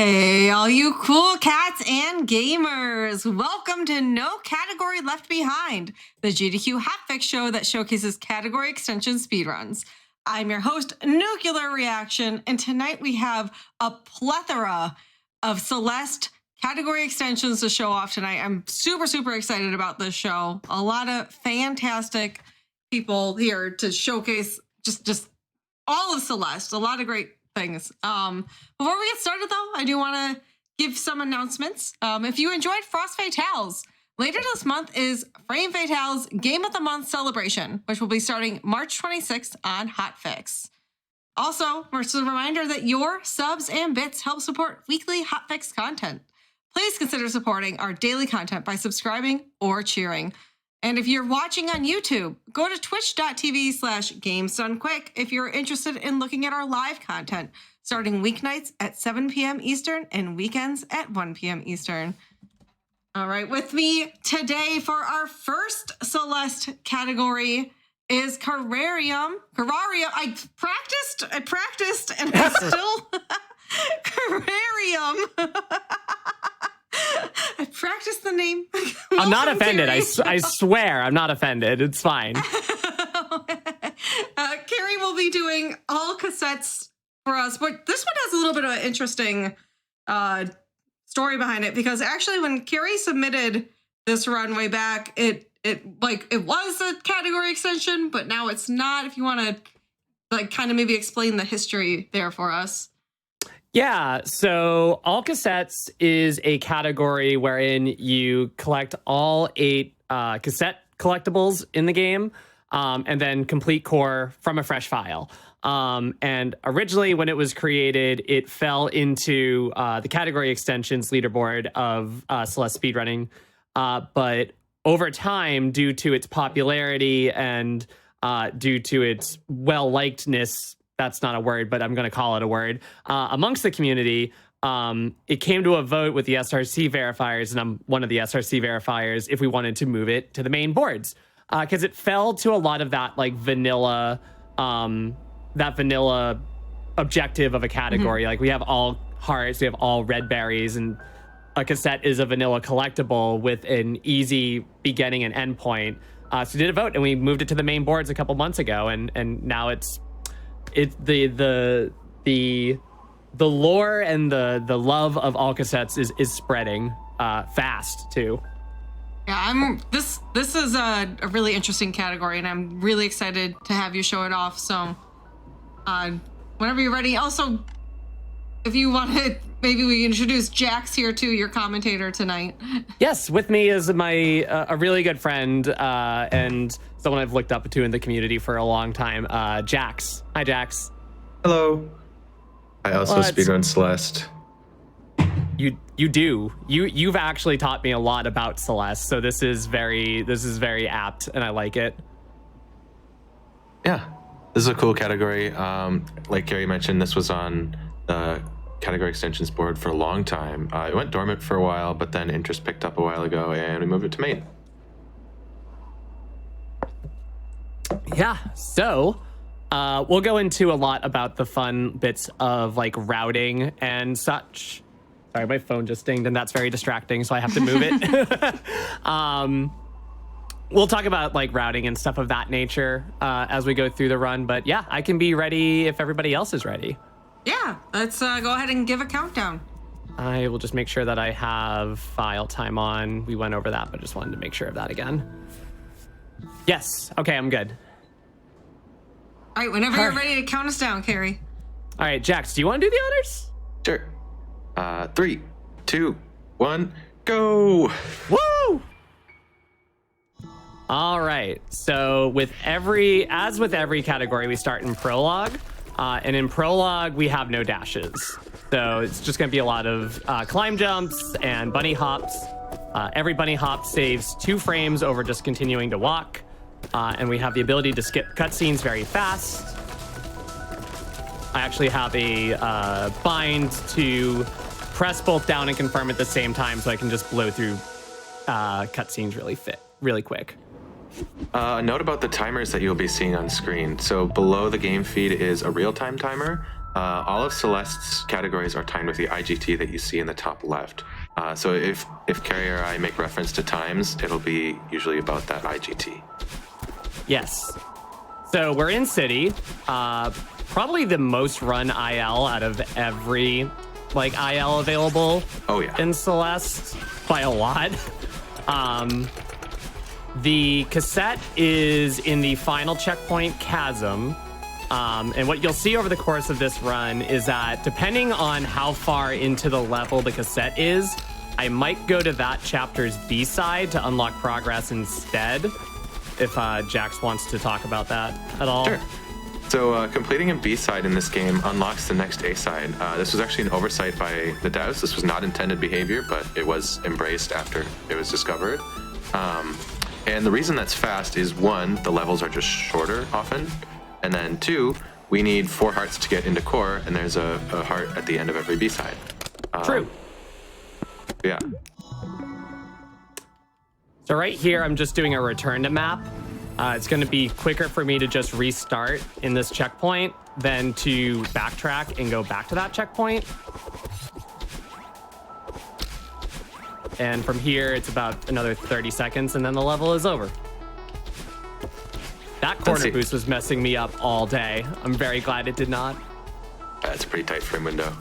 Hey, all you cool cats and gamers! Welcome to No Category Left Behind, the GDQ Hotfix show that showcases category extension speedruns. I'm your host, Nuclear Reaction, and tonight we have a plethora of Celeste category extensions to show off tonight. I'm super excited about this show. A lot of fantastic people here to showcase just all of Celeste. A lot of great things. Before we get started, though, I do want to give some announcements. If you enjoyed Frost Fatales, later this month is Frame Fatales Game of the Month celebration, which will be starting March 26th on Hotfix. Also, just a reminder that your subs and bits help support weekly Hotfix content. Please consider supporting our daily content by subscribing or cheering. And if you're watching on YouTube, go to twitch.tv/GamesDoneQuick if you're interested in looking at our live content, starting weeknights at 7 p.m. Eastern and weekends at 1 p.m. Eastern. All right, with me today for our first Celeste category is Carrarium. I practiced, and I'm still Carrarium. I practiced the name. I'm not offended. I swear I'm not offended. It's fine. Carrie will be doing all cassettes for us, but this one has a little bit of an interesting story behind it, because actually when Carrie submitted this run way back, it was a category extension, but now it's not. If you want to kind of maybe explain the history there for us. Yeah, so all cassettes is a category wherein you collect all 8 cassette collectibles in the game, and then complete core from a fresh file. And originally, when it was created, it fell into the category extensions leaderboard of Celeste speedrunning. But over time, due to its popularity and due to its well-likedness, that's not a word, but I'm going to call it a word, amongst the community, it came to a vote with the SRC verifiers, and I'm one of the SRC verifiers, if we wanted to move it to the main boards. Because it fell to a lot of that vanilla objective of a category. Like, we have all hearts, we have all red berries, and a cassette is a vanilla collectible with an easy beginning and end point. So we did a vote, and we moved it to the main boards a couple months ago, and now it's the lore and the love of all cassettes is spreading fast too. Yeah, this is a really interesting category, and I'm really excited to have you show it off. So whenever you're ready. Also, if you want to, maybe we introduce Jax here too, your commentator tonight. Yes, with me is a really good friend and someone I've looked up to in the community for a long time, Jax. Hi, Jax. Hello. I also speedrun Celeste. You do. You've actually taught me a lot about Celeste, so this is very apt, and I like it. Yeah, this is a cool category. Like Gary mentioned, this was on the category extensions board for a long time. It went dormant for a while, but then interest picked up a while ago, and we moved it to main. Yeah, so we'll go into a lot about the fun bits of routing and such. Sorry, my phone just dinged, and that's very distracting, so I have to move it. We'll talk about routing and stuff of that nature as we go through the run, but yeah, I can be ready if everybody else is ready. Yeah, let's go ahead and give a countdown. I will just make sure that I have file time on. We went over that, but just wanted to make sure of that again. Yes. Okay, I'm good. All right, whenever you're ready to count us down, Carrie. All right, Jax, do you want to do the honors? Sure. 3, 2, 1, go! Woo! All right. So with every category, we start in prologue. And in prologue, we have no dashes. So it's just going to be a lot of climb jumps and bunny hops. Every bunny hop saves 2 frames over just continuing to walk. And we have the ability to skip cutscenes very fast. I actually have a bind to press both down and confirm at the same time, so I can just blow through cutscenes really quick. A note about the timers that you'll be seeing on screen. So below the game feed is a real-time timer. All of Celeste's categories are timed with the IGT that you see in the top left. So if Carrie or I make reference to times, it'll be usually about that IGT. Yes. So we're in City. Probably the most run IL out of every IL available. Oh yeah. In Celeste by a lot. The cassette is in the final checkpoint chasm. And what you'll see over the course of this run is that depending on how far into the level the cassette is, I might go to that chapter's B-side to unlock progress instead, if Jax wants to talk about that at all. Sure. So completing a B-side in this game unlocks the next A-side. This was actually an oversight by the devs. This was not intended behavior, but it was embraced after it was discovered. And the reason that's fast is, one, the levels are just shorter often. And then two, we need 4 hearts to get into core, and there's a heart at the end of every B-side. True. Yeah. So right here, I'm just doing a return to map. It's going to be quicker for me to just restart in this checkpoint than to backtrack and go back to that checkpoint. And from here, it's about another 30 seconds, and then the level is over. That corner boost was messing me up all day. I'm very glad it did not. It's a pretty tight frame window.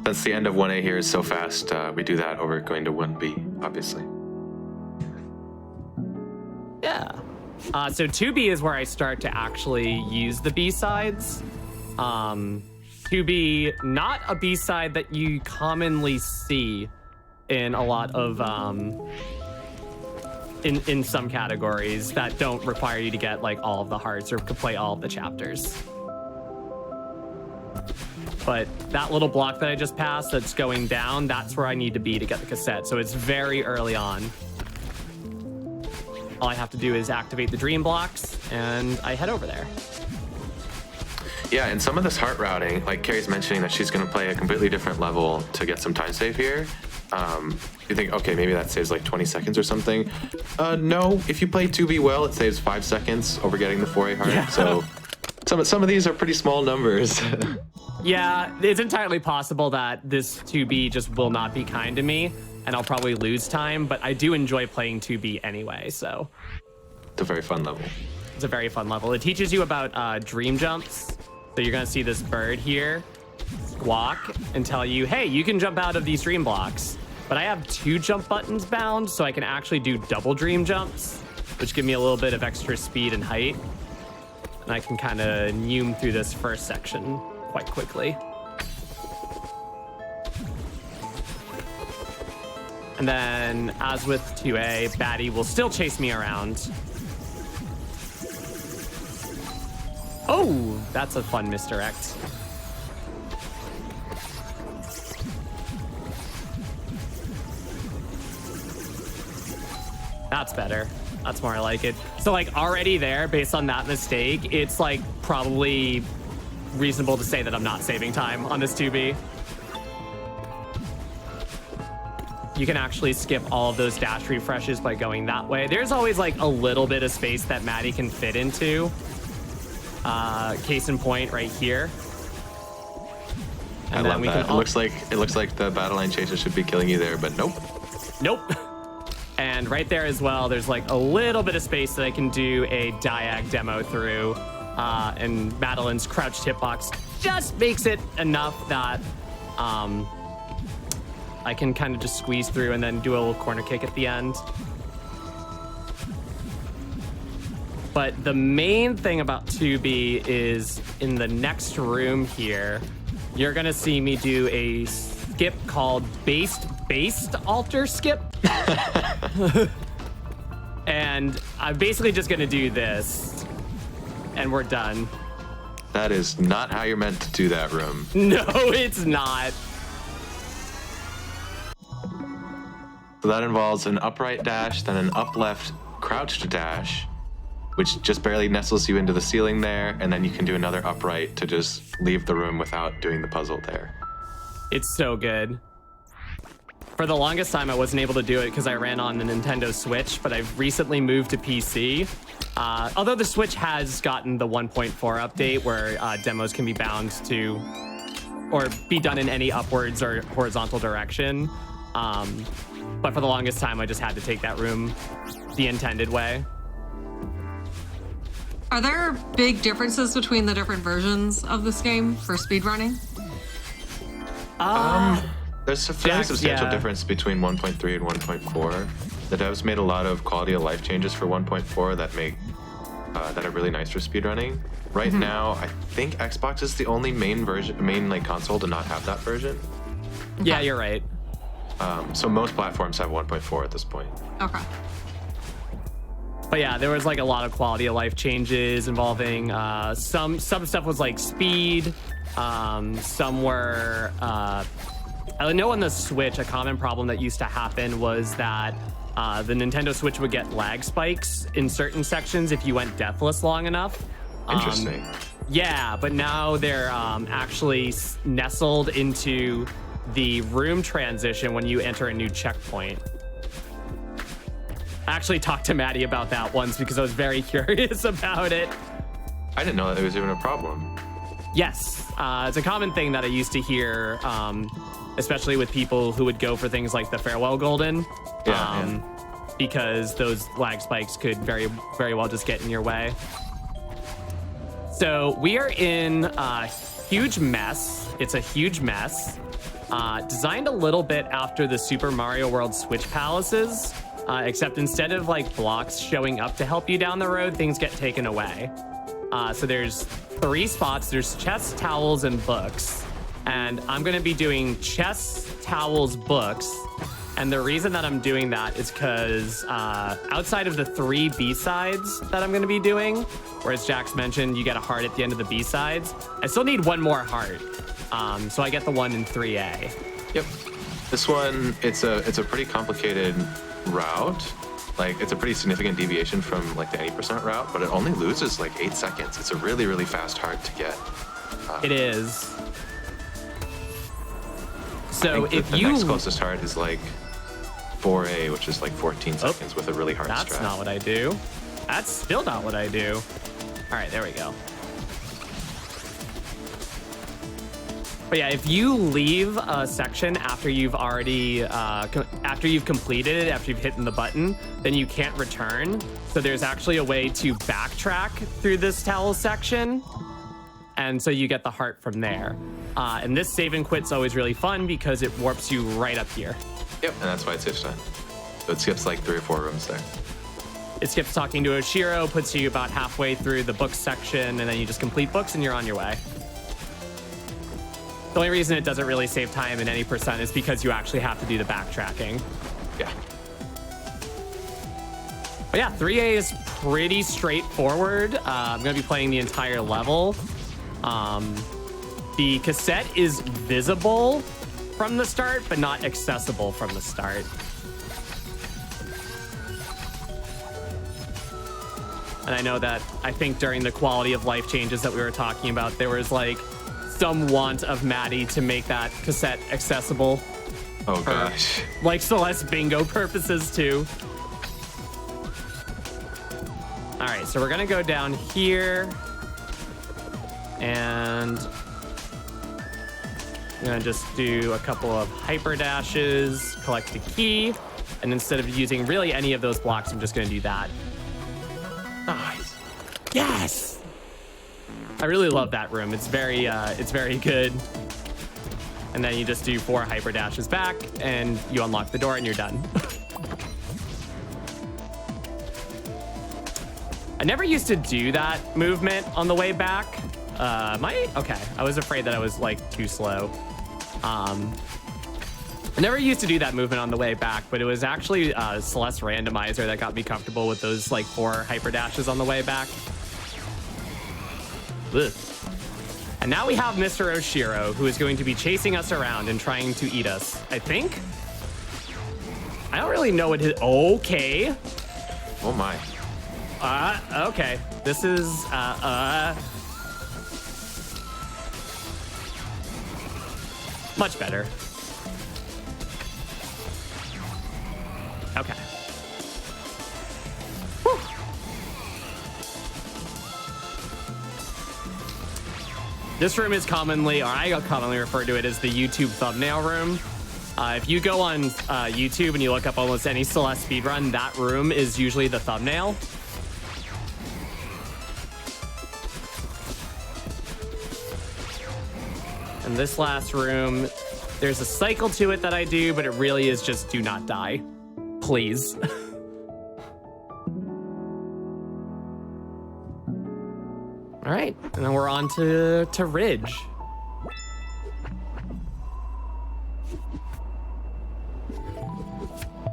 Since the end of 1A here is so fast, we do that over going to 1B, obviously. Yeah. So 2B is where I start to actually use the B-sides. 2B, not a B-side that you commonly see in a lot of in some categories that don't require you to get all of the hearts or play all of the chapters. But that little block that I just passed that's going down, that's where I need to be to get the cassette. So it's very early on. All I have to do is activate the dream blocks and I head over there. Yeah, and some of this heart routing, like Carrie's mentioning that she's going to play a completely different level to get some time save here. You think, okay, maybe that saves 20 seconds or something. No, if you play 2B well, it saves 5 seconds over getting the 4A heart. Yeah. So some of these are pretty small numbers. Yeah, it's entirely possible that this 2B just will not be kind to me, and I'll probably lose time, but I do enjoy playing 2B anyway, so. It's a very fun level. It's a very fun level. It teaches you about dream jumps. So you're gonna see this bird here squawk and tell you, hey, you can jump out of these dream blocks. But I have 2 jump buttons bound, so I can actually do double dream jumps, which give me a little bit of extra speed and height. And I can kind of neum through this first section quite quickly. And then, as with 2A, Batty will still chase me around. Oh, that's a fun misdirect. That's better. That's more like it. So already there, based on that mistake, it's probably reasonable to say that I'm not saving time on this 2B. You can actually skip all of those dash refreshes by going that way. There's always a little bit of space that Maddie can fit into. Case in point right here. And then we can. It looks like the battle line chaser should be killing you there, but nope. Nope. And right there as well, there's a little bit of space that I can do a diag demo through. And Madeline's crouched hitbox just makes it enough that I can kind of just squeeze through and then do a little corner kick at the end. But the main thing about 2B is in the next room here, you're gonna see me do a skip called based alter skip. And I'm basically just gonna do this and we're done. That is not how you're meant to do that room. No, it's not. So that involves an upright dash, then an up left crouched dash, which just barely nestles you into the ceiling there, and then you can do another upright to just leave the room without doing the puzzle there. It's so good. For the longest time, I wasn't able to do it because I ran on the Nintendo Switch, but I've recently moved to PC. Although the Switch has gotten the 1.4 update where demos can be bound to or be done in any upwards or horizontal direction. But for the longest time, I just had to take that room the intended way. Are there big differences between the different versions of this game for speedrunning? There's a fairly substantial yeah. difference between 1.3 and 1.4. The devs made a lot of quality of life changes for 1.4 that are really nice for speedrunning. Right now, I think Xbox is the only main like console to not have that version. Yeah, you're right. So most platforms have 1.4 at this point. Okay. But yeah, there was like a lot of quality of life changes involving some stuff was like speed. Some were I know on the Switch, a common problem that used to happen was that the Nintendo Switch would get lag spikes in certain sections if you went deathless long enough. Interesting. Yeah, but now they're actually nestled into the room transition when you enter a new checkpoint. I actually talked to Maddie about that once because I was very curious about it. I didn't know that it was even a problem. Yes, it's a common thing that I used to hear, especially with people who would go for things like the Farewell Golden, Yeah. because those lag spikes could very, very well just get in your way. So we are in a huge mess. It's a huge mess, designed a little bit after the Super Mario World Switch Palaces, except instead of like blocks showing up to help you down the road, things get taken away. So there's 3 spots. There's chests, towels, and books. And I'm going to be doing chests, towels, books. And the reason that I'm doing that is because outside of the 3 B-sides that I'm going to be doing, whereas Jax mentioned you get a heart at the end of the B-sides, I still need 1 more heart. So I get the one in 3A. Yep. This one, it's a pretty complicated route. Like, it's a pretty significant deviation from like the 80% route, but it only loses like 8 seconds. It's a really, really fast heart to get. It is. I So think if the you... next closest heart is like 4A, which is like 14 seconds with a really hard That's strat. not what I do. That's still not what I do. All right, there we go. But yeah, if you leave a section after you've already, after you've completed it, after you've hit the button, then you can't return. So there's actually a way to backtrack through this towel section. And so you get the heart from there. And this save and quit's always really fun because it warps you right up here. Yep, and that's why it saves time. So it skips like 3 or 4 rooms there. It skips talking to Oshiro, puts you about halfway through the books section, and then you just complete books and you're on your way. The only reason it doesn't really save time in any percent is because you actually have to do the backtracking. Yeah. But yeah, 3A is pretty straightforward. I'm going to be playing the entire level. The cassette is visible from the start, but not accessible from the start. And I know that I think during the quality of life changes that we were talking about, there was like some want of Maddie to make that cassette accessible. Oh gosh. Like Celeste bingo purposes too. All right, so we're gonna go down here and I'm gonna just do a couple of hyper dashes, collect the key, and instead of using really any of those blocks, I'm just gonna do that. Nice. Yes! I really love that room. It's very good. And then you just do 4 hyper dashes back and you unlock the door and you're done. I never used to do that movement on the way back. Okay, I was afraid that I was like too slow. I never used to do that movement on the way back, but it was actually Celeste randomizer that got me comfortable with those like 4 hyper dashes on the way back. Ugh. And now we have Mr. Oshiro, who is going to be chasing us around and trying to eat us, I think. I don't really know what his... Okay. Oh my. Okay. This is, much better. Okay. Whew. This room is commonly, or I commonly refer to it as the YouTube thumbnail room. If you go on YouTube and you look up almost any Celeste speedrun, that room is usually the thumbnail. And this last room, there's a cycle to it that I do, but it really is just do not die. Please. All right, and then we're on to Ridge.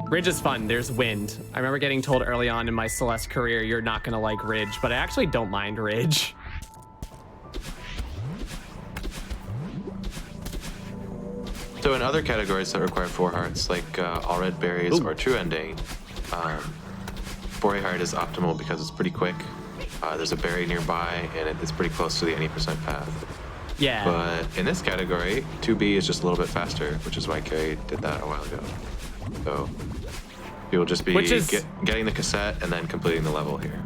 Ridge is fun. There's wind. I remember getting told early on in my Celeste career, you're not gonna like Ridge, but I actually don't mind Ridge. So in other categories that require 4 hearts, like all red berries or true ending, 4 heart is optimal because it's pretty quick. There's a berry nearby, and it's pretty close to the any percent path. Yeah. But in this category, 2B is just a little bit faster, which is why Carrie did that a while ago. So you'll just be getting the cassette and then completing the level here.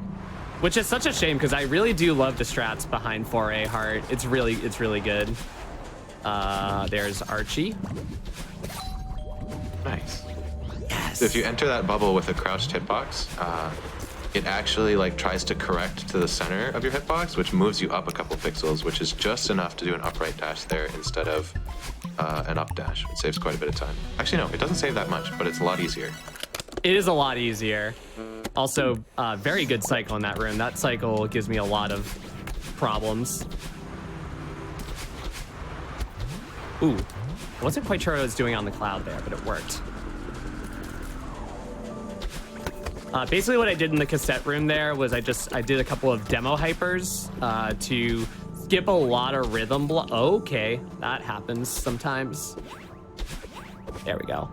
Which is such a shame because I really do love the strats behind 4A heart. It's really good. There's Archie. Nice. Yes. So if you enter that bubble with a crouched hitbox, it actually like tries to correct to the center of your hitbox, which moves you up a couple pixels, which is just enough to do an upright dash there instead of an up dash. It saves quite a bit of time. Actually, no, it doesn't save that much, but it's a lot easier. It is a lot easier. Also, very good cycle in that room. That cycle gives me a lot of problems. Ooh, I wasn't quite sure what I was doing on the cloud there, but it worked. Basically what I did in the cassette room there was I did a couple of demo hypers to skip a lot of rhythm okay, that happens sometimes. There we go.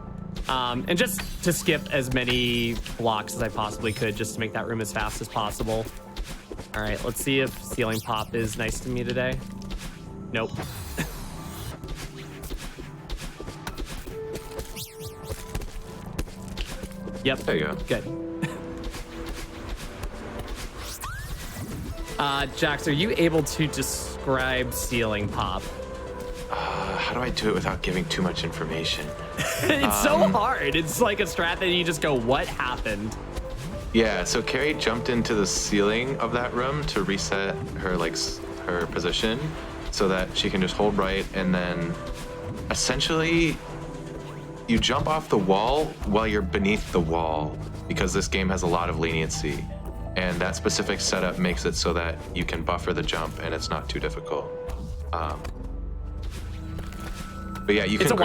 And just to skip as many blocks as I possibly could just to make that room as fast as possible. All right, let's see if Ceiling Pop is nice to me today. Nope. Yep. There you go. Good. Jax, are you able to describe Ceiling Pop? How do I do it without giving too much information? It's so hard. It's like a strat that you just go, what happened? Yeah, so Carrie jumped into the ceiling of that room to reset her her position so that she can just hold right, and then essentially you jump off the wall while you're beneath the wall because this game has a lot of leniency. And that specific setup makes it so that you can buffer the jump and it's not too difficult. But yeah, you can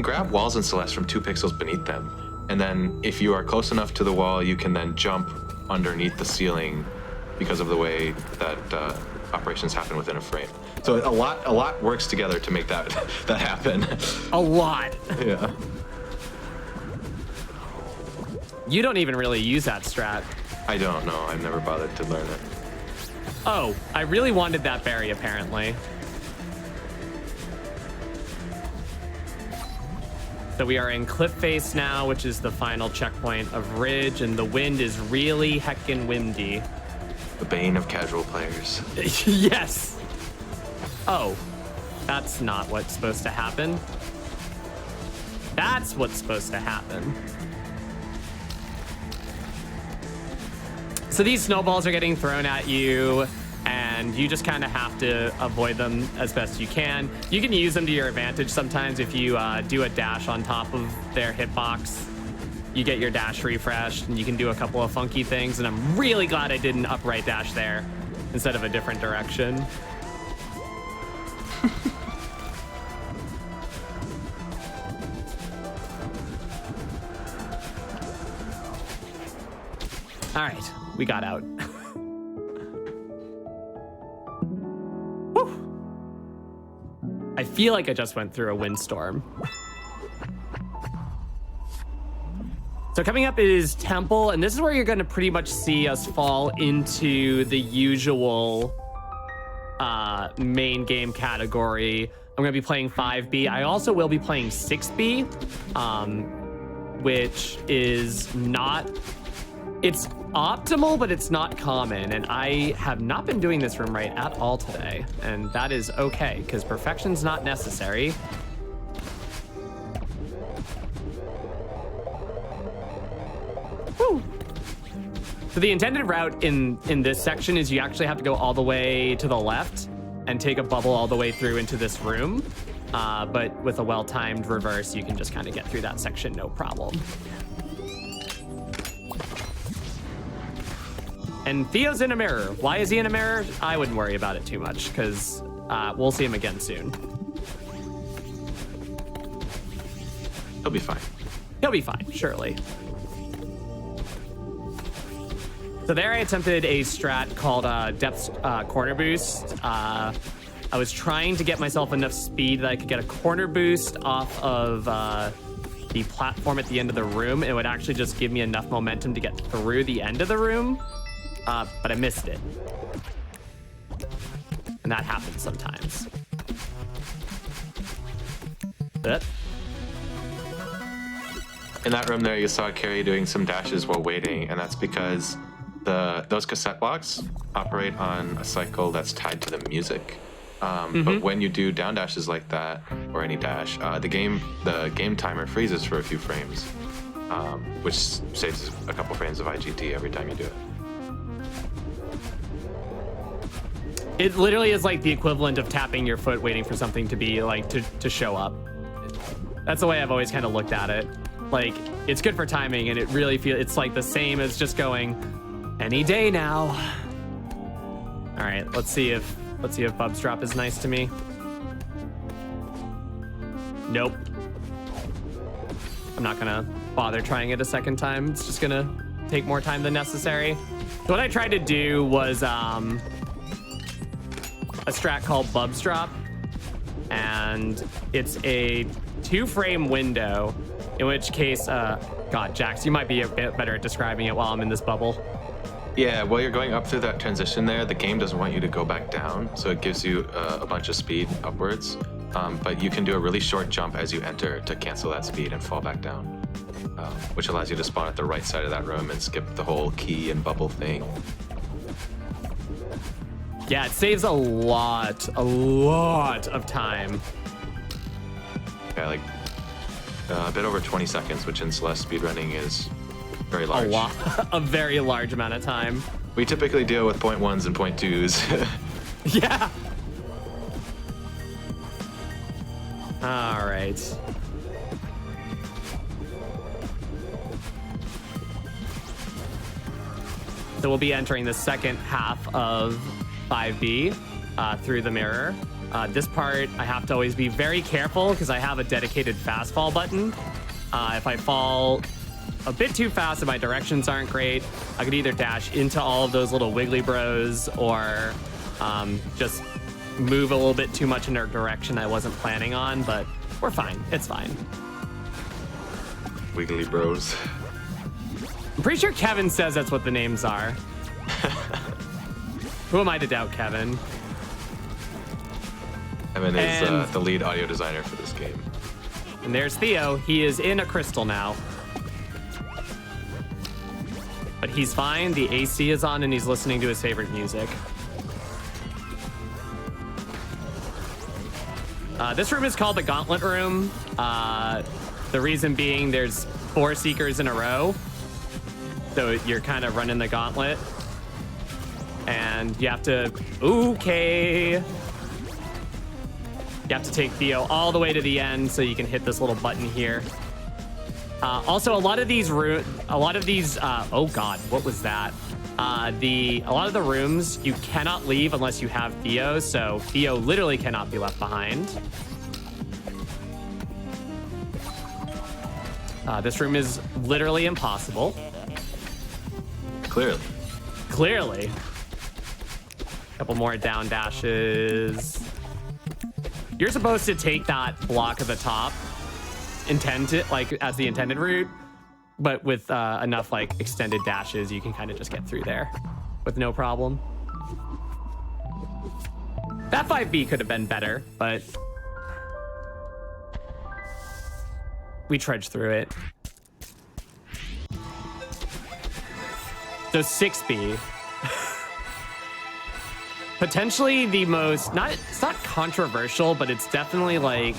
grab walls in Celeste from 2 pixels beneath them. And then if you are close enough to the wall, you can then jump underneath the ceiling because of the way that operations happen within a frame. So a lot works together to make that happen. A lot. Yeah. You don't even really use that strat. I don't know. I've never bothered to learn it. Oh, I really wanted that berry, apparently. So we are in Cliff Face now, which is the final checkpoint of Ridge, and the wind is really heckin' windy. The bane of casual players. Yes. Oh, that's not what's supposed to happen. That's what's supposed to happen. So these snowballs are getting thrown at you, and you just kind of have to avoid them as best you can. You can use them to your advantage sometimes if you do a dash on top of their hitbox. You get your dash refreshed, and you can do a couple of funky things, and I'm really glad I did an upright dash there instead of a different direction. All right, we got out. I feel like I just went through a windstorm. So coming up is Temple, and this is where you're going to pretty much see us fall into the usual main game category. I'm going to be playing 5B. I also will be playing 6B. which is not, it's optimal, but it's not common. And I have not been doing this room right at all today. And that is okay, because perfection's not necessary. Woo. So the intended route in this section is you actually have to go all the way to the left and take a bubble all the way through into this room. But with a well-timed reverse, you can just kind of get through that section, no problem. And Theo's in a mirror. Why is he in a mirror? I wouldn't worry about it too much, because we'll see him again soon. He'll be fine. He'll be fine, surely. So there I attempted a strat called depth corner boost. I was trying to get myself enough speed that I could get a corner boost off of the platform at the end of the room. It would actually just give me enough momentum to get through the end of the room, but I missed it. And that happens sometimes. In that room there, you saw Carrie doing some dashes while waiting, and that's because those cassette blocks operate on a cycle that's tied to the music. But when you do down dashes like that, or any dash, the game timer freezes for a few frames, which saves a couple frames of IGT every time you do it. It literally is like the equivalent of tapping your foot waiting for something to be like to show up. That's the way I've always kind of looked at it. Like, it's good for timing, and it really feels, it's like the same as just going any day now. All right, let's see if Bub's drop is nice to me. Nope. I'm not gonna bother trying it a second time. It's just gonna take more time than necessary. So what I tried to do was a strat called Bub's drop, and it's a 2-frame window, in which case, God, Jax, you might be a bit better at describing it while I'm in this bubble. Yeah, while you're going up through that transition there, the game doesn't want you to go back down, so it gives you a bunch of speed upwards, but you can do a really short jump as you enter to cancel that speed and fall back down, which allows you to spawn at the right side of that room and skip the whole key and bubble thing. Yeah, it saves a lot of time. Yeah, like a bit over 20 seconds, which in Celeste speedrunning is very large. A very large amount of time. We typically deal with 0.1s and 0.2s. Yeah. All right. So we'll be entering the second half of 5B through the mirror. This part, I have to always be very careful because I have a dedicated fast fall button. If I fall a bit too fast and my directions aren't great, I could either dash into all of those little wiggly bros or just move a little bit too much in a direction I wasn't planning on, but we're fine. It's fine. Wiggly bros. I'm pretty sure Kevin says that's what the names are. Who am I to doubt Kevin? Kevin is the lead audio designer for this game. And there's Theo. He is in a crystal now. But he's fine. The AC is on and he's listening to his favorite music. This room is called the Gauntlet Room. The reason being there's 4 Seekers in a row. So you're kind of running the gauntlet. And you have to, okay. You have to take Theo all the way to the end so you can hit this little button here. Also, a lot of these, oh God, what was that? A lot of the rooms you cannot leave unless you have Theo, so Theo literally cannot be left behind. This room is literally impossible. Clearly. Couple more down dashes. You're supposed to take that block at the top, intend to, like, as the intended route, but with enough like extended dashes, you can kind of just get through there with no problem. That 5B could have been better, but we trudged through it. So 6B. Potentially the most, it's not controversial, but it's definitely like,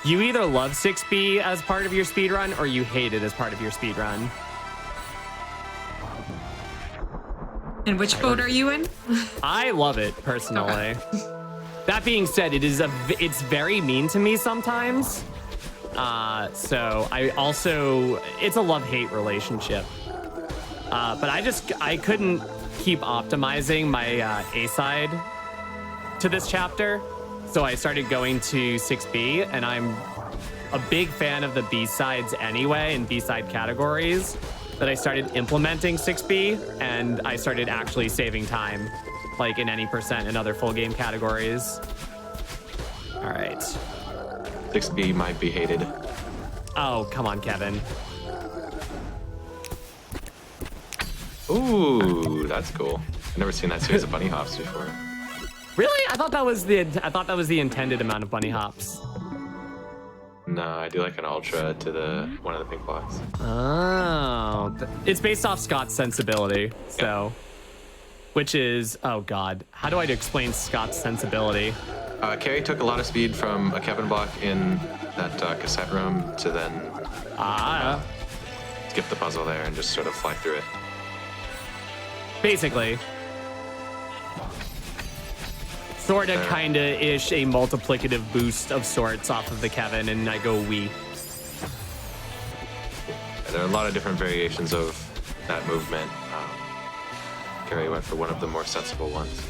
you either love 6B as part of your speedrun or you hate it as part of your speedrun. And which boat are you in? I love it personally. Okay. That being said, it's very mean to me sometimes. So it's a love-hate relationship. But I couldn't keep optimizing my A side to this chapter. So I started going to 6B, and I'm a big fan of the B sides anyway, and B side categories, that I started implementing 6B, and I started actually saving time, like in any percent in other full game categories. All right. 6B might be hated. Oh, come on, Kevin. Ooh, that's cool. I've never seen that series of bunny hops before. Really? I thought that was the intended amount of bunny hops. No, I do like an ultra to one of the pink blocks. Oh, it's based off Scott's sensibility. So, which is, oh God, how do I explain Scott's sensibility? Carrie took a lot of speed from a Kevin block in that cassette room to then skip the puzzle there and just sort of fly through it. Basically. Sorta, kinda ish, a multiplicative boost of sorts off of the Kevin, and I go wee. There are a lot of different variations of that movement. Carrie went for one of the more sensible ones.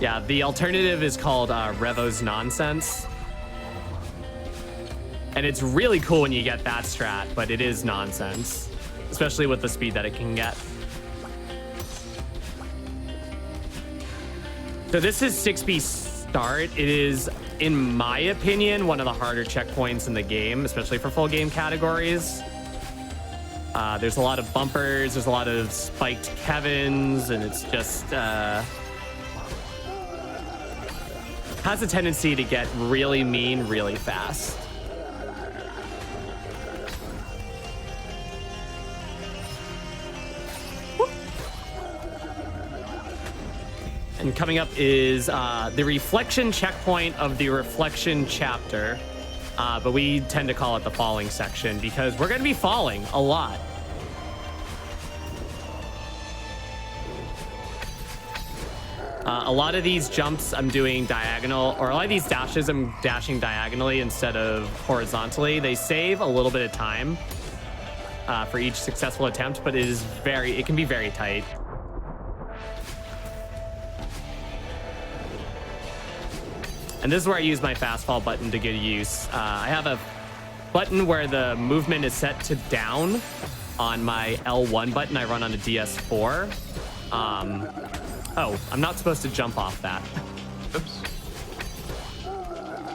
Yeah, the alternative is called Revo's Nonsense. And it's really cool when you get that strat, but it is nonsense, especially with the speed that it can get. So this is 6B start. It is, in my opinion, one of the harder checkpoints in the game, especially for full game categories. There's a lot of bumpers, there's a lot of spiked Kevins, and it's just has a tendency to get really mean really fast. And coming up is the reflection checkpoint of the reflection chapter, but we tend to call it the falling section because we're going to be falling a lot. A lot of these jumps I'm doing diagonal, or a lot of these dashes I'm dashing diagonally instead of horizontally. They save a little bit of time for each successful attempt, but it can be very tight. And this is where I use my fast fall button to good use. I have a button where the movement is set to down on my L1 button. I run on a DS4. Oh, I'm not supposed to jump off that. Oops.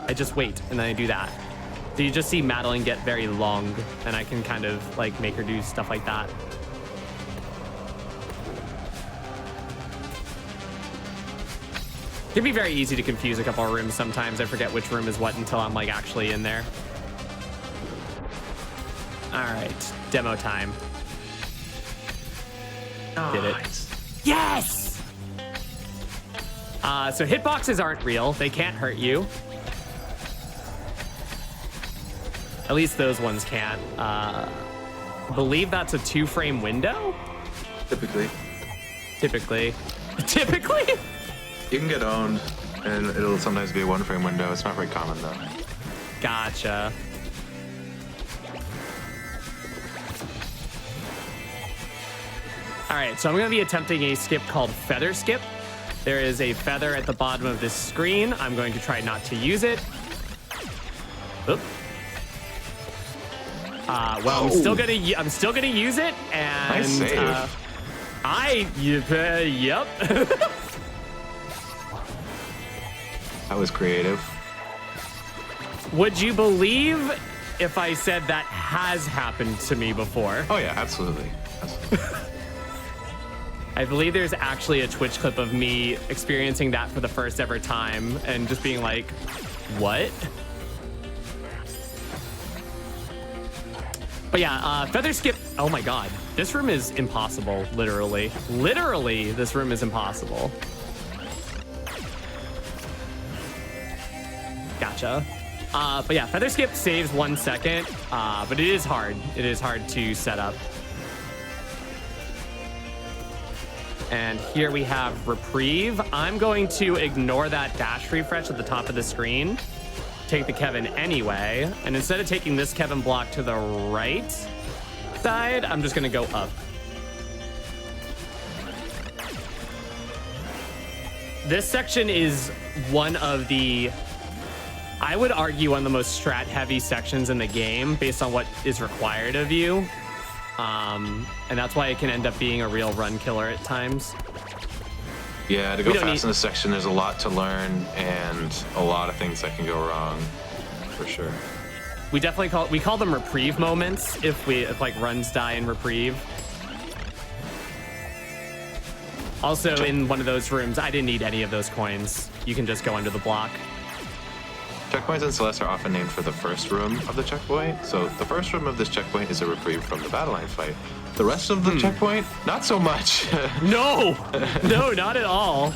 I just wait, and then I do that. So you just see Madeline get very long, and I can kind of like make her do stuff like that. It can be very easy to confuse a couple of rooms sometimes. I forget which room is what until I'm like actually in there. All right, demo time. Did it. Yes! So hitboxes aren't real. They can't hurt you. At least those ones can't. I believe that's a 2-frame window? Typically. Typically. You can get owned, and it'll sometimes be a 1-frame window. It's not very common, though. Gotcha. All right, so I'm going to be attempting a skip called Feather Skip. There is a feather at the bottom of this screen. I'm going to try not to use it. Oop. Well, I'm still gonna use it, and nice save. Yep. That was creative. Would you believe if I said that has happened to me before? Oh yeah, absolutely. I believe there's actually a Twitch clip of me experiencing that for the first ever time and just being like, what? But yeah, feather skip. Oh my god, this room is impossible. Literally, this room is impossible. Gotcha. But yeah, feather skip saves 1 second, but it is hard. It is hard to set up. And here we have reprieve. I'm going to ignore that dash refresh at the top of the screen. Take the Kevin anyway, and instead of taking this Kevin block to the right side, I'm just gonna go up. This section is one of the, I would argue, one of the most strat heavy sections in the game based on what is required of you, and that's why it can end up being a real run killer at times. Yeah, to go fast in this section, there's a lot to learn and a lot of things that can go wrong, for sure. We definitely call them reprieve moments if like runs die in reprieve. Also, in one of those rooms, I didn't need any of those coins. You can just go under the block. Checkpoints in Celeste are often named for the first room of the checkpoint. So the first room of this checkpoint is a reprieve from the battle line fight. The rest of the checkpoint, not so much. No, not at all.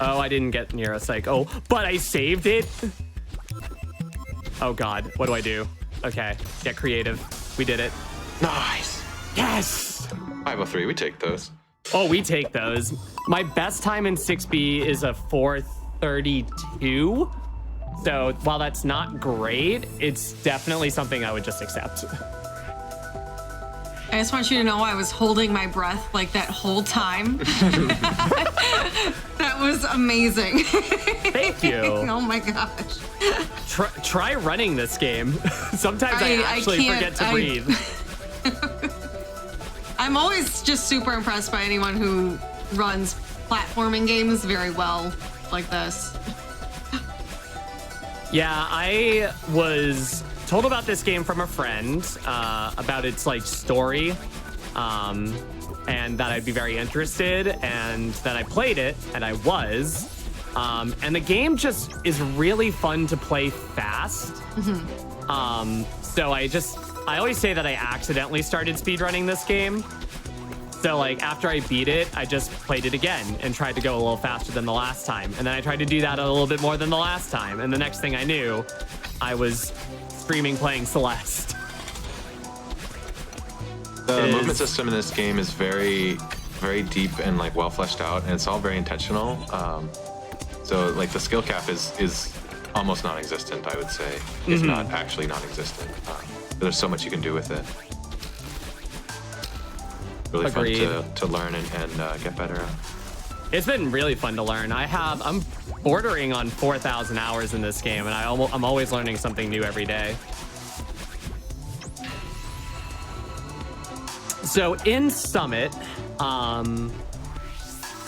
Oh, I didn't get near a psycho, but I saved it. Oh God, what do I do? Okay, get creative. We did it. Nice. Yes. 503, we take those. Oh, we take those. My best time in 6B is a 4:32. So while that's not great, it's definitely something I would just accept. I just want you to know I was holding my breath like that whole time. That was amazing. Thank you. Oh my gosh. Try running this game. Sometimes I actually forget to breathe. I'm always just super impressed by anyone who runs platforming games very well like this. Yeah, I was told about this game from a friend, about its like story, and that I'd be very interested, and then I played it, and I was. And the game just is really fun to play fast. So I always say that I accidentally started speedrunning this game. So like after I beat it, I just played it again and tried to go a little faster than the last time. And then I tried to do that a little bit more than the last time. And the next thing I knew, I was streaming playing Celeste. The movement system in this game is very, very deep and like well fleshed out, and it's all very intentional. So like the skill cap is almost non-existent, I would say. It's not actually non-existent. There's so much you can do with it. Really Agreed. fun to learn and get better at. It's been really fun to learn. I'm bordering on 4,000 hours in this game, and I'm always learning something new every day. So in Summit,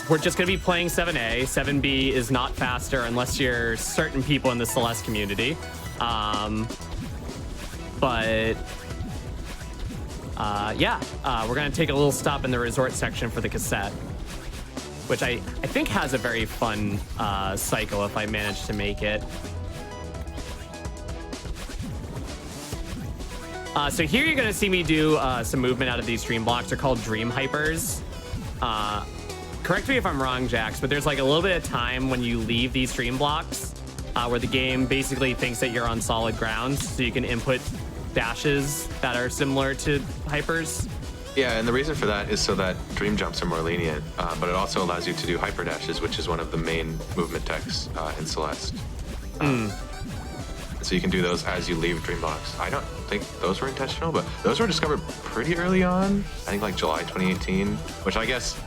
we're just gonna be playing 7A. 7B is not faster unless you're certain people in the Celeste community. We're gonna take a little stop in the resort section for the cassette, which I think has a very fun cycle if I manage to make it. So here you're gonna see me do some movement out of these dream blocks. They're called dream hypers. Correct me if I'm wrong, Jax, but there's like a little bit of time when you leave these dream blocks where the game basically thinks that you're on solid ground, so you can input dashes that are similar to hypers. Yeah, and the reason for that is so that dream jumps are more lenient, but it also allows you to do hyper dashes, which is one of the main movement techs in Celeste. So you can do those as you leave dream blocks. I don't think those were intentional, but those were discovered pretty early on. I think like July 2018, which I guess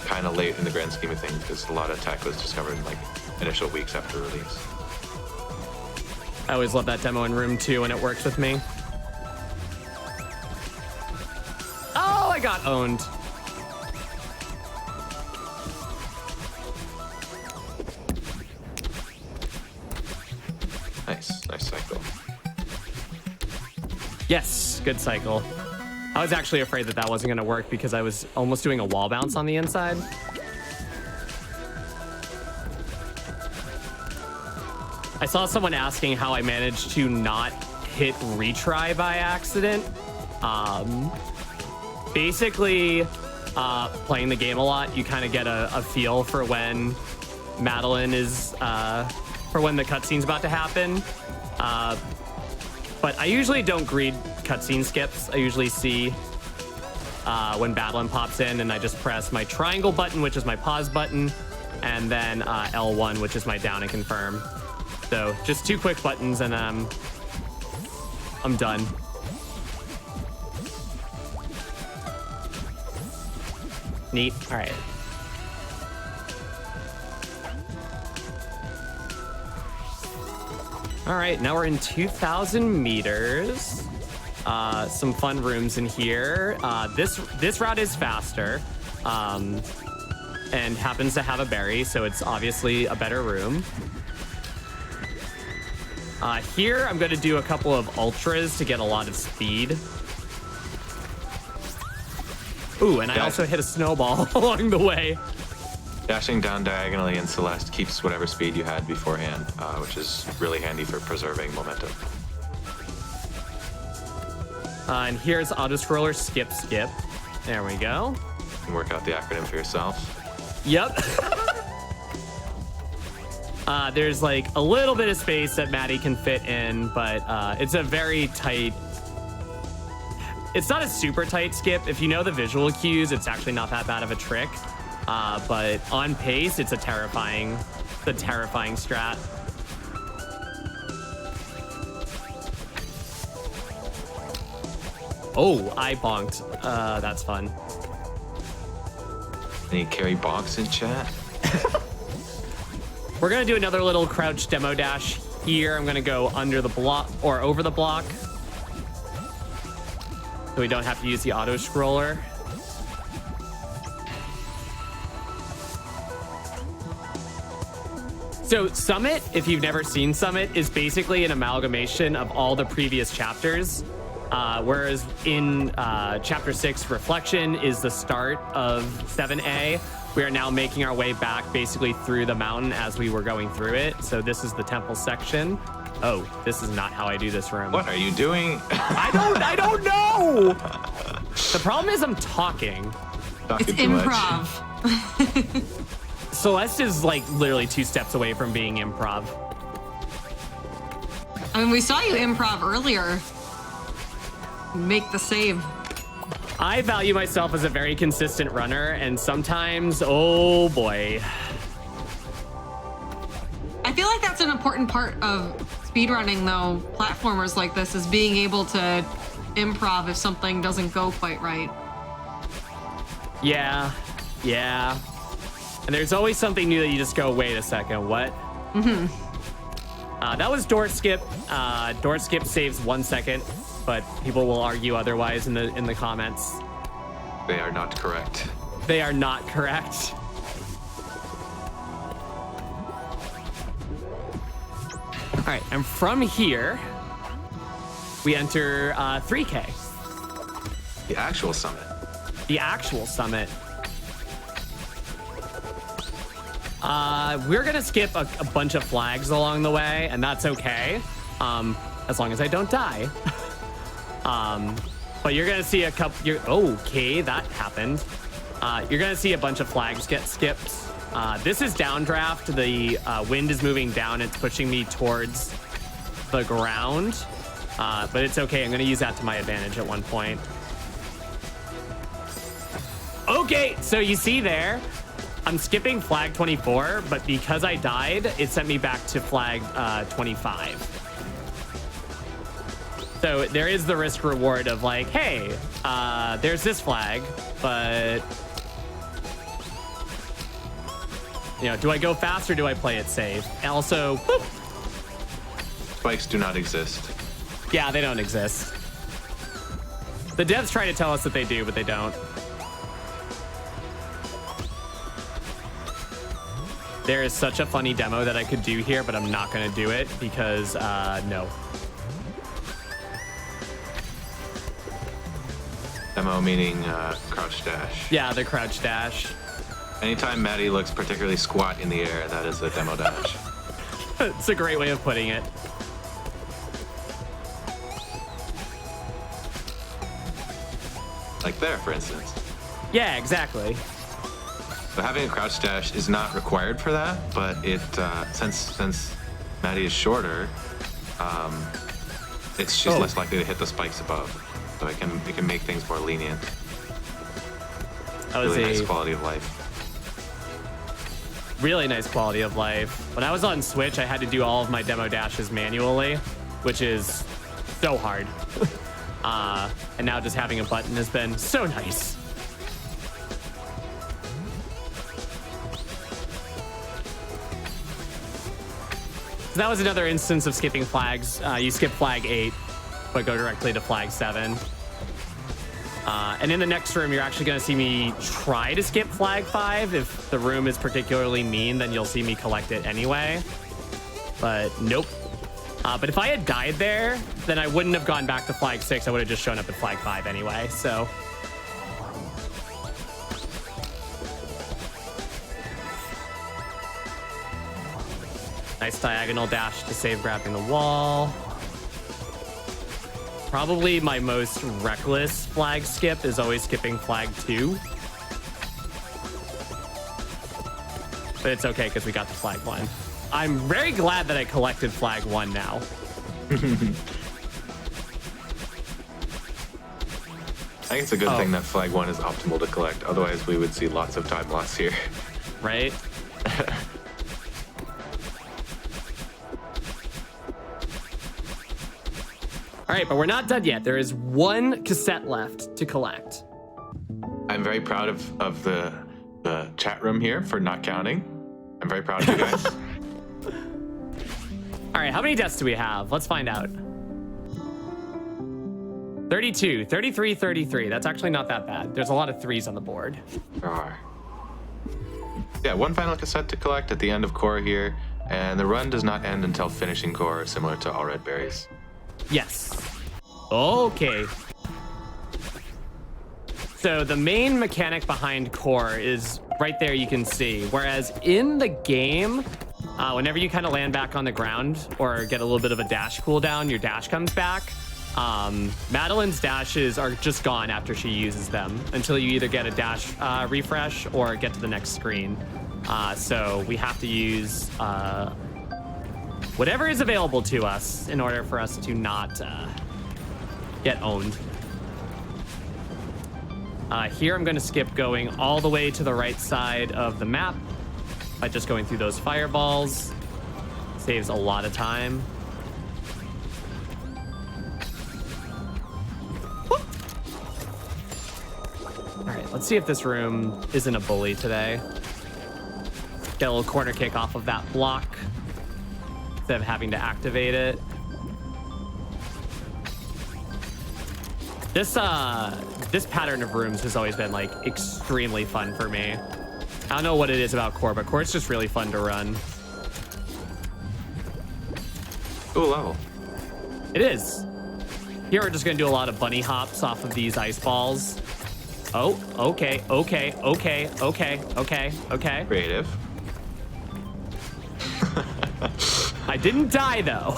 kind of late in the grand scheme of things, because a lot of tech was discovered in like initial weeks after release. I always love that demo in room 2 when it works with me. Oh, I got owned. Nice cycle. Yes, good cycle. I was actually afraid that that wasn't going to work because I was almost doing a wall bounce on the inside. I saw someone asking how I managed to not hit retry by accident. Basically, playing the game a lot, you kind of get a feel for when Madeline is, for when the cutscene's about to happen. But I usually don't greed cutscene skips. I usually see when Madeline pops in, and I just press my triangle button, which is my pause button, and then L1, which is my down and confirm. So just 2 quick buttons, and I'm done. Neat. All right. All right, now we're in 2,000 meters. Some fun rooms in here. This route is faster, and happens to have a berry, so it's obviously a better room. Here, I'm going to do a couple of ultras to get a lot of speed. Ooh, and I also hit a snowball along the way. Dashing down diagonally in Celeste keeps whatever speed you had beforehand, which is really handy for preserving momentum. And here's auto-scroller skip. There we go. You can work out the acronym for yourself. Yep. There's like a little bit of space that Maddie can fit in, but it's a very tight... It's not a super tight skip. If you know the visual cues, it's actually not that bad of a trick. But on pace, it's a terrifying strat. Oh, I bonked. That's fun. Any carry bonks in chat? We're gonna do another little crouch demo dash here. I'm gonna go under the block or over the block, so we don't have to use the auto scroller. So Summit, if you've never seen Summit, is basically an amalgamation of all the previous chapters. Whereas in Chapter 6, Reflection is the start of 7A. We are now making our way back basically through the mountain as we were going through it. So this is the temple section. Oh, this is not how I do this room. What are you doing? I don't know. The problem is I'm talking. Talking It's too much. improv. Celeste is like literally 2 steps away from being improv. I mean, we saw you improv earlier. Make the save. I value myself as a very consistent runner, and sometimes, oh boy. I feel like that's an important part of speedrunning, though, platformers like this, is being able to improv if something doesn't go quite right. Yeah. And there's always something new that you just go, wait a second, what? That was door skip. Door skip saves 1 second, but people will argue otherwise in the comments. They are not correct. They are not correct. All right, and from here, we enter 3K. The actual summit. The actual summit. We're gonna skip a bunch of flags along the way, and that's okay, as long as I don't die. But you're gonna see a couple. Okay, that happened. You're gonna see a bunch of flags get skipped. This is downdraft. The wind is moving down. It's pushing me towards the ground, but it's okay. I'm gonna use that to my advantage at one point. Okay, so you see there, I'm skipping flag 24, but because I died, it sent me back to flag 25. So there is the risk reward of like, hey, there's this flag, but you know, do I go fast or do I play it safe? And also, boop. Spikes do not exist. Yeah, they don't exist. The devs try to tell us that they do, but they don't. There is such a funny demo that I could do here, but I'm not going to do it because, no. Demo meaning crouch dash. Yeah, the crouch dash. Anytime Maddie looks particularly squat in the air, that is a demo dash. It's a great way of putting it. Like there, for instance. Yeah, exactly. So having a crouch dash is not required for that, but it since Maddie is shorter, she's less likely to hit the spikes above, so it can make things more lenient. That was really nice quality of life. Really nice quality of life. When I was on Switch, I had to do all of my demo dashes manually, which is so hard. And now just having a button has been so nice. That was another instance of skipping flags. You skip flag 8, but go directly to flag 7. And in the next room, you're actually going to see me try to skip flag 5. If the room is particularly mean, then you'll see me collect it anyway. But nope. But if I had died there, then I wouldn't have gone back to flag 6. I would have just shown up at flag 5 anyway. So nice diagonal dash to save grabbing the wall. Probably my most reckless flag skip is always skipping flag 2. But it's okay because we got the flag 1. I'm very glad that I collected flag 1 now. I think it's a good thing that flag 1 is optimal to collect. Otherwise, we would see lots of time loss here. Right? All right, but we're not done yet. There is one cassette left to collect. I'm very proud of the chat room here for not counting. I'm very proud of you guys. All right, how many deaths do we have? Let's find out. 32, 33, 33. That's actually not that bad. There's a lot of 3s on the board. There are. Yeah, one final cassette to collect at the end of core here, and the run does not end until finishing core, similar to All Red Berries. Yes. Okay. So the main mechanic behind core is right there, you can see. Whereas in the game, whenever you kind of land back on the ground or get a little bit of a dash cooldown, your dash comes back. Madeline's dashes are just gone after she uses them until you either get a dash refresh or get to the next screen. So we have to use whatever is available to us in order for us to not get owned. Here I'm going to skip going all the way to the right side of the map by just going through those fireballs. Saves a lot of time. Whoop. All right, let's see if this room isn't a bully today. Get a little corner kick off of that block instead of having to activate it. This pattern of rooms has always been like extremely fun for me. I don't know what it is about core, but core is just really fun to run. Cool level. It is. Here we're just gonna do a lot of bunny hops off of these ice balls. Oh, okay. Creative. I didn't die though.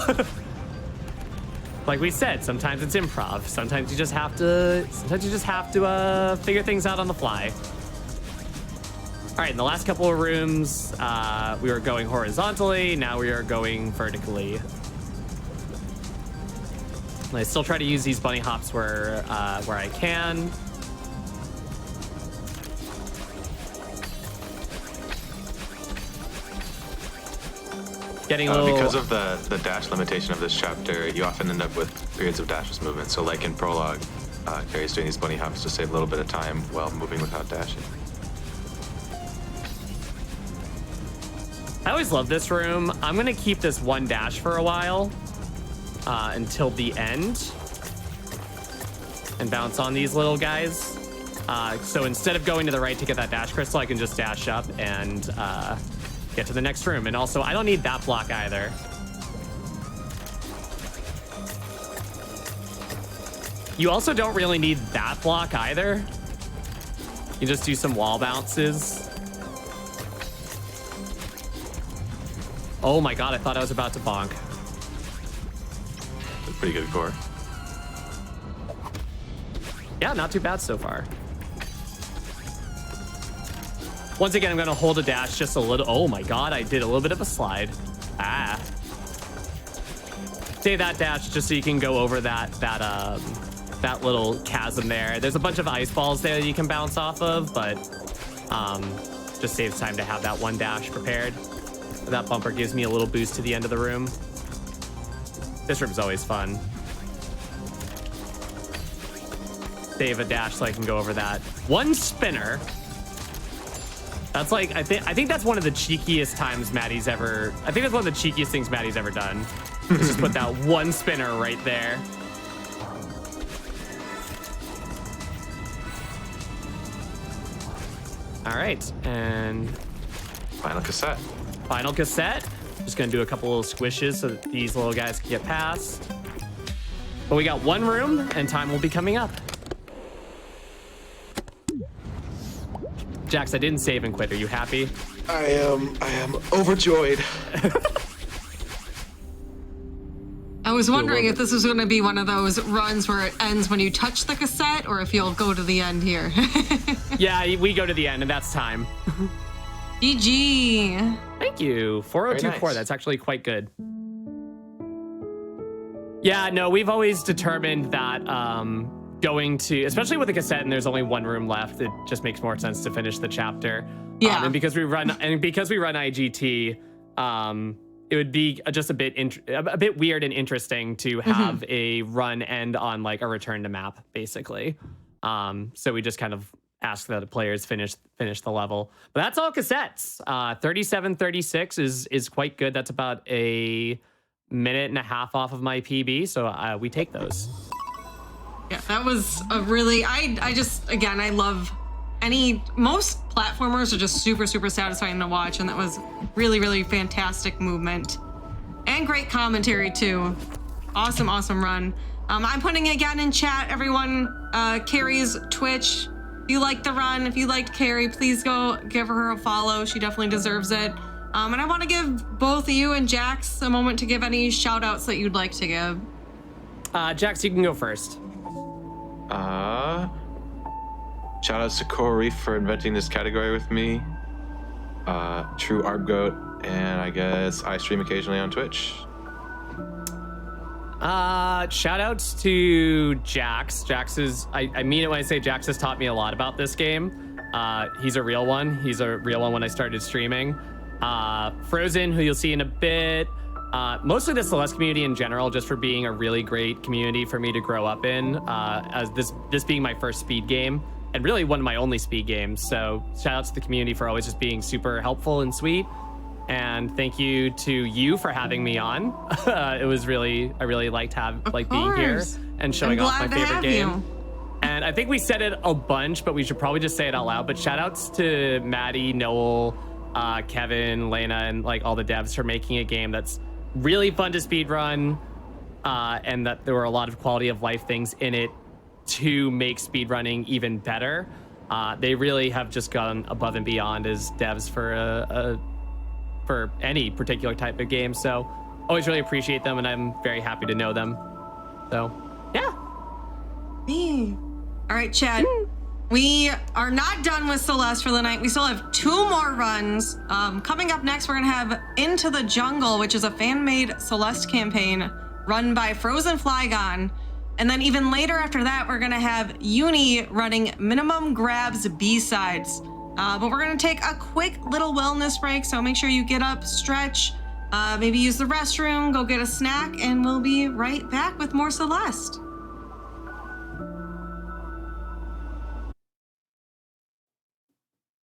Like we said, sometimes it's improv. Sometimes you just have to figure things out on the fly. All right, in the last couple of rooms, we were going horizontally. Now we are going vertically. And I still try to use these bunny hops where I can. Getting a little... Because of the dash limitation of this chapter, you often end up with periods of dashless movement. So like in prologue, Carrie's doing these bunny hops to save a little bit of time while moving without dashing. I always love this room. I'm gonna keep this one dash for a while until the end and bounce on these little guys. So instead of going to the right to get that dash crystal, I can just dash up and get to the next room. And also, I don't need that block either. You also don't really need that block either. You just do some wall bounces. Oh my god, I thought I was about to bonk. That's pretty good core. Yeah, not too bad so far. Once again, I'm going to hold a dash just a little. Oh my god, I did a little bit of a slide. Ah. Say that dash just so you can go over that little chasm there. There's a bunch of ice balls there that you can bounce off of, but just saves time to have that one dash prepared. That bumper gives me a little boost to the end of the room. This room's always fun. Save a dash so I can go over that. One spinner. That's like, I think that's one of the cheekiest times Maddie's ever, I think that's one of the cheekiest things Maddie's ever done. Is just put that one spinner right there. All right, and Final cassette. final cassette. Just gonna do a couple little squishes so that these little guys can get past. But we got one room and time will be coming up. Jax, I didn't save and quit. Are you happy? I am overjoyed. I was wondering if this was going to be one of those runs where it ends when you touch the cassette, or if you'll go to the end here. Yeah, we go to the end, and that's time. GG. Thank you. 402 core. nice. That's actually quite good. Yeah, no, we've always determined that going to, especially with a cassette and there's only one room left, it just makes more sense to finish the chapter. Yeah. And because we run IGT, it would be just a bit weird and interesting to have a run end on like a return to map, basically. So we just kind of ask that the players finish the level. But that's all cassettes. 37:36 is quite good. That's about a minute and a half off of my PB. So we take those. Yeah, that was a really, I just, again, I love most platformers are just super, super satisfying to watch. And that was really, really fantastic movement and great commentary too. Awesome, awesome run. I'm putting again in chat, everyone, Carrie's Twitch. If you liked the run, if you liked Carrie, please go give her a follow. She definitely deserves it. And I want to give both you and Jax a moment to give any shout outs that you'd like to give. Jax, you can go first. Shout outs to Corey for inventing this category with me. True Arb Goat, and I guess I stream occasionally on Twitch. Shout outs to Jax. Jax is, I mean it when I say Jax has taught me a lot about this game. He's a real one. He's a real one when I started streaming. Frozen, who you'll see in a bit. Mostly the Celeste community in general, just for being a really great community for me to grow up in, as this being my first speed game and really one of my only speed games. So shout out to the community for always just being super helpful and sweet. And thank you to you for having me on. It was I really liked being here and showing off my favorite game. And I think we said it a bunch, but we should probably just say it out loud. But shout outs to Maddie, Noel, Kevin, Lena, and like all the devs for making a game that's really fun to speedrun, and that there were a lot of quality of life things in it to make speedrunning even better. They really have just gone above and beyond as devs for any particular type of game. So always really appreciate them, and I'm very happy to know them. So yeah. All right, Chad. We are not done with Celeste for the night. We still have 2 more runs. Coming up next, we're going to have Into the Jungle, which is a fan-made Celeste campaign run by Frozen Flygon. And then even later after that, we're going to have Uni running Minimum Grabs B-Sides. But we're going to take a quick little wellness break, so make sure you get up, stretch, maybe use the restroom, go get a snack, and we'll be right back with more Celeste.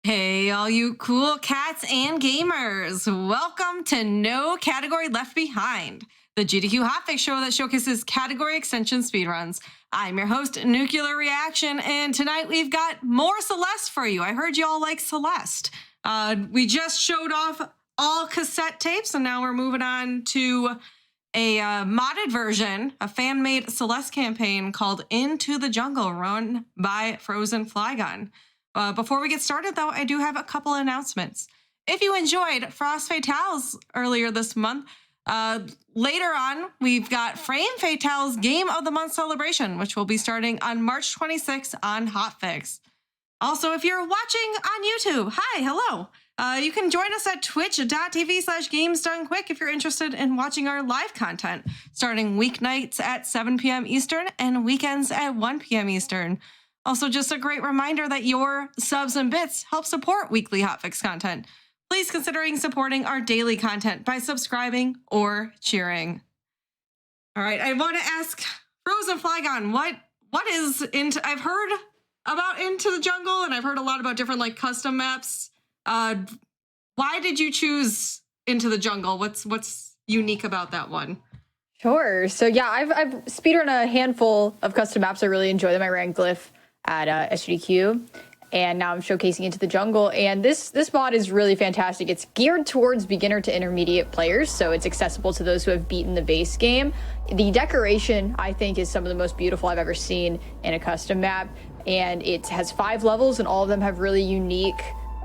Hey, all you cool cats and gamers. Welcome to No Category Left Behind, the GDQ hotfix show that showcases category extension speedruns. I'm your host, Nuclear Reaction, and tonight we've got more Celeste for you. I heard you all like Celeste. We just showed off all cassette tapes, and now we're moving on to a modded version, a fan-made Celeste campaign called Into the Jungle, run by Frozen Flygon. Before we get started, though, I do have a couple announcements. if you enjoyed Frost Fatales earlier this month, later on, we've got Frame Fatale's Game of the Month celebration, which will be starting on March 26th on Hotfix. Also, if you're watching on YouTube, hi, hello. You can join us at twitch.tv/gamesdonequick if you're interested in watching our live content, starting weeknights at 7 p.m. Eastern and weekends at 1 p.m. Eastern. Also, just a great reminder that your subs and bits help support weekly Hotfix content. Please considering supporting our daily content by subscribing or cheering. All right, I want to ask Frozen Flygon, what is into? I've heard about Into the Jungle, and I've heard a lot about different like custom maps. Why did you choose Into the Jungle? What's unique about that one? Sure. So yeah, I've speedrun a handful of custom maps. I really enjoy them. I ran Glyph at SGDQ, and now I'm showcasing Into the Jungle. And this mod is really fantastic. It's geared towards beginner to intermediate players, so it's accessible to those who have beaten the base game. The decoration, I think, is some of the most beautiful I've ever seen in a custom map, and it has 5 levels, and all of them have really unique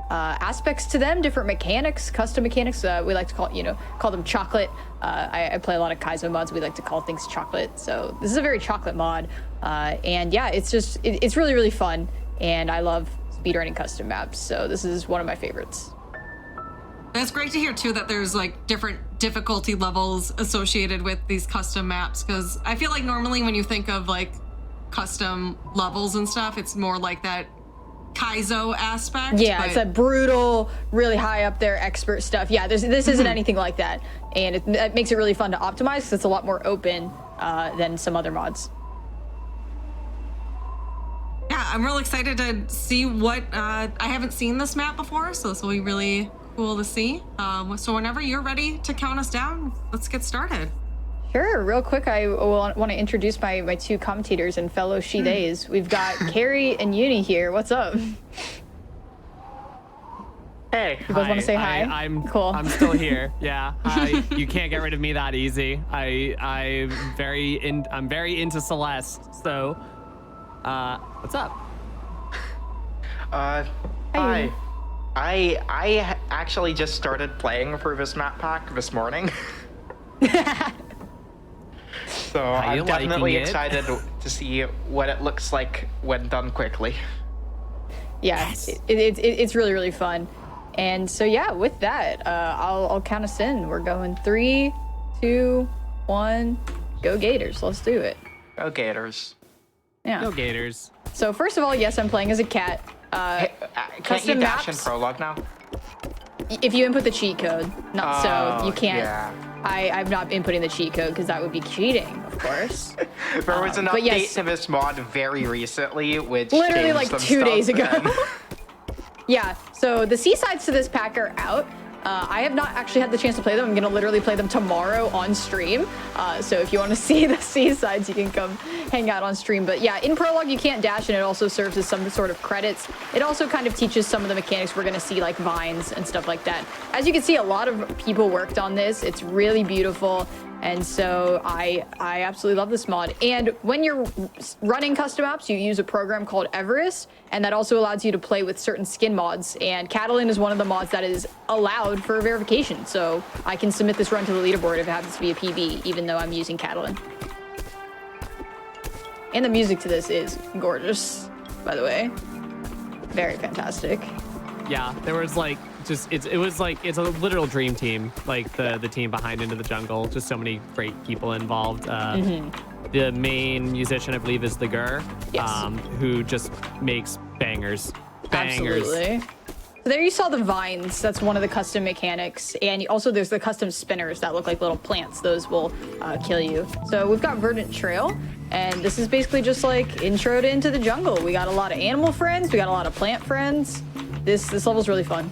aspects to them, different mechanics, custom mechanics. We like to call them chocolate. I play a lot of Kaizo mods. We like to call things chocolate. So this is a very chocolate mod. And yeah, it's really, really fun. And I love speedrunning custom maps. So this is one of my favorites. That's great to hear too, that there's like different difficulty levels associated with these custom maps. Cause I feel like normally when you think of like custom levels and stuff, it's more like that Kaizo aspect. Yeah, it's a brutal, really high up there expert stuff. Yeah, this isn't anything like that, and it makes it really fun to optimize because it's a lot more open than some other mods. Yeah, I'm real excited to see what I haven't seen this map before, so this will be really cool to see. So whenever you're ready to count us down, let's get started. Sure. Real quick, I want to introduce my 2 commentators and fellow she-theys. We've got Carrie and Uni here. What's up? Hey. You both want to say hi? I'm cool. I'm still here. Yeah. You can't get rid of me that easy. I'm very into Celeste. So, what's up? Hi. I actually just started playing for this map pack this morning. So I'm definitely excited to see what it looks like when done quickly. Yeah, yes. It's really, really fun. And so yeah, with that, I'll count us in. We're going 3, 2, 1, go Gators. Let's do it. Go Gators. Yeah. Go Gators. So first of all, yes, I'm playing as a cat. Can't you dash in prologue now? If you input the cheat code, so you can't. Yeah. I'm not inputting the cheat code because that would be cheating, of course. There was an update to this mod very recently, which literally changed like some 2 days ago. and- Yeah, so the C-sides to this pack are out. I have not actually had the chance to play them. I'm going to literally play them tomorrow on stream. So if you want to see the C-sides, you can come hang out on stream. But yeah, in prologue, you can't dash, and it also serves as some sort of credits. It also kind of teaches some of the mechanics we're going to see, like vines and stuff like that. As you can see, a lot of people worked on this. It's really beautiful. And so I absolutely love this mod. And when you're running custom apps, you use a program called Everest, and that also allows you to play with certain skin mods. And Catalan is one of the mods that is allowed for verification. So I can submit this run to the leaderboard if it happens to be a PB, even though I'm using Catalan. And the music to this is gorgeous, by the way. Very fantastic. Yeah, there was like it's a literal dream team, like the team behind Into the Jungle. Just so many great people involved. The main musician, I believe, is the Gur, Yes. who just makes bangers. Absolutely. So there you saw the vines. That's one of the custom mechanics. And also there's the custom spinners that look like little plants. Those will kill you. So we've got Verdant Trail. And this is basically just like intro to Into the Jungle. We got a lot of animal friends. We got a lot of plant friends. This level's really fun.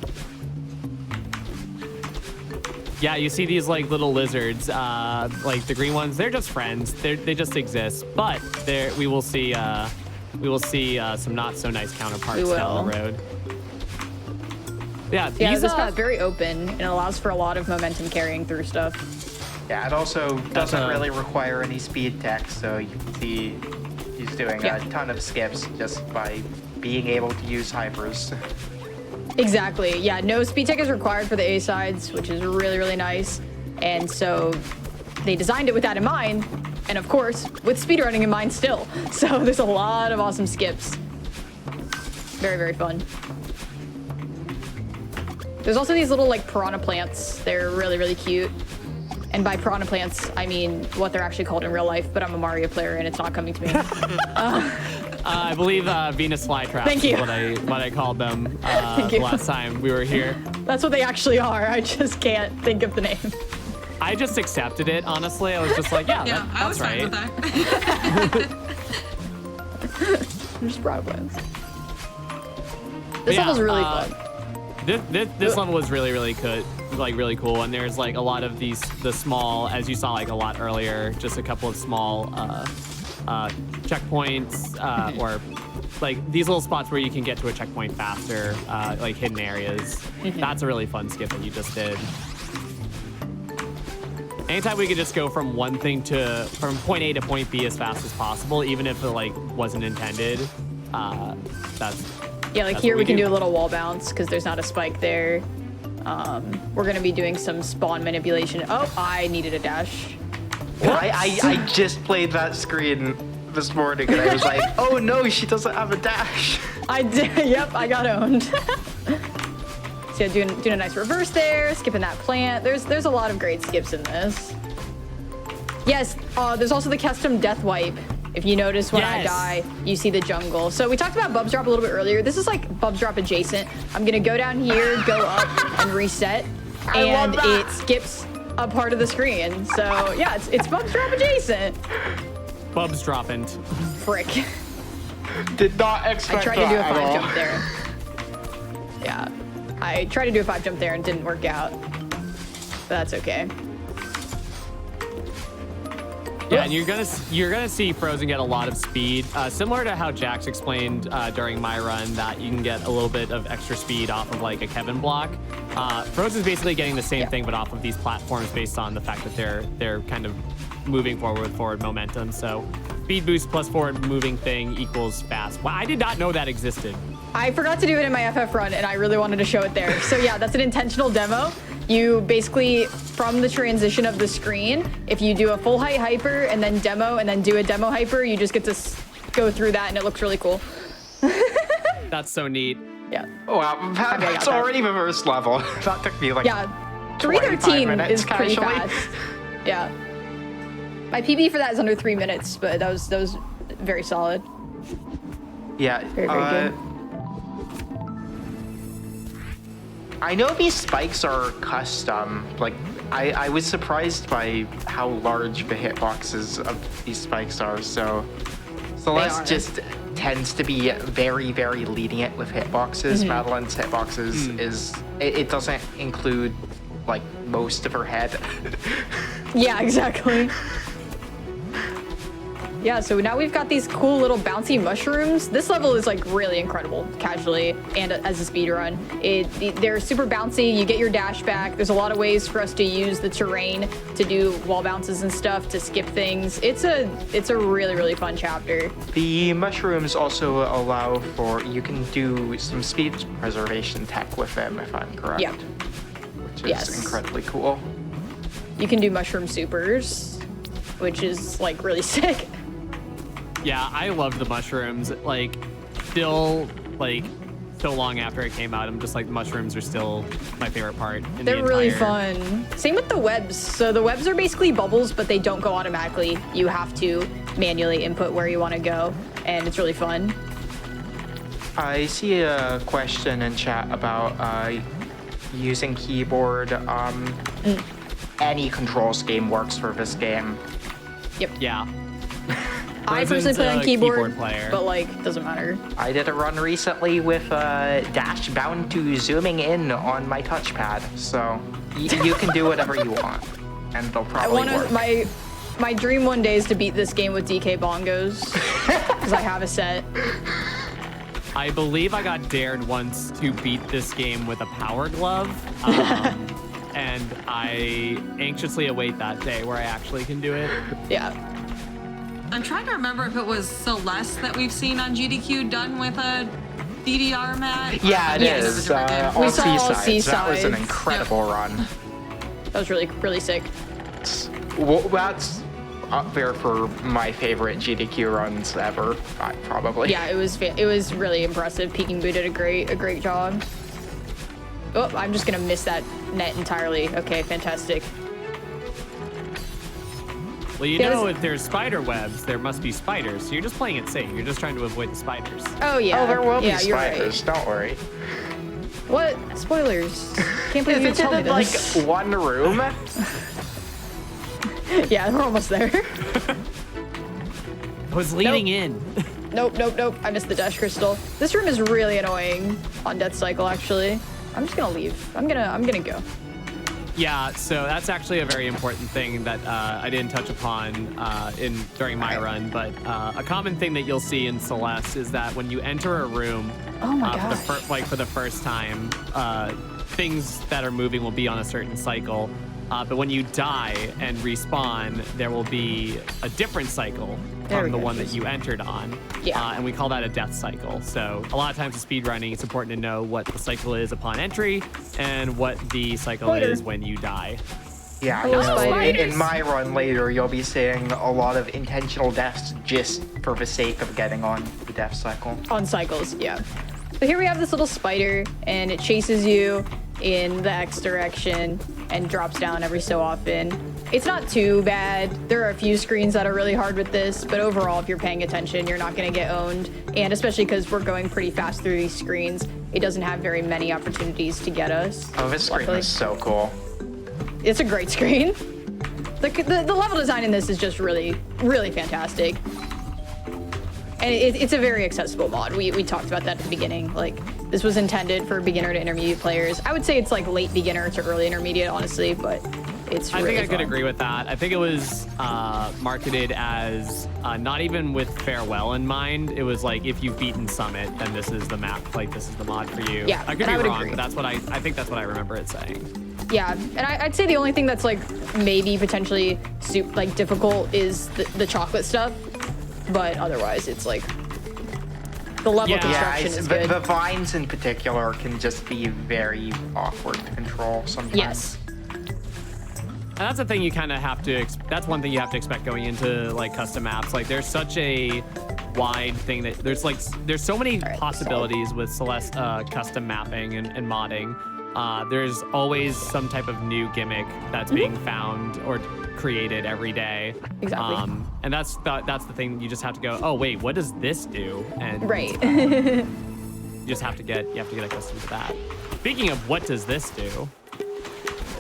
Yeah, you see these like little lizards, like the green ones. They're just friends. They just exist. But we will see some not so nice counterparts down the road. Yeah, this is very open and allows for a lot of momentum carrying through stuff. Yeah, it also doesn't really require any speed tech, so you can see he's doing a ton of skips just by being able to use hypers. Exactly. Yeah, no speed check is required for the A sides, which is really, really nice. And so they designed it with that in mind. And of course, with speedrunning in mind still. So there's a lot of awesome skips. Very, very fun. There's also these little like piranha plants. They're really, really cute. And by piranha plants, I mean what they're actually called in real life, but I'm a Mario player and it's not coming to me. I believe Venus flytraps Thank you. is what I called them Thank you. the last time we were here. That's what they actually are. I just can't think of the name. I just accepted it, honestly. I was just like, yeah, Yeah, I was that's fine right. with that. Just piranha plants. This level's really fun. This level was really, really good, like really cool. And there's like a lot of the small, as you saw like a lot earlier, just a couple of small checkpoints or like these little spots where you can get to a checkpoint faster, like hidden areas. That's a really fun skip that you just did. Anytime we could just go from one thing from point A to point B as fast as possible, even if it like wasn't intended, that's. Yeah, like here we can do a little wall bounce because there's not a spike there. We're gonna be doing some spawn manipulation. Oh, I needed a dash. I just played that screen this morning and I was like, oh no, she doesn't have a dash. I did. Yep, I got owned. So yeah, doing a nice reverse there, skipping that plant. There's a lot of great skips in this. Yes, there's also the custom death wipe. If you notice when I die, you see the jungle. So we talked about Bubs Drop a little bit earlier. This is like Bubs Drop adjacent. I'm gonna go down here, go up, and reset. And it skips a part of the screen. So yeah, it's Bubs Drop adjacent. Bubs dropping. Frick. Did not expect I tried to do a 5 jump there. Yeah. I tried to do a 5 jump there and didn't work out. But that's okay. Yeah, and you're gonna see Frozen get a lot of speed, similar to how Jax explained during my run that you can get a little bit of extra speed off of like a Kevin block. Frozen's basically getting the same thing, but off of these platforms based on the fact that they're kind of moving forward with forward momentum. So speed boost plus forward moving thing equals fast. Wow, I did not know that existed. I forgot to do it in my FF run, and I really wanted to show it there. So yeah, that's an intentional demo. You basically, from the transition of the screen, if you do a full height hyper and then demo and then do a demo hyper, you just get to go through that and it looks really cool. That's so neat. Yeah. Oh, wow, that's already the first level. That took me like 313 minutes, is pretty casually. fast. Yeah. My PB for that is under 3 minutes, but that was very solid. Yeah. Very, very good. I know these spikes are custom. Like, I was surprised by how large the hitboxes of these spikes are. So Celeste just tends to be very, very lenient with hitboxes. Madeline's hitboxes it doesn't include like most of her head. Yeah, exactly. Yeah, so now we've got these cool little bouncy mushrooms. This level is like really incredible, casually, and as a speedrun. They're super bouncy, you get your dash back. There's a lot of ways for us to use the terrain to do wall bounces and stuff, to skip things. It's a really, really fun chapter. The mushrooms also allow for, you can do some speed preservation tech with them, if I'm correct. Yep. Which is incredibly cool. You can do mushroom supers, which is like really sick. Yeah, I love the mushrooms. Like, still, like, so long after it came out, I'm just like, the mushrooms are still my favorite part. They're really fun. Same with the webs. So the webs are basically bubbles, but they don't go automatically. You have to manually input where you want to go, and it's really fun. I see a question in chat about using keyboard. Any control scheme works for this game. Yep. Yeah. I personally play on keyboard player. but like, doesn't matter. I did a run recently with dash bound to zooming in on my touchpad, so you can do whatever you want, and they'll probably work. My dream one day is to beat this game with DK bongos, because I have a set. I believe I got dared once to beat this game with a power glove, and I anxiously await that day where I actually can do it. Yeah. I'm trying to remember if it was Celeste that we've seen on GDQ done with a DDR map? Yeah, it Yes. is. We All saw all seasides. That was an seasides. incredible run. That was really, really sick. Well, that's up there for my favorite GDQ runs ever, probably. Yeah, it was really impressive. Peking Boo did a great job. Oh, I'm just gonna miss that net entirely. Okay, fantastic. Well, you Yeah, know, this- if there's spider webs, there must be spiders. So you're just playing it safe. You're just trying to avoid the spiders. Oh yeah. Oh, there will be yeah, you're spiders. Don't worry. What? Spoilers. Can't believe If you it's tell me in like this. one room, Yeah, we're almost there. I was leaning in. Nope. I missed the dash crystal. This room is really annoying on Death Cycle, actually. I'm just gonna leave. I'm gonna go. Yeah, so that's actually a very important thing that I didn't touch upon during my run, but a common thing that you'll see in Celeste is that when you enter a room Oh my for the first time, things that are moving will be on a certain cycle. But when you die and respawn, there will be a different cycle There we from the go. one that you entered on. Yeah. And we call that a death cycle. So a lot of times in speedrunning, it's important to know what the cycle is upon entry and what the cycle Spoiler. is when you die. yeah, Hello, so spiders. in my run later, you'll be seeing a lot of intentional deaths just for the sake of getting on the death cycle. On cycles, yeah. So here we have this little spider, and it chases you in the X direction and drops down every so often. It's not too bad. There are a few screens that are really hard with this, but overall, if you're paying attention, you're not going to get owned. And especially because we're going pretty fast through these screens, it doesn't have very many opportunities to get us. Oh, this screen luckily. is so cool. It's a great screen. The level design in this is just really, really fantastic. And it's a very accessible mod. We talked about that at the beginning. Like, this was intended for beginner to intermediate players. I would say it's like late beginner to early intermediate, honestly, but it's really I think I could fun. agree with that. I think it was marketed as not even with farewell in mind. It was like, if you've beaten Summit, then this is the map. Like, this is the mod for you. Yeah, I could and be I would wrong, agree. but that's what I think that's what I remember it saying. Yeah, and I'd say the only thing that's like maybe potentially difficult is the chocolate stuff, but otherwise it's like the level Yeah. construction is the, good. the vines in particular can just be very awkward to control sometimes. Yes. And that's the thing you kind of have to. That's one thing you have to expect going into like custom maps. Like, there's such a wide thing that there's so many right, possibilities with Celeste custom mapping and modding. There's always some type of new gimmick that's being found or created every day. Exactly. And that's the thing. You just have to go, oh wait, what does this do? And Right. you just have to get accustomed to that. Speaking of what does this do?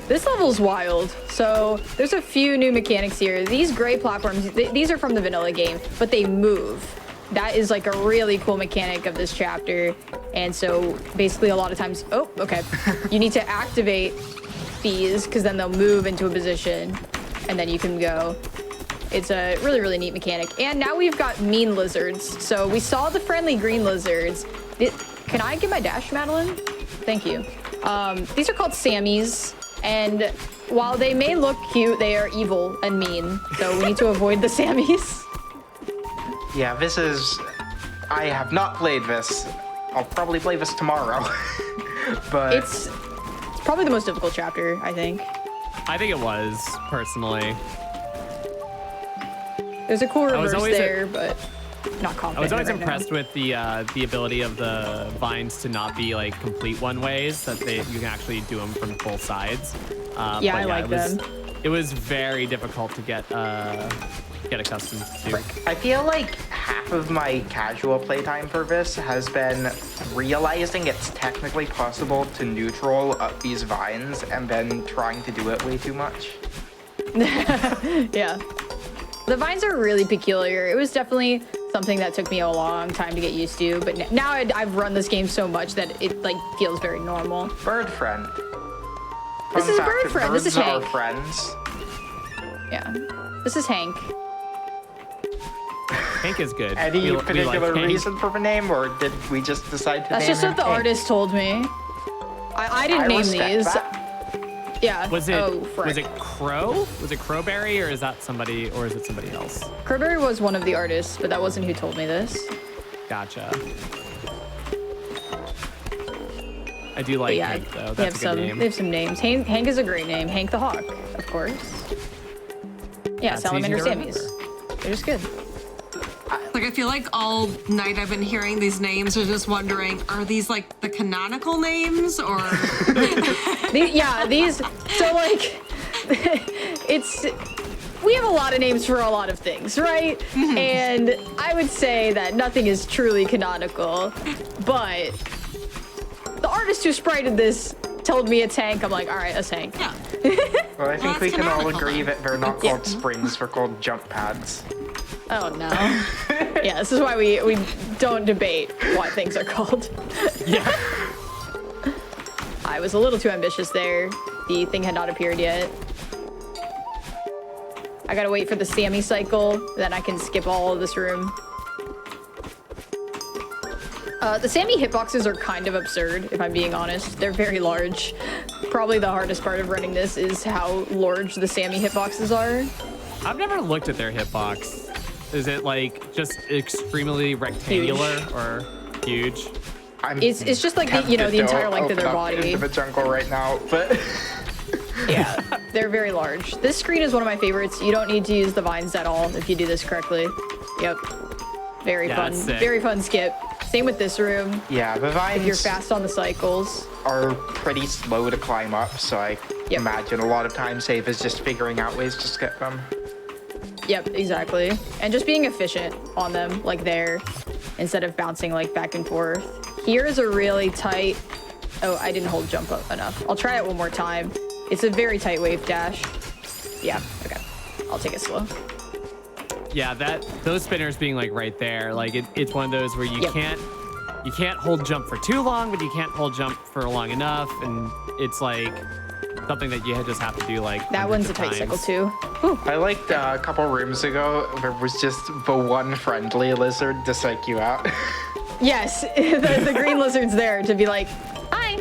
This level's wild. So there's a few new mechanics here. These gray platforms, these are from the vanilla game, but they move. That is like a really cool mechanic of this chapter. And so basically a lot of times, oh, okay. You need to activate these because then they'll move into a position and then you can go. It's a really, really neat mechanic. And now we've got mean lizards. So we saw the friendly green lizards. Can I get my dash, Madeline? Thank you. These are called Sammys. And while they may look cute, they are evil and mean. So we need to avoid the Sammys. Yeah, this is... I have not played this. I'll probably play this tomorrow. But It's probably the most difficult chapter, I think. I think it was, personally. There's a cool I was reverse always there, but not confident. I was always right now. impressed with the ability of the vines to not be like complete one ways, that you can actually do them from both sides. Yeah, but I like them. It was very difficult to get accustomed to. I feel like half of my casual playtime for this has been realizing it's technically possible to neutral up these vines and then trying to do it way too much. Yeah. The vines are really peculiar. It was definitely something that took me a long time to get used to, but now I've run this game so much that it like feels very normal. Bird friend. This Fun is fact, bird friend. This is birds are Hank. friends. Yeah. This is Hank. Hank is good. Any We like particular Hank. reason for the name, or did we just decide to That's name just him what the Hank? artist told me. I didn't name respect these. that. Yeah. Was it Oh, frick. was it Crow? Was it Crowberry, or is that somebody, or is it somebody else? Kerber was one of the artists, but that wasn't who told me this. Gotcha. I do like Yeah, Hank though. they have That's a good name. They have some names. Hank is a great name. Hank the Hawk, of course. Yeah, That's Salamander easy to Sammys. They're just good. Like, I feel like all night I've been hearing these names and just wondering, are these like the canonical names or? These. So like, we have a lot of names for a lot of things, right? Mm-hmm. And I would say that nothing is truly canonical, but the artist who sprited this told me it's Hank. I'm like, all right, that's Hank. Yeah. Well, I think that's we can all canonical agree then. that they're not called springs, they're called jump pads. Oh no. Yeah, this is why we don't debate what things are called. Yeah. I was a little too ambitious there. The thing had not appeared yet. I gotta wait for the Sammy cycle, then I can skip all of this room. The Sammy hitboxes are kind of absurd, if I'm being honest. They're very large. Probably the hardest part of running this is how large the Sammy hitboxes are. I've never looked at their hitbox. Is it like just extremely rectangular or huge? It's just like the entire length of their body. Into the jungle right now, but Yeah, they're very large. This screen is one of my favorites. You don't need to use the vines at all if you do this correctly. Yep. Very fun. that's sick. Very fun skip. Same with this room. yeah, the vines If you're fast on the cycles. are pretty slow to climb up, so I imagine a lot of times Save is just figuring out ways to skip them. Yep, exactly. And just being efficient on them, like there, instead of bouncing like back and forth. Here is a really tight... Oh, I didn't hold jump up enough. I'll try it one more time. It's a very tight wave dash. Yeah, okay. I'll take it slow. Yeah, those spinners being like right there, like it's one of those where you can't hold jump for too long, but you can't hold jump for long enough, and it's like something that you just have to do like That one's a tight cycle too. Whew. I liked a couple rooms ago, there was just the one friendly lizard to psych you out. Yes, the green lizard's there to be like, hi.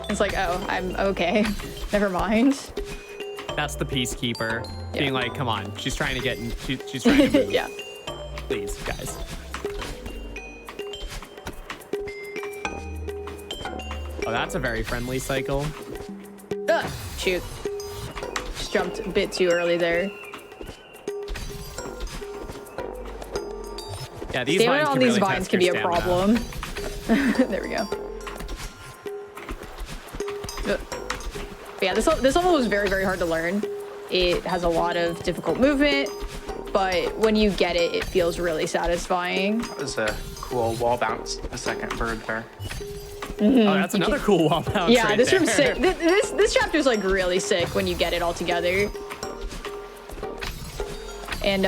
It's like, oh, I'm okay. Never mind. That's the peacekeeper being like, come on, she's trying to get in, she's trying to move. Yeah. Please, guys. Oh, that's a very friendly cycle. Shoot. Just jumped a bit too early there. Yeah, these Staying vines on can these really vines test can be your a stamina. problem. There we go. But yeah, this level was very, very hard to learn. It has a lot of difficult movement, but when you get it, it feels really satisfying. That was a cool wall bounce, the second bird there. Oh, that's another cool wall bounce. Yeah, right this there. room's sick. This chapter's like really sick when you get it all together. And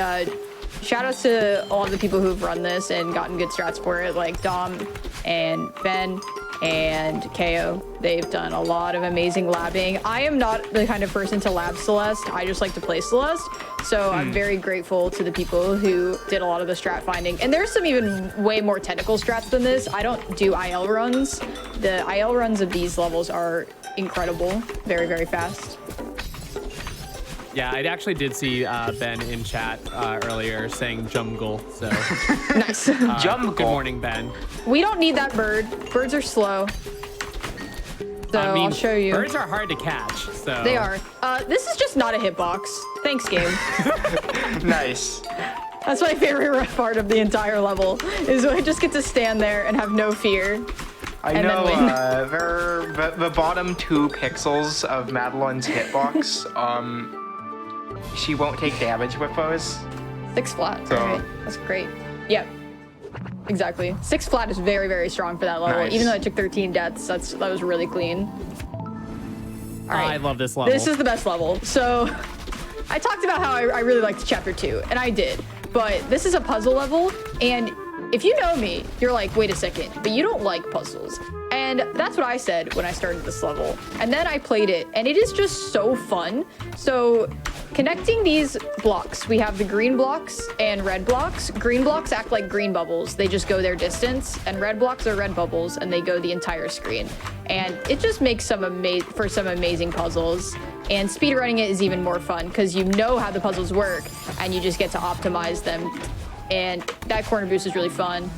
shout outs to all of the people who've run this and gotten good strats for it, like Dom and Ben and KO. They've done a lot of amazing labbing. I am not the kind of person to lab Celeste. I just like to play Celeste. So I'm very grateful to the people who did a lot of the strat finding. And there's some even way more technical strats than this. I don't do IL runs. The IL runs of these levels are incredible. Very, very fast. Yeah, I actually did see Ben in chat earlier saying jungle. So Nice. Jungle. Good morning, Ben. We don't need that bird. Birds are slow. So I mean, I'll show you. birds are hard to catch. So They are. This is just not a hitbox. Thanks, game. Nice. That's my favorite part of the entire level, is when I just get to stand there and have no fear. I And know then they're the bottom 2 pixels of Madeline's hitbox. She won't take damage with those. 6 flat. So- Alright, that's great. Yep. Exactly. 6 flat is very, very strong for that level. Nice. Even though I took 13 deaths, that was really clean. All right. I love this level. This is the best level. So I talked about how I really liked chapter 2, and I did. But this is a puzzle level, and if you know me, you're like, wait a second, but you don't like puzzles. And that's what I said when I started this level. And then I played it, and it is just so fun. So connecting these blocks, we have the green blocks and red blocks. Green blocks act like green bubbles. They just go their distance, and red blocks are red bubbles, and they go the entire screen. And it just makes some amazing puzzles. And speedrunning it is even more fun because you know how the puzzles work, and you just get to optimize them. And that corner boost is really fun.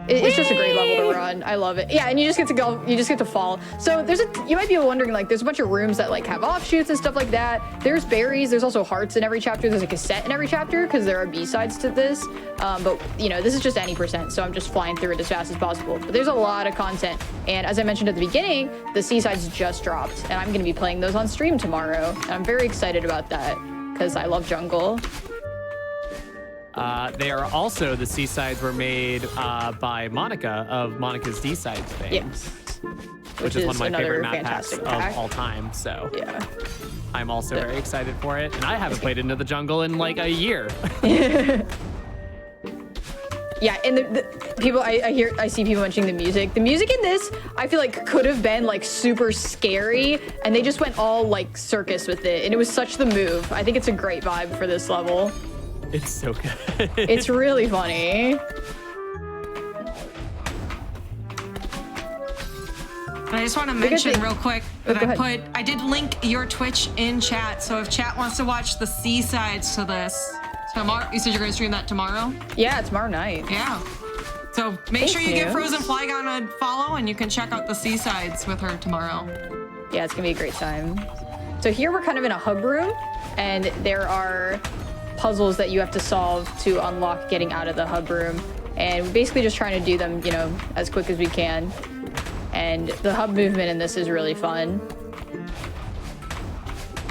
It's just a great level to run. I love it. Yeah, and you just get to go. You just get to fall. So you might be wondering, like, there's a bunch of rooms that like have offshoots and stuff like that. There's berries. There's also hearts in every chapter. There's a cassette in every chapter because there are B-sides to this. But you know, this is just any percent, so I'm just flying through it as fast as possible. But there's a lot of content, and as I mentioned at the beginning, the C-sides just dropped, and I'm going to be playing those on stream tomorrow. And I'm very excited about that because I love jungle. They are also, the C-sides were made by Monica of Monica's D-sides fame. Yes. Which is one of my favorite map packs fantastic of pack. all time. So Yeah. I'm also very excited for it. And I haven't played Into the Jungle in like a year. Yeah, and the people I see people mentioning the music. The music in this, I feel like could have been like super scary, and they just went all like circus with it, and it was such the move. I think it's a great vibe for this level. It's so good. It's really funny. And I just want to mention real quick that go ahead. I did link your Twitch in chat. So if chat wants to watch the C-sides to this tomorrow, you said you're going to stream that tomorrow? Yeah, tomorrow night. Yeah. So make Thanks, sure you give News. Frozen Flygon a follow and you can check out the C-sides with her tomorrow. Yeah, it's gonna be a great time. So here we're kind of in a hub room, and there are puzzles that you have to solve to unlock getting out of the hub room. And we're basically just trying to do them, you know, as quick as we can. And the hub movement in this is really fun.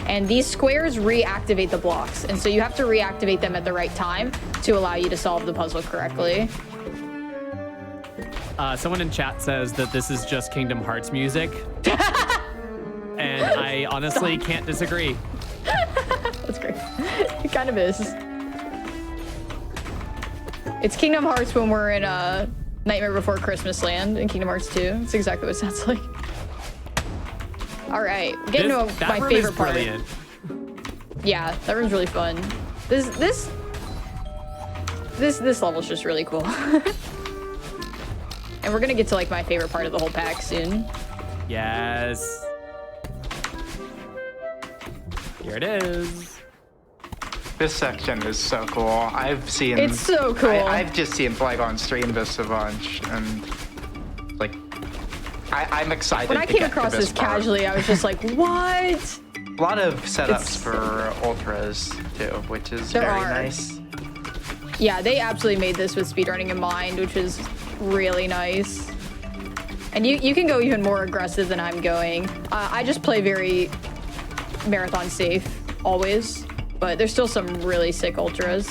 And these squares reactivate the blocks, and so you have to reactivate them at the right time to allow you to solve the puzzle correctly. Someone in chat says that this is just Kingdom Hearts music. And I honestly can't disagree. That's great. It kind of is. It's Kingdom Hearts when we're in Nightmare Before Christmas Land in Kingdom Hearts 2. It's exactly what it sounds like. All right, we're getting to That my room favorite is part. brilliant. Yeah, that room's really fun. This level's just really cool. And we're gonna get to like my favorite part of the whole pack soon. Yes. Here it is. This section is so cool. I've seen. It's so cool. I've just seen Flygon stream this a bunch, and like, I'm excited. When I to came get to across this part. casually, I was just like, what? A lot of setups It's- for ultras too, which is There very are. nice. Yeah, they absolutely made this with speedrunning in mind, which is really nice. And you can go even more aggressive than I'm going. I just play very marathon safe, always. But there's still some really sick ultras.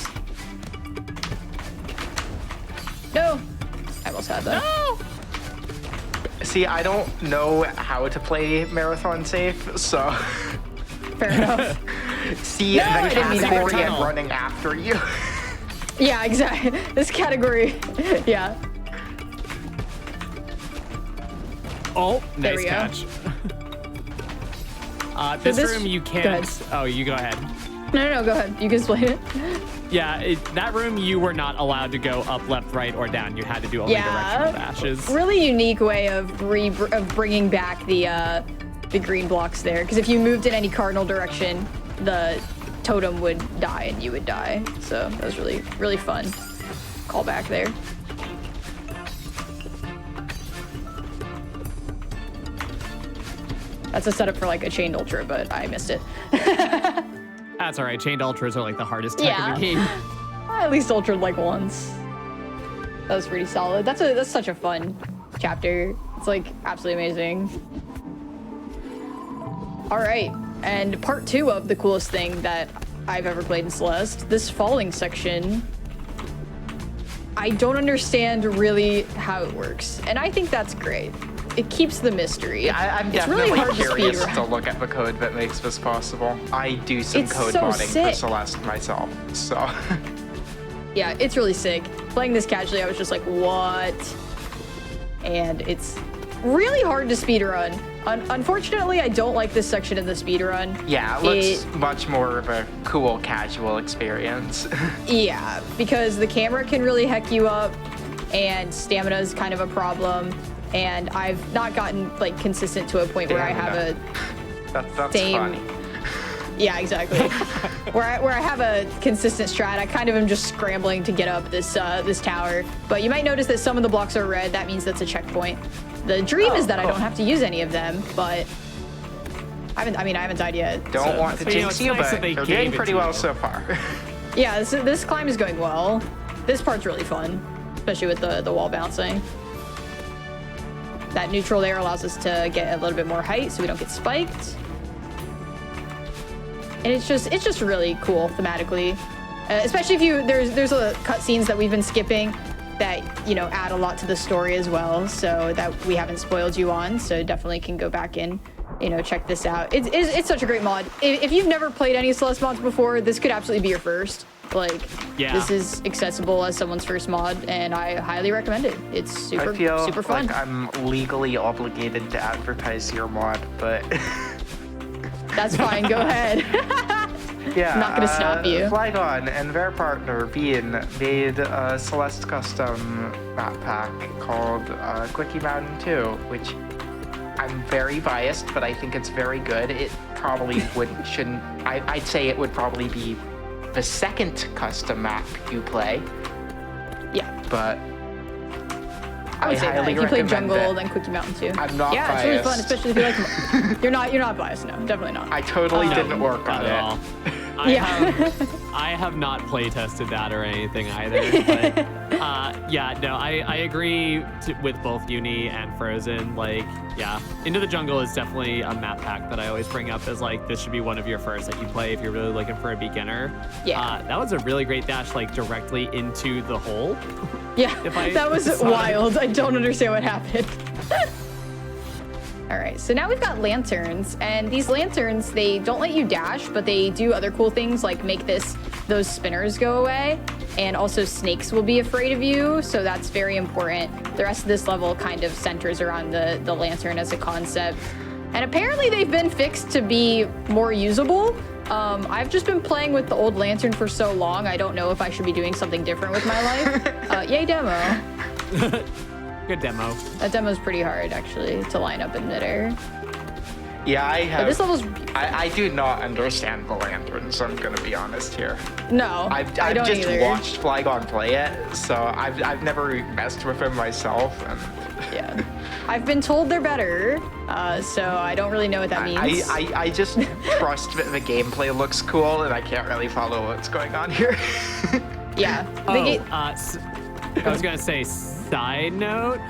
No! I almost had that. Oh! See, I don't know how to play marathon safe, so Fair enough. see No, I the didn't mean that. category and Tunnel. running after you. Yeah, exactly. This category, yeah. Oh, There nice we go. catch. This this- room you go can't. ahead. Oh, you go ahead. No, go ahead. You can explain it. Yeah, that room you were not allowed to go up, left, right, or down. You had to do only directional dashes. Really unique way of bringing back the green blocks there. Because if you moved in any cardinal direction, the totem would die and you would die. So that was really, really fun. Call back there. That's a setup for like a chained ultra, but I missed it. That's all right. Chained ultras are like the hardest tech in the game. I at least ultraed like once. That was pretty solid. That's such a fun chapter. It's like absolutely amazing. All right, and part 2 of the coolest thing that I've ever played in Celeste, this falling section. I don't understand really how it works, and I think that's great. It keeps the mystery. I'm It's definitely really hard to curious speedrun. to look at the code that makes this possible. I do some It's code so modding for sick. Celeste myself, so Yeah, it's really sick. Playing this casually, I was just like, what? And it's really hard to speedrun. Unfortunately, I don't like this section of the speedrun. yeah, it looks much more of a cool casual experience. Yeah, because the camera can really heck you up, and stamina is kind of a problem. And I've not gotten like consistent to a point where I have Stamina. That's Same. funny. Yeah, exactly. where I have a consistent strat, I kind of am just scrambling to get up this this tower. But you might notice that some of the blocks are red. That means that's a checkpoint. The dream is that I don't have to use any of them, but I haven't died yet. Don't want to jinx you, nice that but they you're gave doing it pretty to well you. so far. Yeah, this climb is going well. This part's really fun, especially with the wall bouncing. That neutral there allows us to get a little bit more height so we don't get spiked. And it's just really cool thematically, especially if there's a cutscenes that we've been skipping that add a lot to the story as well, so that we haven't spoiled you on. So definitely can go back and check this out. It's such a great mod. If you've never played any Celeste mods before, this could absolutely be your first. Like, this is accessible as someone's first mod, and I highly recommend it. It's super fun. Like I'm legally obligated to advertise your mod, but That's fine. Go ahead. yeah, I'm not gonna stop you. Flygon and their partner Bean made a Celeste custom map pack called Quickie Mountain 2, which I'm very biased, but I think it's very good. It probably shouldn't. I'd say it would probably be the second custom map you play. Yeah. But I would say that. If you play Jungle, it. then Quickie Mountain 2. I'm not yeah, biased. it's really fun, especially if you like. You're not biased, no, definitely not. I totally didn't work on at all. it. I have not play tested that or anything either. But I agree with both Uni and Frozen. Like, yeah, Into the Jungle is definitely a map pack that I always bring up as like this should be one of your first that you play if you're really looking for a beginner. Yeah, that was a really great dash, like directly into the hole. Yeah, that was wild. I don't understand what happened. All right, so now we've got lanterns, and these lanterns, they don't let you dash, but they do other cool things like make those spinners go away, and also snakes will be afraid of you, so that's very important. The rest of this level kind of centers around the lantern as a concept, and apparently they've been fixed to be more usable. I've just been playing with the old lantern for so long, I don't know if I should be doing something different with my life. Yay, demo. Good demo. That demo's pretty hard, actually, to line up in midair. Yeah, I have. But this level's... I do not understand the lanterns, I'm gonna be honest here. No, I've I don't just either. watched Flygon play it, so I've never messed with him myself. And Yeah. I've been told they're better, so I don't really know what that means. I just trust that the gameplay looks cool, and I can't really follow what's going on here. Yeah. I was gonna say, side note,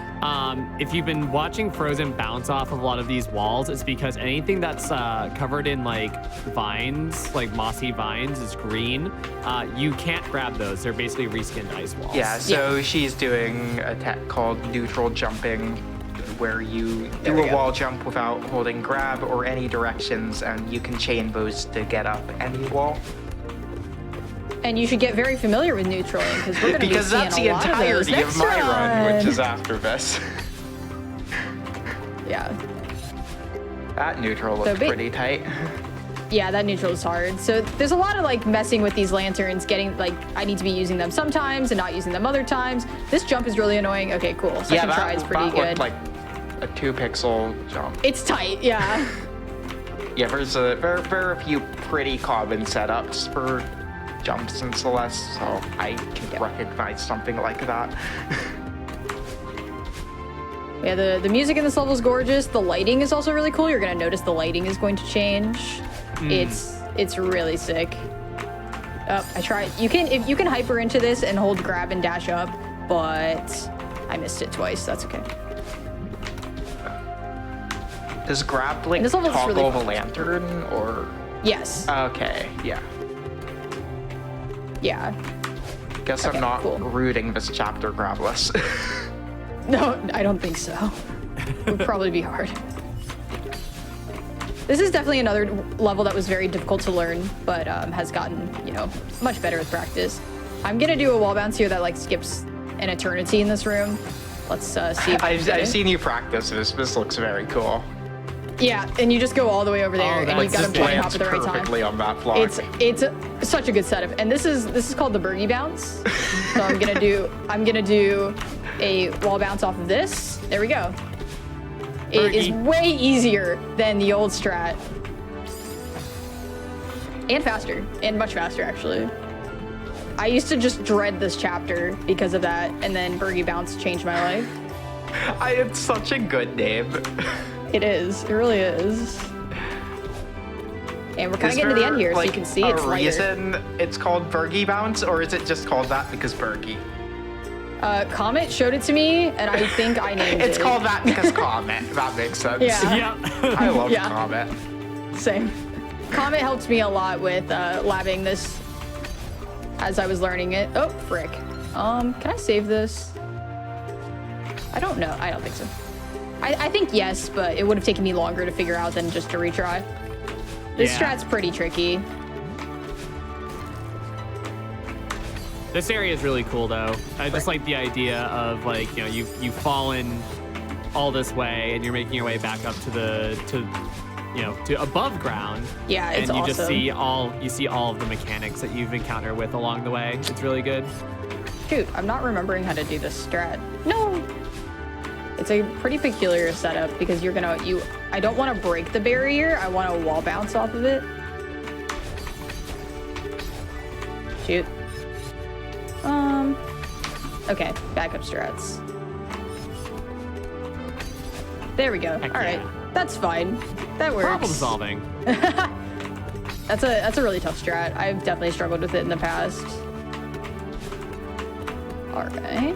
if you've been watching Frozen bounce off of a lot of these walls, it's because anything that's covered in like vines, like mossy vines, is green. You can't grab those. They're basically reskinned ice walls. Yeah, so she's doing a tech called neutral jumping, where you do a wall jump without holding grab or any directions, and you can chain those to get up any wall. And you should get very familiar with neutraling, because we're going to be seeing that's the a lot entirety of, of my run, which is after this. Yeah. That neutral looks pretty tight. Yeah, that neutral is hard. So there's a lot of like messing with these lanterns, getting like I need to be using them sometimes and not using them other times. This jump is really annoying. Okay, cool. Second try is pretty good. Looked like a 2-pixel jump. It's tight, yeah. Yeah, there's a few pretty common setups for jumps in Celeste, so I can recognize something like that. Yeah, the music in this level is gorgeous. The lighting is also really cool. You're gonna notice the lighting is going to change. It's really sick. Oh, I tried. You can hyper into this and hold grab and dash up, but I missed it twice. That's okay. Does grab like toggle really the lantern or? Yes. Okay. Yeah. Yeah. Guess I'm not rooting this chapter grabless. No, I don't think so. It would probably be hard. This is definitely another level that was very difficult to learn, but has gotten, much better with practice. I'm gonna do a wall bounce here that like skips an eternity in this room. Let's see. I've seen you practice this. This looks very cool. Yeah, and you just go all the way over there, and you got to point hop at the right time. Perfectly on that block. It's such a good setup, and this is called the Bergie bounce. So I'm gonna do a wall bounce off of this. There we go. It is way easier than the old strat. And faster, and much faster, actually. I used to just dread this chapter because of that, and then Bergie Bounce changed my life. It's such a good name. It is. It really is. And we're kind of getting to the end here, so you can see it's lighter. Is there a reason it's called Bergie Bounce, or is it just called that because Bergie? Comet showed it to me, and I think I named it. It's called that because Comet. That makes sense. Yeah. I love Comet. Same. Comet helped me a lot with labbing this as I was learning it. Oh, frick. Can I save this? I don't know. I don't think so. I think yes, but it would have taken me longer to figure out than just to retry. This strat's pretty tricky. This area is really cool, though. I just like the idea of, like, you know, you've fallen all this way and you're making your way back up to above ground. Yeah, it's and you awesome. just see all of the mechanics that you've encountered with along the way. It's really good. Shoot, I'm not remembering how to do this strat. No. It's a pretty peculiar setup because I don't want to break the barrier. I want to wall bounce off of it. Shoot. Okay, backup strats. There we go. All right, that's fine. That works. Problem solving. That's a really tough strat. I've definitely struggled with it in the past. All right.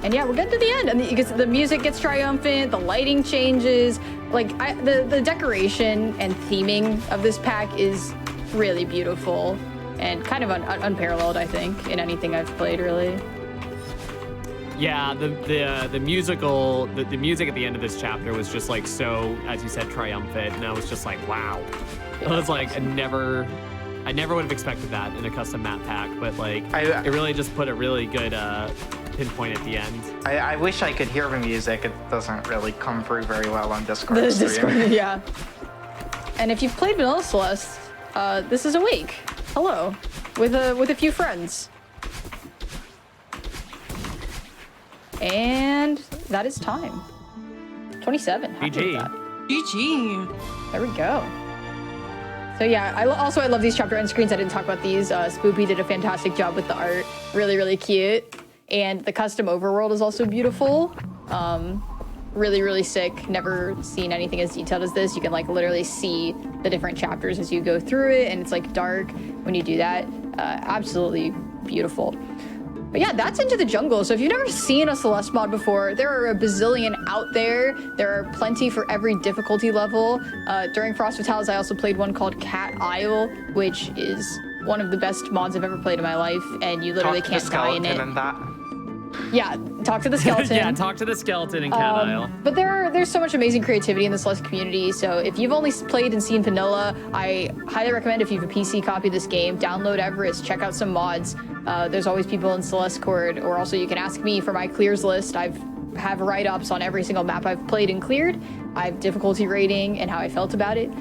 And yeah, we're getting to the end, and the music gets triumphant, the lighting changes. Like, the decoration and theming of this pack is really beautiful and kind of unparalleled, I think, in anything I've played, really. Yeah, the music at the end of this chapter was just like so, as you said, triumphant, and I was just like, wow. Yeah, I was like, awesome. I never would have expected that in a custom map pack, but like, it really just put a really good pinpoint at the end. I wish I could hear the music. It doesn't really come through very well on Discord. Yeah. And if you've played Vanilla Celeste, this is Awake. Hello, with a few friends. And that is time. 27. GG. GG. There we go. So yeah, I love these chapter end screens. I didn't talk about these. Spoopy did a fantastic job with the art. Really, really cute. And the custom overworld is also beautiful. Really, really sick. Never seen anything as detailed as this. You can like literally see the different chapters as you go through it, and it's like dark when you do that. Absolutely beautiful. But yeah, that's Into the Jungle. So if you've never seen a Celeste mod before, there are a bazillion out there. There are plenty for every difficulty level. During Frost Fatales, I also played one called Cat Isle, which is one of the best mods I've ever played in my life, and you literally can't die in it. Yeah, talk to the skeleton. Yeah, talk to the skeleton in Cat Isle. But there's so much amazing creativity in the Celeste community, so if you've only played and seen vanilla, I highly recommend, if you have a PC copy of this game, download Everest, check out some mods. There's always people in Celeste Cord, or also you can ask me for my clears list. I have write-ups on every single map I've played and cleared. I have difficulty rating and how I felt about it.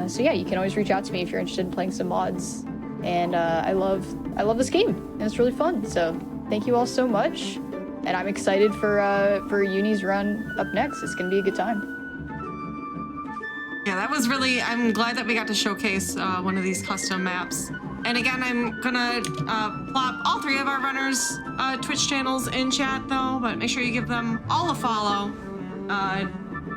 So yeah, you can always reach out to me if you're interested in playing some mods. And I love this game, and it's really fun. So thank you all so much. And I'm excited for Uni's run up next. It's gonna be a good time. Yeah, that was really, I'm glad that we got to showcase one of these custom maps. And again, I'm gonna plop all three of our runners' Twitch channels in chat though, but make sure you give them all a follow.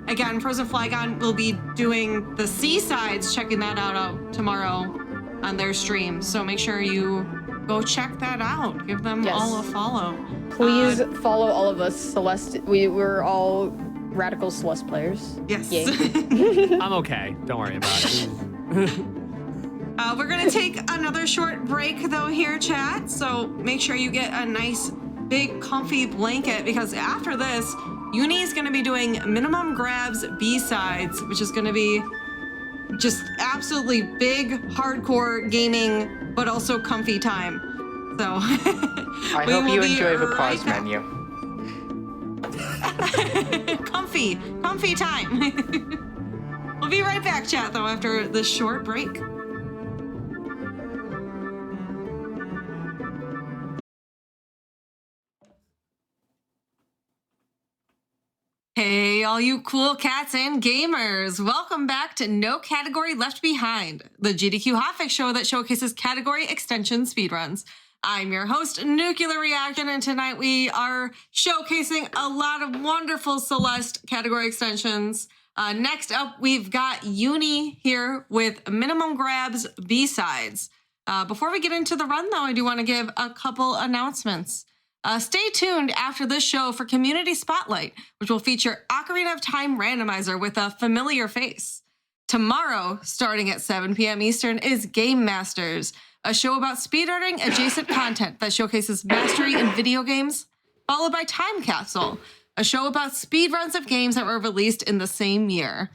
Again, Frozen Flygon will be doing the Seasides, checking that out tomorrow on their stream. So make sure you go check that out. Give them all a follow. Please follow all of us, Celeste. We're all radical Celeste players. Yes. I'm okay. Don't worry about it. We're gonna take another short break though here, chat. So make sure you get a nice, big, comfy blanket, because after this, Uni is gonna be doing Minimum Grabs B-Sides, which is gonna be just absolutely big, hardcore gaming, but also comfy time. So I hope you enjoy the pause menu. comfy time. We'll be right back, chat, though, after this short break. Hey, all you cool cats and gamers. Welcome back to No Category Left Behind, the GDQ hotfix show that showcases category extension speedruns. I'm your host, Nuclear Reaction, and tonight we are showcasing a lot of wonderful Celeste category extensions. Next up, we've got Uni here with Minimum Grabs B-Sides. Before we get into the run, though, I do want to give a couple announcements. Stay tuned after this show for Community Spotlight, which will feature Ocarina of Time Randomizer with a familiar face. Tomorrow, starting at 7 p.m. Eastern, is Game Masters, a show about speedrunning adjacent content that showcases mastery in video games, followed by Time Capsule, a show about speedruns of games that were released in the same year.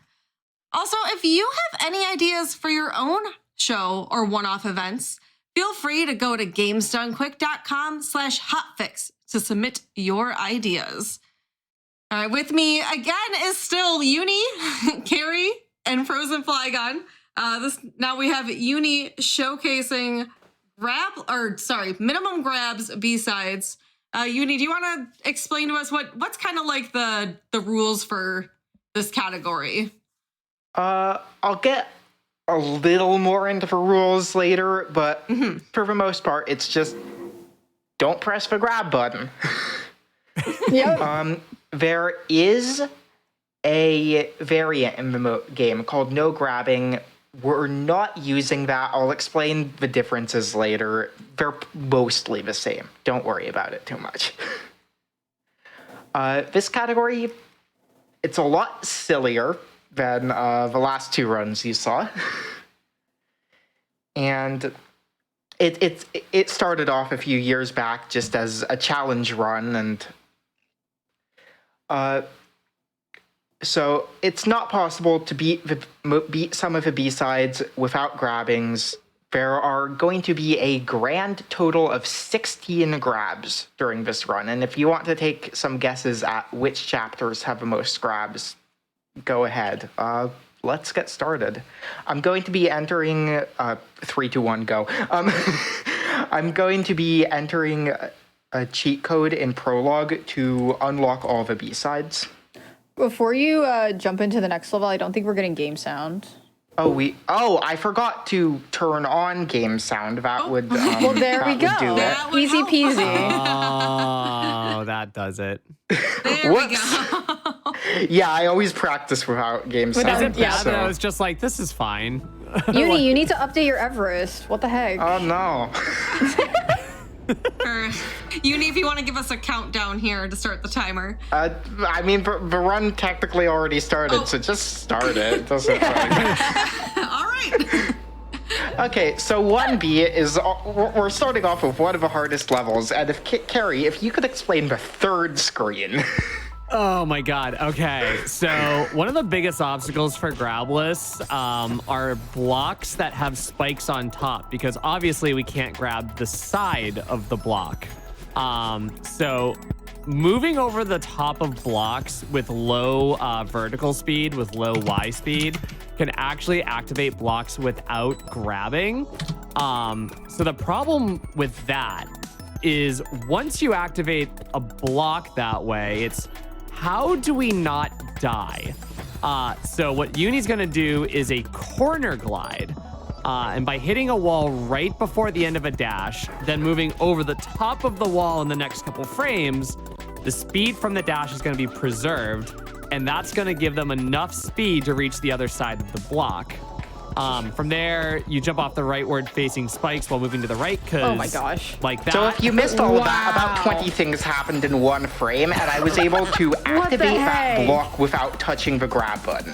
Also, if you have any ideas for your own show or one-off events, feel free to go to gamesdonequick.com/hotfix to submit your ideas. All right, with me again is still Uni, Carrie, and Frozen Flygon. Now we have Uni showcasing Minimum Grabs B-Sides. Uni, do you want to explain to us what's kind of like the rules for this category? I'll get a little more into the rules later, but for the most part, it's just don't press the grab button. Yep. There is a variant in the game called no grabbing. We're not using that. I'll explain the differences later. They're mostly the same. Don't worry about it too much. This category, it's a lot sillier than the last two runs you saw. And it started off a few years back just as a challenge run, and so it's not possible to beat some of the B-sides without grabbings. There are going to be a grand total of 16 grabs during this run, and if you want to take some guesses at which chapters have the most grabs, go ahead. Let's get started. I'm going to be entering 3, 2, 1, go. I'm going to be entering a cheat code in Prologue to unlock all the B-sides. Before you jump into the next level, I don't think we're getting game sound. I forgot to turn on game sound. That would well, there we go. Do it. Easy peasy. Oh, that does it. There we go. Yeah, I always practice without game sound. Is it bad so. that I was just like, this is fine? Uni, you need to update your Everest. What the heck? Oh no. Uni, if you want to give us a countdown here to start the timer. I mean, the run technically already started, so just start it. It doesn't All right. Okay, so 1B is, we're starting off with one of the hardest levels, and Carrie, if you could explain the third screen. Oh my god. Okay, so one of the biggest obstacles for grabless are blocks that have spikes on top, because obviously we can't grab the side of the block. So moving over the top of blocks with low vertical speed, with low Y speed, can actually activate blocks without grabbing. So the problem with that is once you activate a block that way, it's how do we not die? So what Uni's gonna do is a corner glide. And by hitting a wall right before the end of a dash, then moving over the top of the wall in the next couple frames, the speed from the dash is gonna be preserved, and that's gonna give them enough speed to reach the other side of the block. From there, you jump off the rightward facing spikes while moving to the right, because Oh my gosh. like that. So if you missed all of that, about 20 things happened in one frame, and I was able to activate that heck? block without touching the grab button.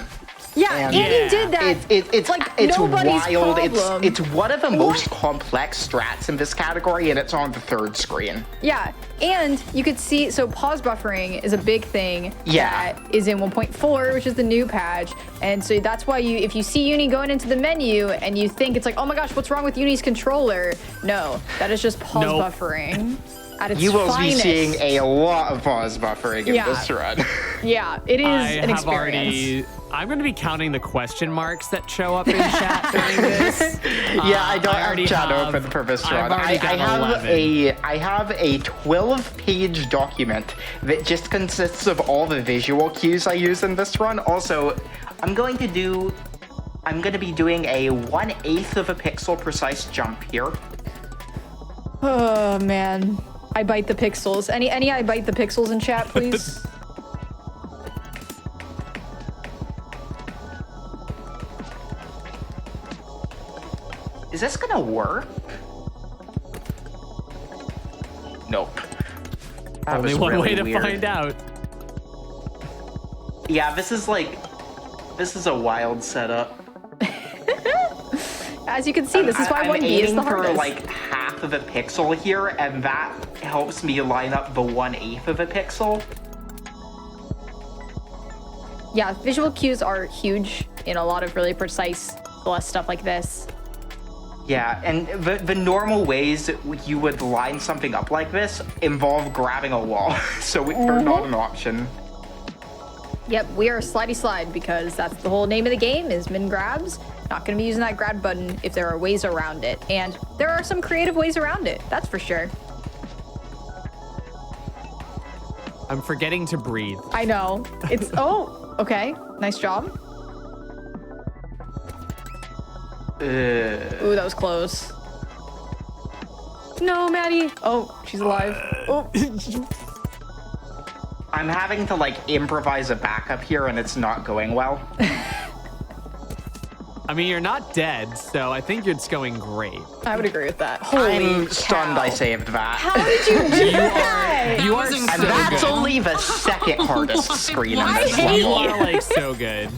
Yeah, And and he did that. It's like it's nobody's wild. problem. It's one of the most complex strats in this category, and it's on the third screen. Yeah, and you could see, so pause buffering is a big thing Yeah. that is in 1.4, which is the new patch. And so that's why if you see Uni going into the menu and you think it's like, oh my gosh, what's wrong with Uni's controller? No, that is just pause Nope. buffering at its You will finest. be seeing a lot of pause buffering in this run. Yeah, it is an have experience. already. I'm going to be counting the question marks that show up in chat during this. Yeah, I don't already have chat have- open for this I've run. already I done have 11. I have a 12-page document that just consists of all the visual cues I use in this run. Also, I'm going to be doing a 1/8 of a pixel precise jump here. Oh man, I bite the pixels. Any I bite the pixels in chat, please. Is this gonna work? Nope. That Only was one really way to weird. find out. Yeah, this is a wild setup. As you can see, this is why I'm 1B is aiming the for hardest. like half of a pixel here, and that helps me line up the 1/8 of a pixel. Yeah, visual cues are huge in a lot of really precise Celeste stuff like this. Yeah, and the normal ways you would line something up like this involve grabbing a wall, so they're not an option. Yep, we are slidey slide because that's the whole name of the game is min grabs. Not going to be using that grab button if there are ways around it. And there are some creative ways around it, that's for sure. I'm forgetting to breathe. I know. It's, oh, okay. Nice job. Ooh, that was close. No, Maddie. Oh, she's alive. Oh. I'm having to like improvise a backup here, and it's not going well. I mean, you're not dead, so I think it's going great. I would agree with that. Holy I'm stunned cow. I saved that. How did you do that? You are was so And so that's good. only the second hardest screen in I this hate You level. are like so good.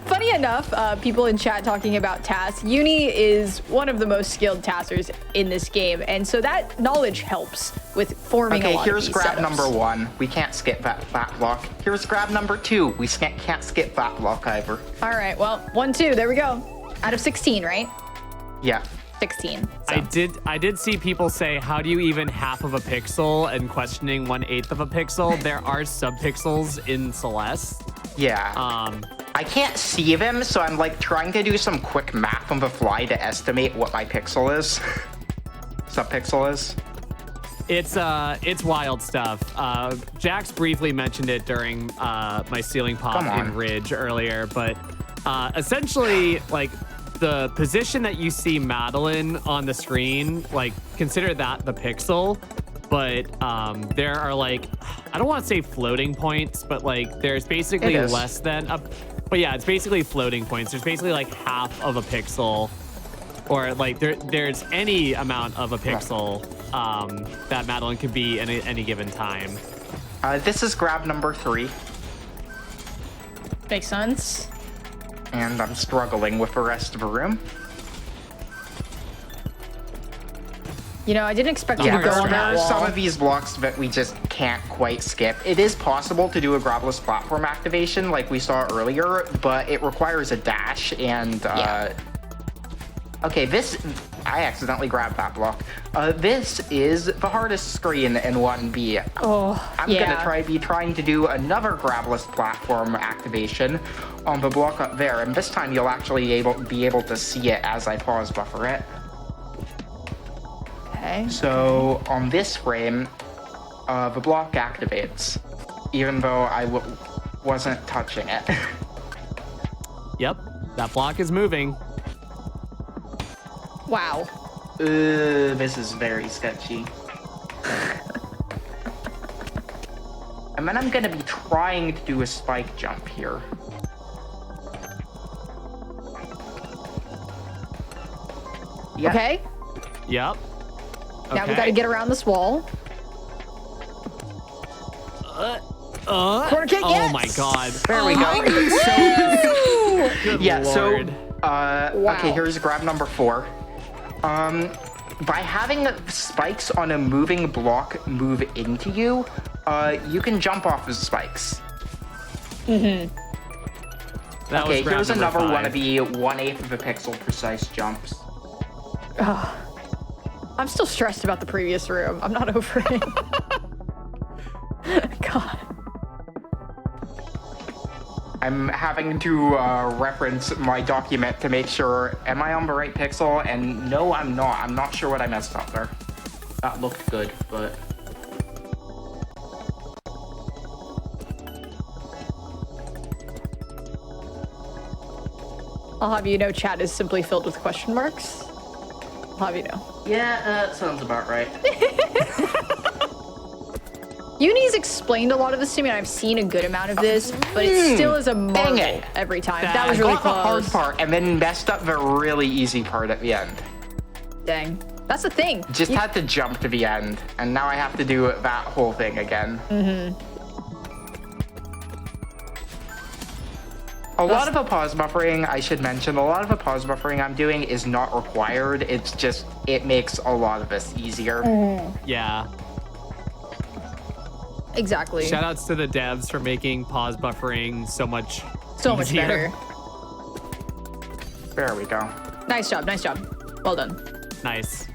Funny enough, people in chat talking about tasks. Uni is one of the most skilled taskers in this game, and so that knowledge helps with forming a Okay, lot here's of these grab setups. number 1. We can't skip that block. Here's grab number 2. We can't skip that block either. All right, well, 1, 2, there we go. Out of 16, right? Yeah. 16. So. I did see people say, how do you even half of a pixel, and questioning 1/8 of a pixel. There are subpixels in Celeste. Yeah. I can't see them, so I'm like trying to do some quick math on the fly to estimate what my pixel is. Subpixel is. It's wild stuff. Jax briefly mentioned it during my ceiling pop Come on. in Ridge earlier, but essentially, like, the position that you see Madeline on the screen, like, consider that the pixel, but there are, like, I don't want to say floating points, but, like, there's basically It is. less than a, but yeah, it's basically floating points. There's basically like half of a pixel, or like there's any amount of a pixel that Madeline could be at any given time. This is grab number 3, Makes sense. and I'm struggling with the rest of the room. You know, I didn't expect you Yeah, to go there on that are wall. some of these blocks that we just can't quite skip. It is possible to do a grabless platform activation like we saw earlier, but it requires a dash and Yeah. Okay, I accidentally grabbed that block. This is the hardest screen in 1B. Oh, I'm yeah. gonna be trying to do another grabless platform activation on the block up there, and this time you'll actually be able to see it as I pause buffer it. Okay. So on this frame, the block activates, even though I wasn't touching it. Yep, that block is moving. Wow. This is very sketchy. And then I'm gonna be trying to do a spike jump here. Yeah. Okay. Yep. Now we got to get around this wall. Corner kick, Oh yes! my god. There we go. Good Yeah, lord. so, okay, here's grab number 4. By having spikes on a moving block move into you, you can jump off of spikes. That was Okay, grab here's number another 5. one of the 1/8 of a pixel precise jumps. I'm still stressed about the previous room. I'm not over it. God. I'm having to reference my document to make sure, am I on the right pixel? And no, I'm not. I'm not sure what I messed up there. That looked good, but... I'll have you know chat is simply filled with question marks. I'll have you know. Yeah, that sounds about right. Uni's explained a lot of this to me, and I've seen a good amount of this, but it still is a marvel every time. That was really I got the hard close. part and then messed up the really easy part at the end. Dang. That's the thing. Just had to jump to the end, and now I have to do that whole thing again. A lot of the pause buffering, I should mention, a lot of the pause buffering I'm doing is not required. It's just, it makes a lot of this easier. Yeah. Exactly. Shoutouts to the devs for making pause buffering so much easier. better. There we go. Nice job. Nice job. Well done. Nice.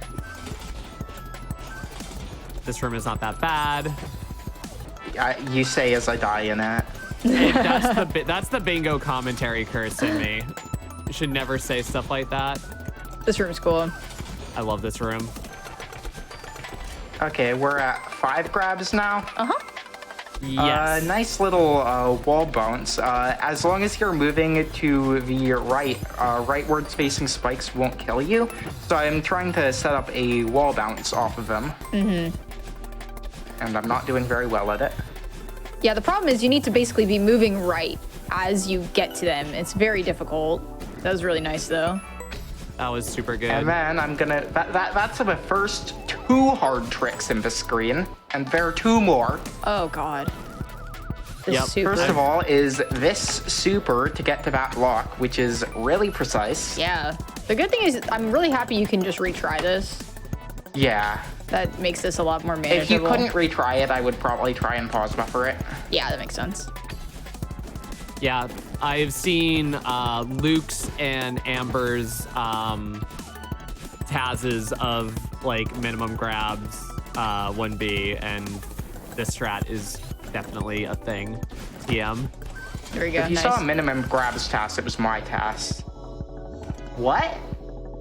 This room is not that bad. You say as I die in it. That's the bingo commentary curse in me. You should never say stuff like that. This room's cool. I love this room. Okay, we're at 5 grabs now. Yes. Nice little wall bounce. As long as you're moving to the right, rightward facing spikes won't kill you. So I'm trying to set up a wall bounce off of them. And I'm not doing very well at it. Yeah, the problem is you need to basically be moving right as you get to them. It's very difficult. That was really nice, though. That was super good. And then I'm gonna, that's the first 2 hard tricks in the screen, and there are 2 more. Oh, God. Yep. Super. First of all is this super to get to that lock, which is really precise. Yeah. The good thing is I'm really happy you can just retry this. Yeah. That makes this a lot more manageable. If you couldn't retry it, I would probably try and pause buffer it. Yeah, that makes sense. Yeah, I've seen Luke's and Amber's Taz's of like minimum grabs 1B, and this strat is definitely a thing. TM. There we go. If you nice. saw a minimum grabs task, it was my task. What?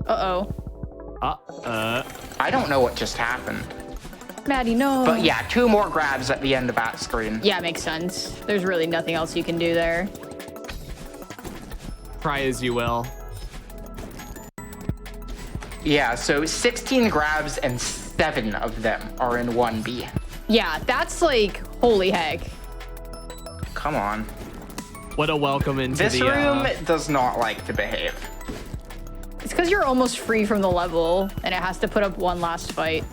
Uh-oh. I don't know what just happened. Maddie, no. But yeah, 2 more grabs at the end of that screen. Yeah, makes sense. There's really nothing else you can do there. Try as you will. Yeah, so 16 grabs and 7 of them are in 1B. Yeah, that's like, holy heck. Come on. What a welcome into This the room does not like to behave. It's because you're almost free from the level, and it has to put up one last fight.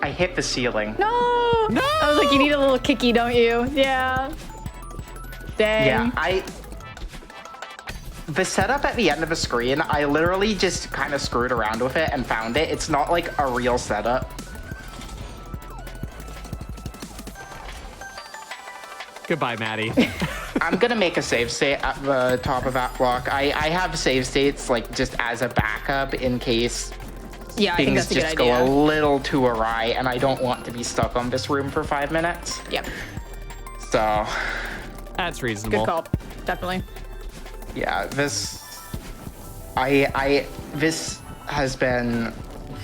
I hit the ceiling. No! I was like, you need a little kicky, don't you? Yeah. Dang. Yeah, the setup at the end of a screen, I literally just kind of screwed around with it and found it. It's not like a real setup. Goodbye, Maddie. I'm gonna make a save state at the top of that block. I have save states like just as a backup in case Yeah, I think things that's a good just idea. go a little too awry and I don't want to be stuck on this room for 5 minutes. Yep. So That's reasonable. Good call. Definitely. yeah, this has been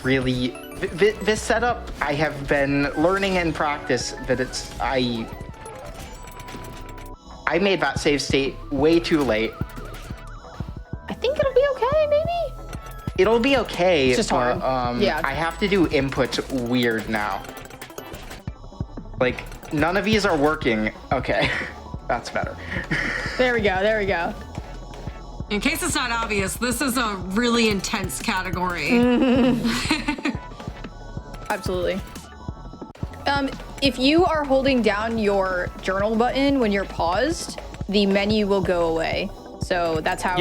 really this setup. I have been learning in practice that I made that save state way too late. I think it'll be okay, maybe? It'll be okay, It's just but hard. Yeah. I have to do inputs weird now. Like, none of these are working. Okay, that's better. There we go. There we go. In case it's not obvious, this is a really intense category. Absolutely. If you are holding down your journal button when you're paused, the menu will go away. So that's how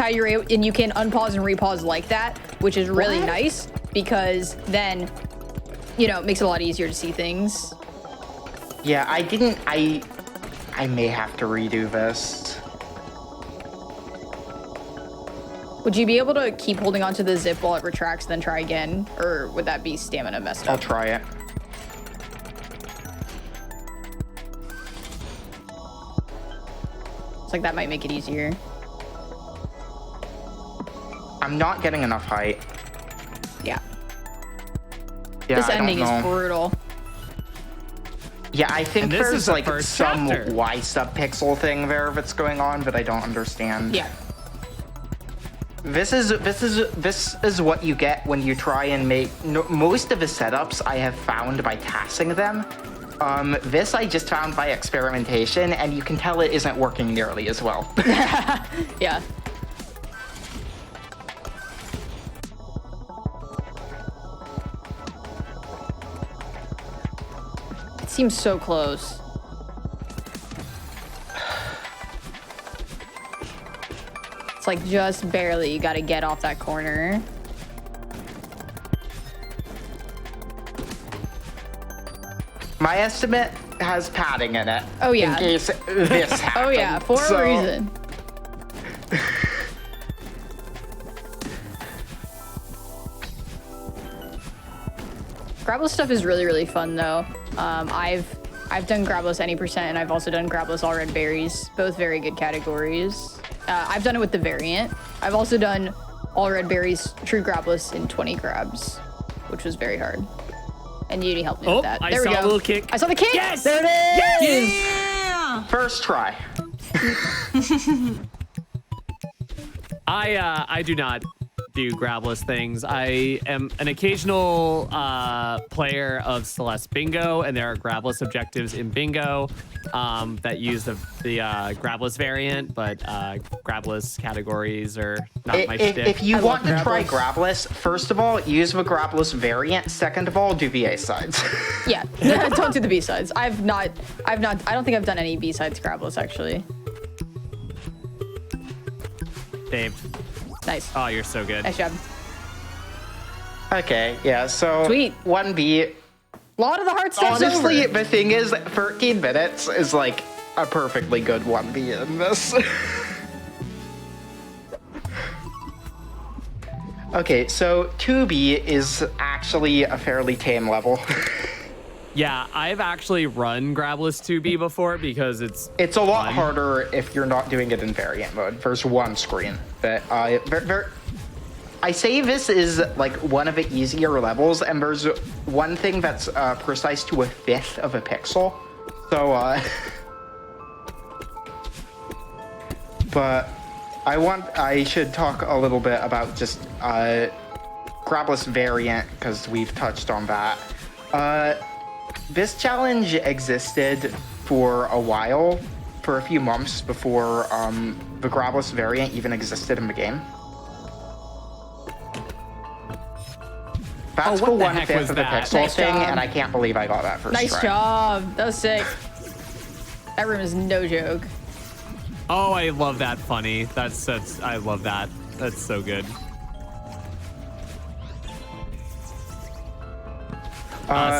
you're able, and you can unpause and repause like that, which is really nice because then, you know, it makes it a lot easier to see things. Yeah, I may have to redo this. Would you be able to keep holding onto the zip while it retracts, then try again? Or would that be stamina messed I'll up? try it. It's like that might make it easier. I'm not getting enough height. Yeah. Yeah, This I don't ending is know. brutal. Yeah, I think And this is there's the like first some chapter. Y subpixel thing there that's going on, but I don't understand. Yeah. This is what you get when you try and make most of the setups I have found by tassing them. This I just found by experimentation, and you can tell it isn't working nearly as well. Yeah. It seems so close. It's like just barely you gotta get off that corner. My estimate has padding in it. Oh, yeah. In case this happens. Oh yeah, for So, a reason. Grabless stuff is really, really fun though. I've done Grabless any percent, and I've also done Grabless all red berries, both very good categories. I've done it with the variant. I've also done all red berries, true Grabless in 20 grabs, which was very hard. And Yudi helped me Oh, with that. I There we saw go. a little kick. I saw the kick. Yes! There it is. Yeah. First try. I do not do grabless things. I am an occasional player of Celeste Bingo, and there are grabless objectives in Bingo that use the grabless variant, but grabless categories are not my shtick. If you I want love to try Grabless. Grabless, first of all, use the Grabless variant. Second of all, do the A sides. Yeah, don't do the B-sides. I don't think I've done any B-sides Grabless, actually. Dave, Nice. oh, you're so good. Nice job. Okay, yeah, so Sweet. 1B. A lot of the hard stuff's Honestly, over. the thing is, 13 minutes is like a perfectly good 1B in this. Okay, so 2B is actually a fairly tame level. Yeah, I've actually run grabless 2B before because it's It's a lot fun. harder if you're not doing it in variant mode. There's one screen that I say this is like one of the easier levels, and there's one thing that's precise to a fifth of a pixel. So, but I should talk a little bit about just grabless variant because we've touched on that. This challenge existed for a while, for a few months before the grabless variant even existed in the game. That's what the the 1/5 heck was of the that? pixel Nice thing, job. and I can't believe I got that first Nice try. job. That was sick. That room is no joke. Oh, I love that funny. That's I love that. That's so good.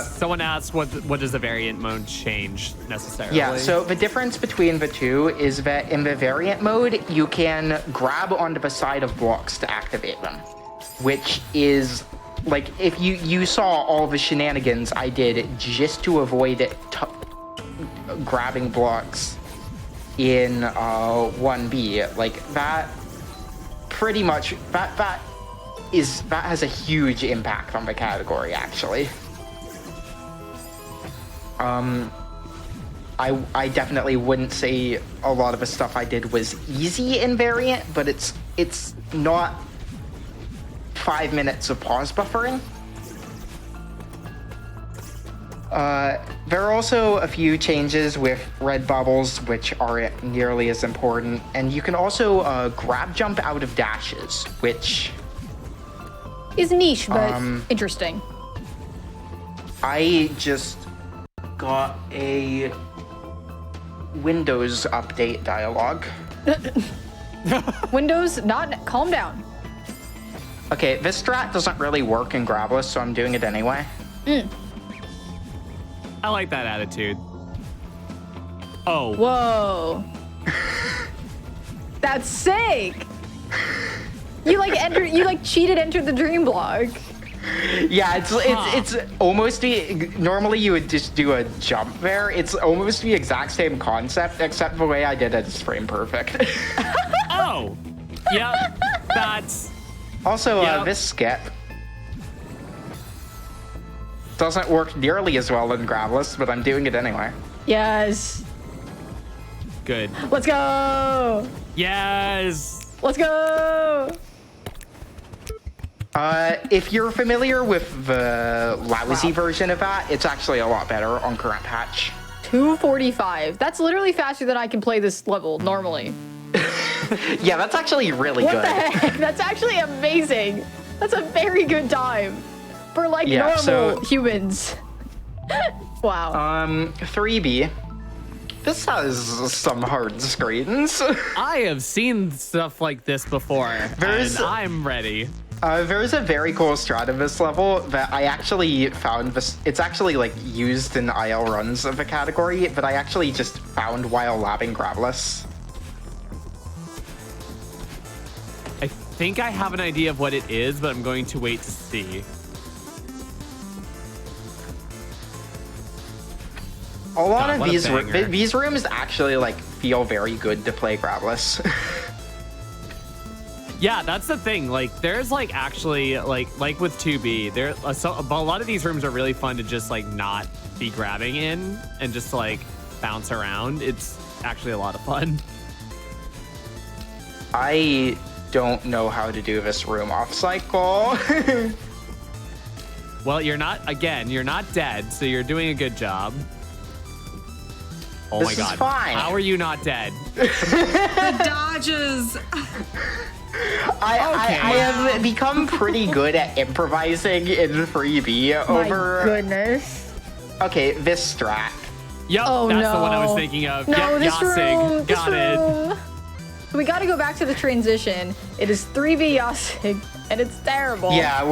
Someone asked what does the variant mode change necessarily? Yeah, so the difference between the two is that in the variant mode, you can grab onto the side of blocks to activate them, which is like if you saw all the shenanigans I did just to avoid it grabbing blocks in 1B, like that pretty much that has a huge impact on the category actually. I definitely wouldn't say a lot of the stuff I did was easy in variant, but it's not 5 minutes of pause buffering. There are also a few changes with red bubbles, which aren't nearly as important, and you can also grab jump out of dashes, which Is niche, but interesting. I just got a Windows update dialog. Windows, not calm down. Okay, this strat doesn't really work in Grabless, so I'm doing it anyway. I like that attitude. Oh, Whoa. That's sick. You entered the dream block. Yeah, it's almost normally you would just do a jump there. It's almost the exact same concept, except the way I did it is frame perfect. Oh, yeah, that's... Also, Yep. this skip doesn't work nearly as well in Gravelous, but I'm doing it anyway. Yes. good. Let's go. Yes. Let's go. If you're familiar with the lousy version of that, it's actually a lot better on current patch. 2:45. That's literally faster than I can play this level normally. Yeah, that's actually really What good. the heck? That's actually amazing. That's a very good time for like normal humans. Wow. 3B. This has some hard screens. I have seen stuff like this before, and I'm ready. There's a very cool strat of this level that I actually found this. It's actually like used in IL runs of the category, but I actually just found while labbing Gravelous. I think I have an idea of what it is, but I'm going to wait to see. A lot God, of what a banger. these rooms actually like feel very good to play Gravelous. Yeah, that's the thing. Like, there's like actually like with 2B, there a lot of these rooms are really fun to just like not be grabbing in and just like bounce around. It's actually a lot of fun. I don't know how to do this room off cycle. Well, you're not dead, so you're doing a good job. Oh This my is god. fine. How are you not dead? The dodges. I have become pretty good at improvising in 3B over. My goodness. Okay, this strat. Yep, Oh, that's the one I was no. thinking of. No, Yep, this Yasig. room. Got this it. room. So we got to go back to the transition. It is 3B Yasig, and it's terrible. Yeah,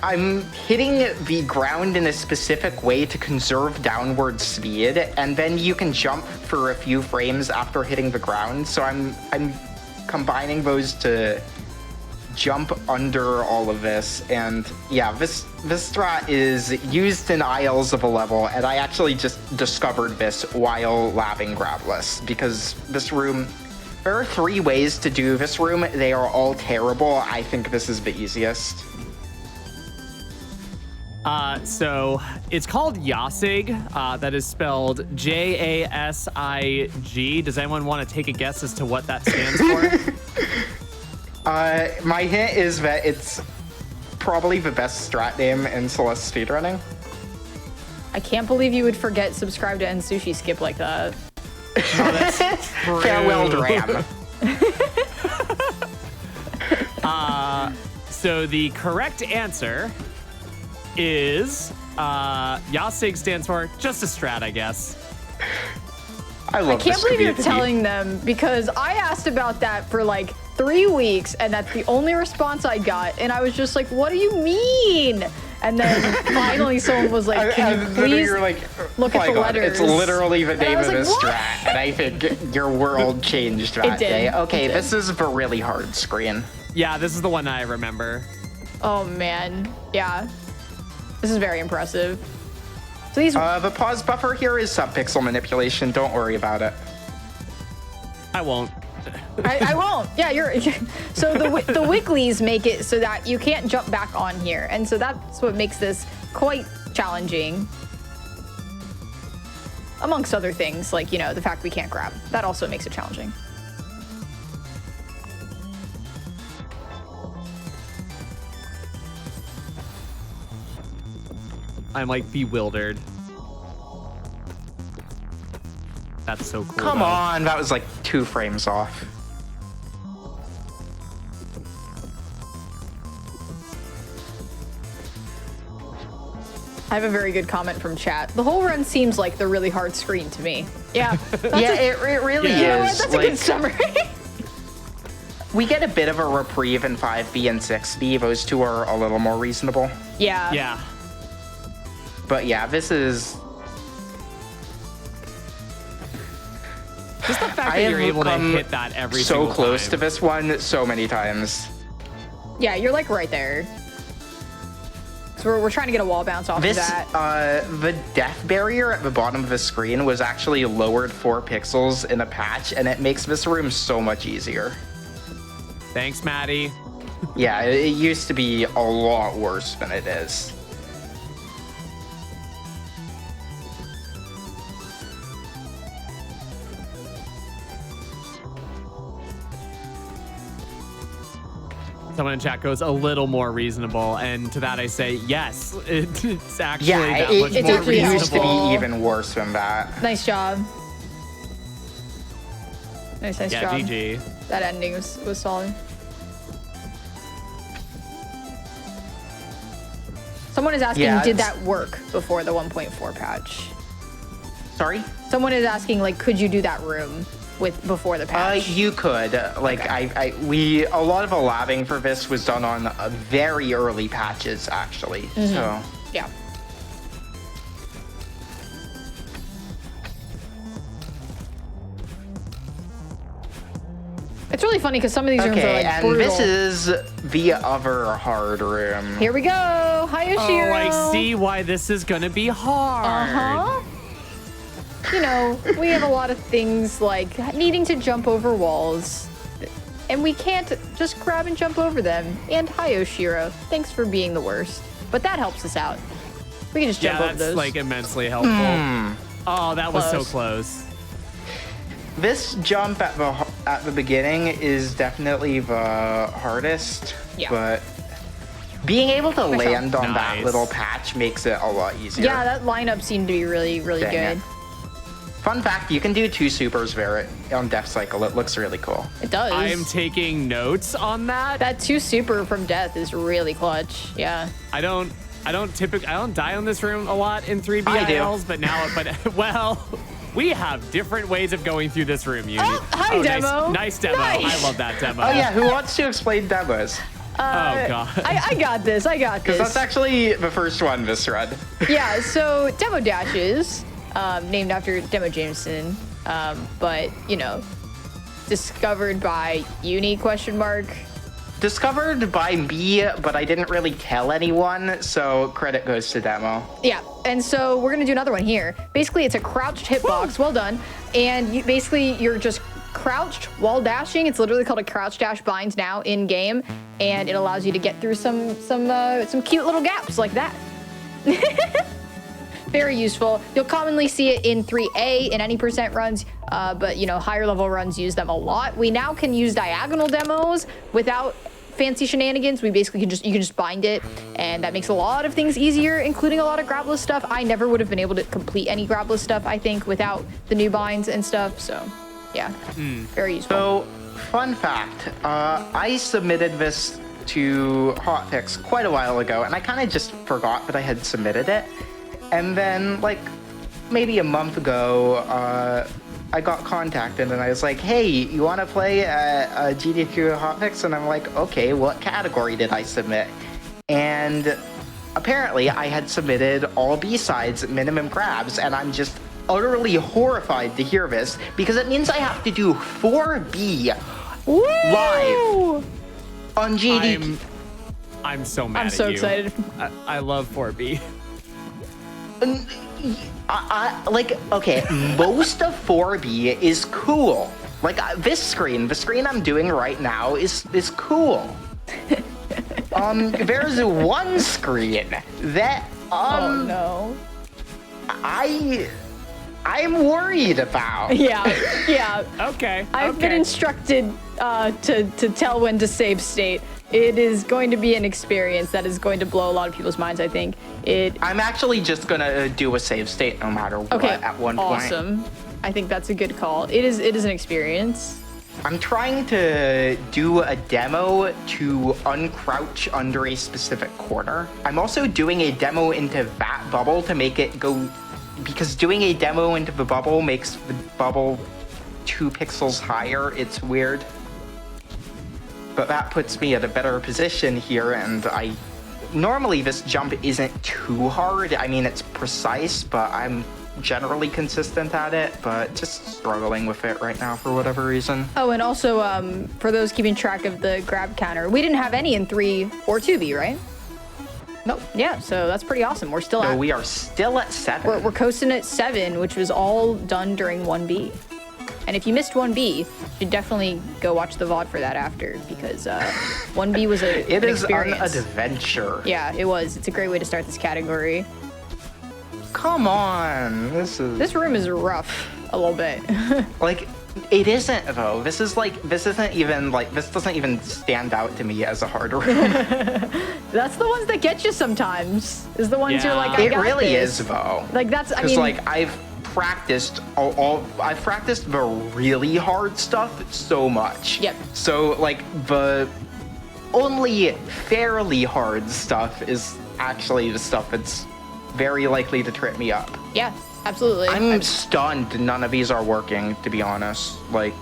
I'm hitting the ground in a specific way to conserve downward speed, and then you can jump for a few frames after hitting the ground. So I'm combining those to jump under all of this, and yeah, this strat is used in ILs of a level, and I actually just discovered this while labbing Gravelous, because this room, there are 3 ways to do this room. They are all terrible. I think this is the easiest. So it's called Yasig. That is spelled Jasig. Does anyone want to take a guess as to what that stands for? My hint is that it's probably the best strat name in Celeste speedrunning. I can't believe you would forget subscribe to End Sushi Skip like that. Oh, that's true. Farewell, Dram. So the correct answer is Yasig stands for just a strat, I guess. I love I can't this believe you're community. telling them, because I asked about that for like 3 weeks, and that's the only response I got, and I was just like, what do you mean? And then finally someone was like, can you please look at the letters? It's literally the And I name was of like, this what? strat, and I think your world changed that did. day. It Okay, did. this is the really hard screen. Yeah, this is the one I remember. Oh man, yeah. This is very impressive. So these, The pause buffer here is subpixel manipulation. Don't worry about it. I won't. I won't. Yeah, so the wigglies make it so that you can't jump back on here, and so that's what makes this quite challenging. Amongst other things, like, you know, the fact we can't grab. That also makes it challenging. I'm like bewildered. That's so cool. Come though. on, that was like 2 frames off. I have a very good comment from chat. The whole run seems like the really hard screen to me. Yeah. It really Yeah. You know what? is. That's a good summary. We get a bit of a reprieve in 5B and 6B. Those 2 are a little more reasonable. Yeah. Yeah. But yeah, this is... Just the fact I that you're have able to come hit that every so single close time. to this one so many times. Yeah, you're like right there. So we're trying to get a wall bounce off of that. The death barrier at the bottom of the screen was actually lowered 4 pixels in a patch, and it makes this room so much easier. Thanks, Maddie. Yeah, it used to be a lot worse than it is. Someone in chat goes a little more reasonable, and to that I say yes. It's actually Yeah, that much it's more actually it used to reasonable. be even worse than that. Nice job. Nice Yeah, job. GG. That ending was solid. Someone is asking, Yeah, did it's- that work before the 1.4 patch? Sorry? Someone is asking, like, could you do that room before the patch? You could. Like, Okay. a lot of the labbing for this was done on very early patches, actually. So, Yeah. It's really funny because some of these rooms are okay, like and brutal. this is the other hard room. Here we go. Hi, Oh, Yoshiro. I see why this is gonna be hard. Uh-huh. You know, we have a lot of things like needing to jump over walls. And we can't just grab and jump over them. And hi, Yoshiro. Thanks for being the worst. But that helps us out. We can just Yeah, jump over that's those. like immensely helpful. Oh, that was so Close. close. This jump at the beginning is definitely the hardest, Yeah. but being able to Nice job. land on that Nice. little patch makes it a lot easier. Yeah, that lineup seemed to be really, really Dang good. it. Fun fact, you can do 2 supers there on Death Cycle. It looks really cool. It does. I am taking notes on that. That 2 super from death is really clutch. Yeah. I don't die on this room a lot in 3BILs, but now, well, we have different ways of going through this room, Uni. Oh, hi, demo. Nice demo. Nice. I love that demo. Oh yeah, who wants to explain demos? Oh god. I got this. I got this. Because that's actually the first one this run. Yeah, so Demo Dashes, named after Demo Jameson, but, you know, discovered by Uni, question mark. Discovered by me, but I didn't really tell anyone, so credit goes to Demo. Yeah, and so we're gonna do another one here. Basically, it's a crouched hitbox, well done, and you're just crouched while dashing. It's literally called a crouch dash bind now in game, and it allows you to get through some cute little gaps like that. Very useful. You'll commonly see it in 3A in any percent runs, but you know, higher level runs use them a lot. We now can use diagonal demos without fancy shenanigans. We basically you can just bind it, and that makes a lot of things easier, including a lot of grabless stuff. I never would have been able to complete any grabless stuff, I think, without the new binds and stuff. So, yeah, very useful. So, fun fact, I submitted this to Hotfix quite a while ago, and I kind of just forgot that I had submitted it. And then, like, maybe a month ago, I got contacted, and I was like, hey, you want to play a GDQ Hotfix? And I'm like, okay, what category did I submit? And apparently, I had submitted all B-sides, minimum grabs, and I'm just utterly horrified to hear this, because it means I have to do 4B live on GDQ. I'm so mad I'm at so you. excited. I love 4B. Like, okay, most of 4B is cool. Like, this screen, the screen I'm doing right now is cool. There's one screen that, Oh no. I'm worried about. Yeah. Okay. I've been instructed to tell when to save state. It is going to be an experience that is going to blow a lot of people's minds, I think. I'm actually just gonna do a save state no matter what Okay, at one point. awesome. I think that's a good call. It is an experience. I'm trying to do a demo to uncrouch under a specific corner. I'm also doing a demo into that bubble to make it go, because doing a demo into the bubble makes the bubble 2 pixels higher. It's weird. But that puts me at a better position here, and normally this jump isn't too hard. I mean, it's precise, but I'm generally consistent at it, but just struggling with it right now for whatever reason. Oh, and also, for those keeping track of the grab counter, we didn't have any in 3 or 2B, right? Nope. Yeah, so that's pretty awesome. We're still So we are still at 7. we're coasting at 7, which was all done during 1B. And if you missed 1B, you should definitely go watch the VOD for that after, because 1B was an experience. An adventure. Yeah, it was. It's a great way to start this category. Come on, This room is rough a little bit. like, it isn't though. This doesn't even stand out to me as a hard room. That's the ones that get you sometimes. Is the ones you're like, I it got really this. is though. Like that's, I Because mean, like I've practiced the really hard stuff so much. Yep. So like the only fairly hard stuff is actually the stuff that's very likely to trip me up. yeah, absolutely. I'm stunned none of these are working, to be honest. Like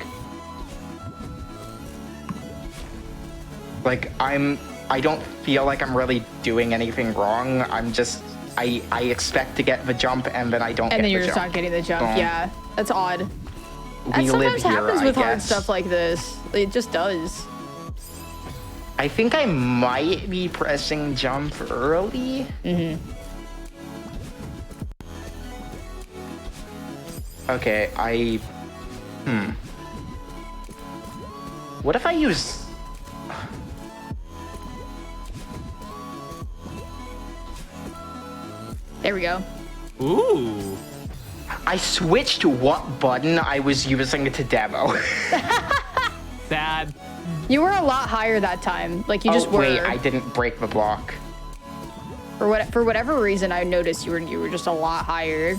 I don't feel like I'm really doing anything wrong. I'm just I expect to get the jump and then I don't get the jump. And then you're just not getting the jump. Yeah, that's odd. That We live sometimes here, happens I with hard guess. stuff like this. It just does. I think I might be pressing jump early. Okay, what if I use... There we go. Ooh. I switched what button I was using to demo. Sad. You were a lot higher that time. Like you just were. Wait, I didn't break the block. For whatever reason, I noticed you were just a lot higher.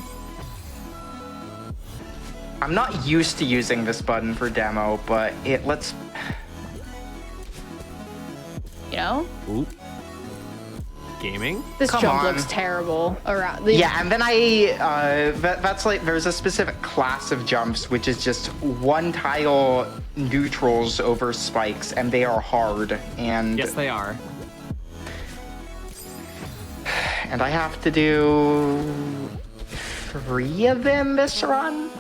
I'm not used to using this button for demo, but it lets... You know? Ooh. Gaming? This Come jump on. looks terrible around. Yeah, and then that's like, there's a specific class of jumps, which is just one tile neutrals over spikes, and they are hard, and... Yes, they are. And I have to do 3 of them this run?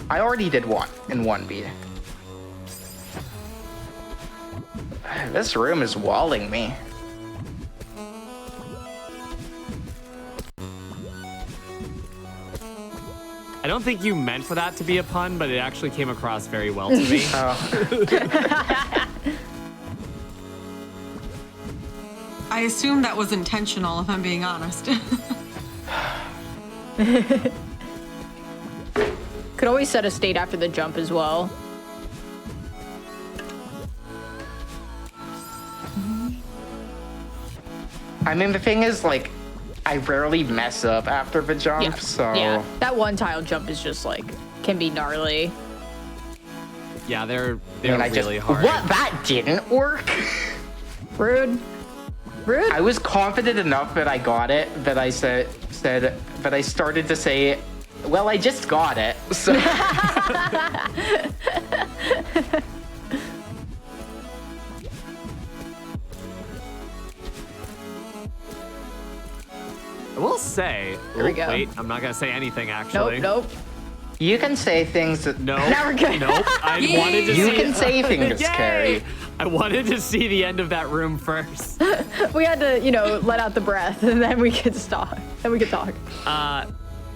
I already did 1 in 1B. This room is walling me. I don't think you meant for that to be a pun, but it actually came across very well to me. I assume that was intentional, if I'm being honest. Could always set a state after the jump as well. I mean, the thing is, like, I rarely mess up after the jump, so... Yeah, that one tile jump is just like, can be gnarly. Yeah, they're And I really just... hard. What? That didn't work? Rude. Rude. I was confident enough that I got it that I said that I started to say, well, I just got it, so... I will say... There we go. Wait, I'm not going to say anything, actually. Nope. You can say things that... No. Now we're good. Nope. I wanted to You see... can say things, Yay! Carrie. I wanted to see the end of that room first. We had to, let out the breath, and then we could stop. Then we could talk. I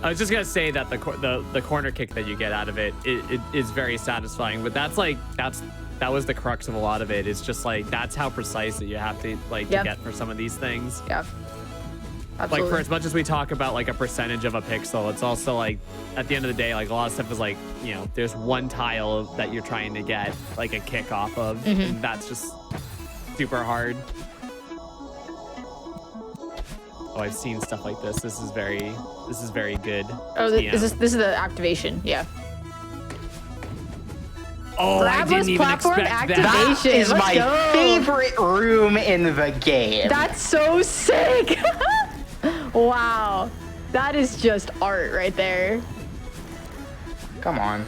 was just gonna say that the corner kick that you get out of it is very satisfying, but that was the crux of a lot of it. It's just like that's how precise that you have to to get for some of these things. Yeah. Absolutely. Like for as much as we talk about like a percentage of a pixel, it's also like at the end of the day, like a lot of stuff is like there's one tile that you're trying to get like a kick off of, and that's just super hard. Oh, I've seen stuff like this. This is very good. Oh, TM. this is the activation. Yeah. Oh, I Grabless didn't even platform expect activation. that. That is Let's my go. favorite room in the game. That's so sick. Wow. That is just art right there. Come on.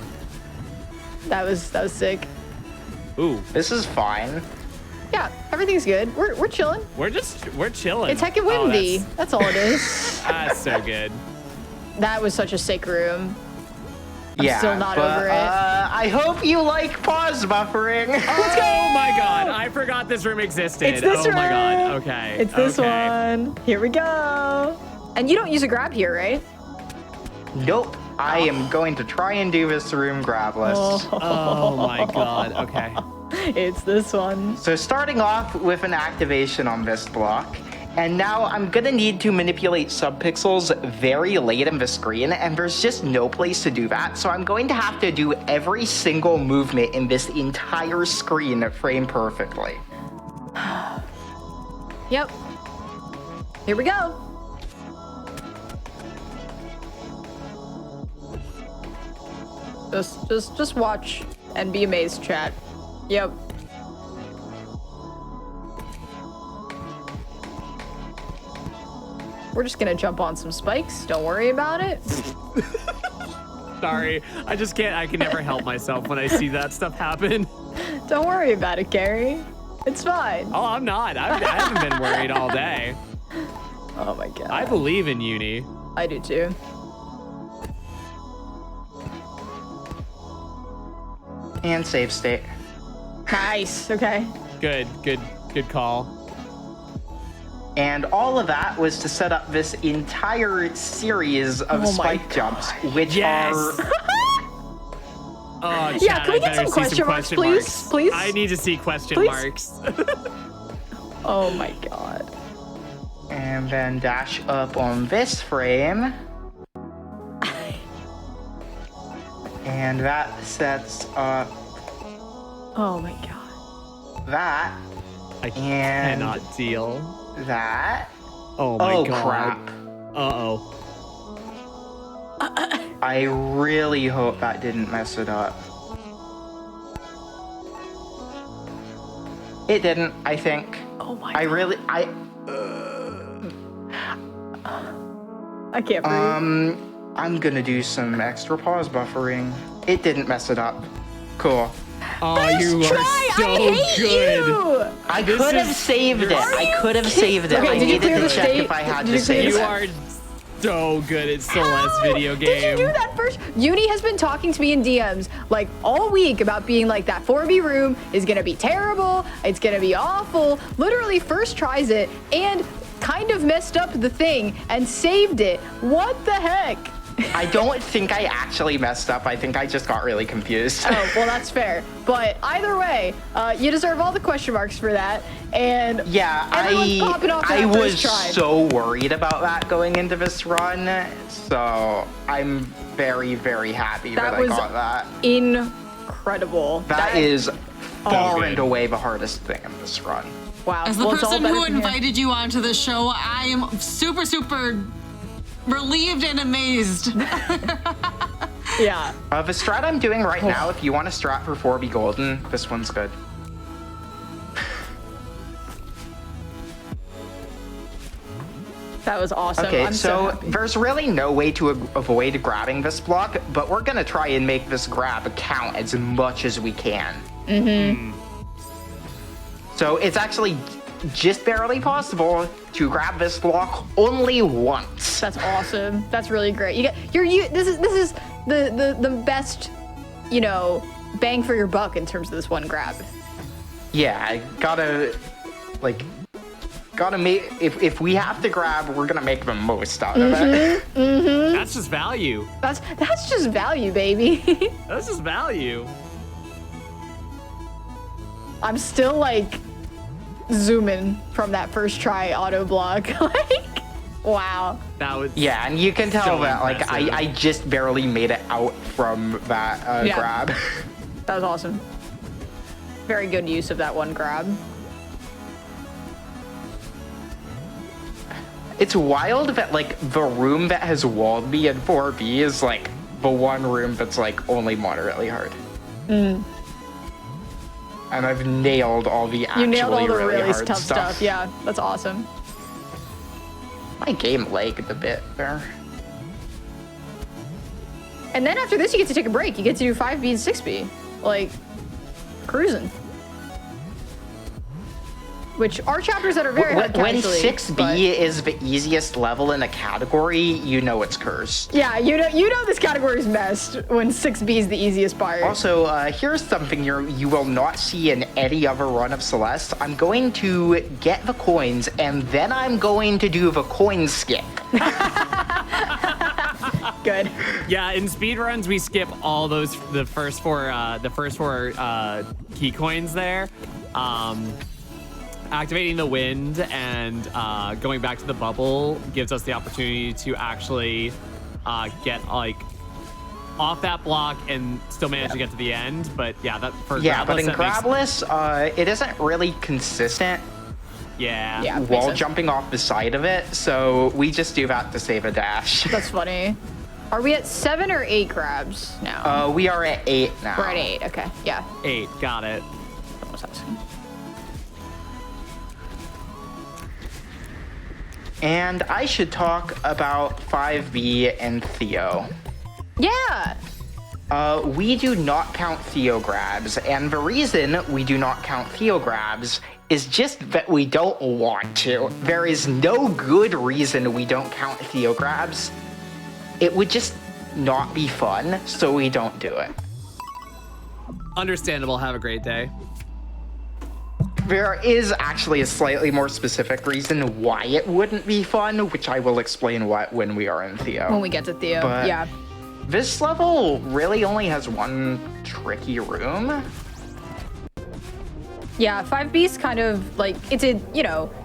That was sick. Ooh, This is fine. Yeah, everything's good. We're chilling. we're chilling. It's heckin' windy. That's all it is. That's so good. That was such a sick room. I'm Yeah, still not but, over it. I hope you like pause buffering. Oh my god, I forgot this room existed. It's this oh my god, room. okay. It's this okay. one. Here we go. And you don't use a grab here, right? Nope. I am going to try and do this room grabless. Oh my god, okay. It's this one. So starting off with an activation on this block, and now I'm gonna need to manipulate subpixels very late in the screen, and there's just no place to do that, so I'm going to have to do every single movement in this entire screen frame perfectly. Yep. Here we go. Just watch and be amazed, chat. Yep. We're just gonna jump on some spikes. Don't worry about it. Sorry, I can never help myself when I see that stuff happen. Don't worry about it, Gary. It's fine. Oh, I'm not. I haven't been worried all day. Oh my god. I believe in Uni. I do too. And save state. Nice. Okay. Good call. And all of that was to set up this entire series of Oh my spike jumps, which Yes. are... Oh, Yeah, chat, can we I get some better see question marks, please? Please? I need to see question Please? marks. Oh my god. And then dash up on this frame. And that sets up Oh my god. that. I And cannot deal. that. Oh my Oh, god. crap. Uh-oh. I really hope that didn't mess it up. It didn't, I think. Oh my I god. really, I can't breathe. I'm gonna do some extra pause buffering. It didn't mess it up. Cool. Oh, you are Try! so I hate good. you! I This could have is- saved it. Are I could have saved it. Okay, I did you needed clear to the check state? if I had Did to you clear save the You it. are so good at Celeste How video Did you game. do that first? Uni has been talking to me in DMs like all week about being like that 4B room is gonna be terrible. It's gonna be awful. Literally first tries it and kind of messed up the thing and saved it. What the heck? I don't think I actually messed up. I think I just got really confused. Oh, well, that's fair. But either way, you deserve all the question marks for that. And Yeah, everyone's popping off I that was first try. so worried about that going into this run, so I'm very, very happy that, I was got that. incredible. That is far good. and away the hardest thing in this run. Wow. As the Well, it's all person better who from here. invited you onto the show, I am super, super relieved and amazed. Yeah. The strat I'm doing right now, if you want to strat for 4B Golden, this one's good. That was awesome. Okay, I'm so happy. there's really no way to avoid grabbing this block, but we're gonna try and make this grab count as much as we can. So it's actually just barely possible to grab this block only once. That's awesome. That's really great. This is the best, bang for your buck in terms of this one grab. Yeah, I gotta make, if we have to grab, we're gonna make the most out of it. That's just value. That's just value, baby. That's just value. I'm still like zooming from that first try auto block. Like, wow. That was Yeah, and you can tell So that impressive. I just barely made it out from that Yeah. grab. That was awesome. Very good use of that one grab. It's wild that the room that has walled me in 4B is the one room that's only moderately hard. And I've nailed all the actually You nailed all the really hard tough stuff. Yeah, that's awesome. My game lagged a bit there. And then after this, you get to take a break. You get to do 5B and 6B. Like, cruising. which are chapters that are very hard When casually, 6B but- is the easiest level in a category, you know it's cursed. Yeah, you know this category is messed when 6B is the easiest part. Also, here's something you will not see in any other run of Celeste. I'm going to get the coins, and then I'm going to do the coin skip. Good. Yeah, in speedruns we skip all those the first four key coins there. Activating the wind and going back to the bubble gives us the opportunity to actually get like off that block and still manage to get to the end. But yeah, that for But in Grabless, Grabless, it isn't really consistent yeah. Yeah. Makes while sense. jumping off the side of it, so we just do that to save a dash. That's funny. Are we at 7 or 8 grabs now? We are at 8 now. We're at 8. Okay. Yeah. 8, got it. I was asking. And I should talk about 5B and Theo. Yeah. We do not count Theo grabs, and the reason we do not count Theo grabs is just that we don't want to. There is no good reason we don't count Theo grabs. It would just not be fun, so we don't do it. Understandable. Have a great day. There is actually a slightly more specific reason why it wouldn't be fun, which I will explain when we are in Theo. When we get to Theo. But- Yeah. This level really only has one tricky room. Yeah, 5B's kind of like, it's a,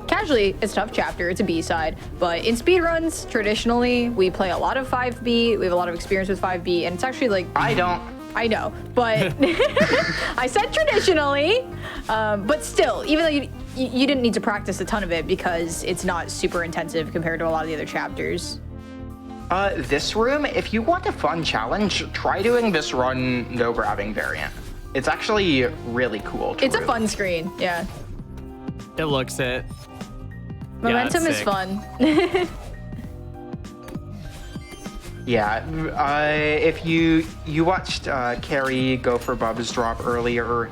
casually, it's a tough chapter, it's a B-side, but in speedruns, traditionally, we play a lot of 5B, we have a lot of experience with 5B, and it's actually like... I don't. I know, but I said traditionally, but still, even though you didn't need to practice a ton of it because it's not super intensive compared to a lot of the other chapters. This room, if you want a fun challenge, try doing this run no grabbing variant. It's actually really cool. It's a fun screen, yeah. It looks it. Momentum is sick. fun. Yeah, if you watched Carrie go for Bub's drop earlier,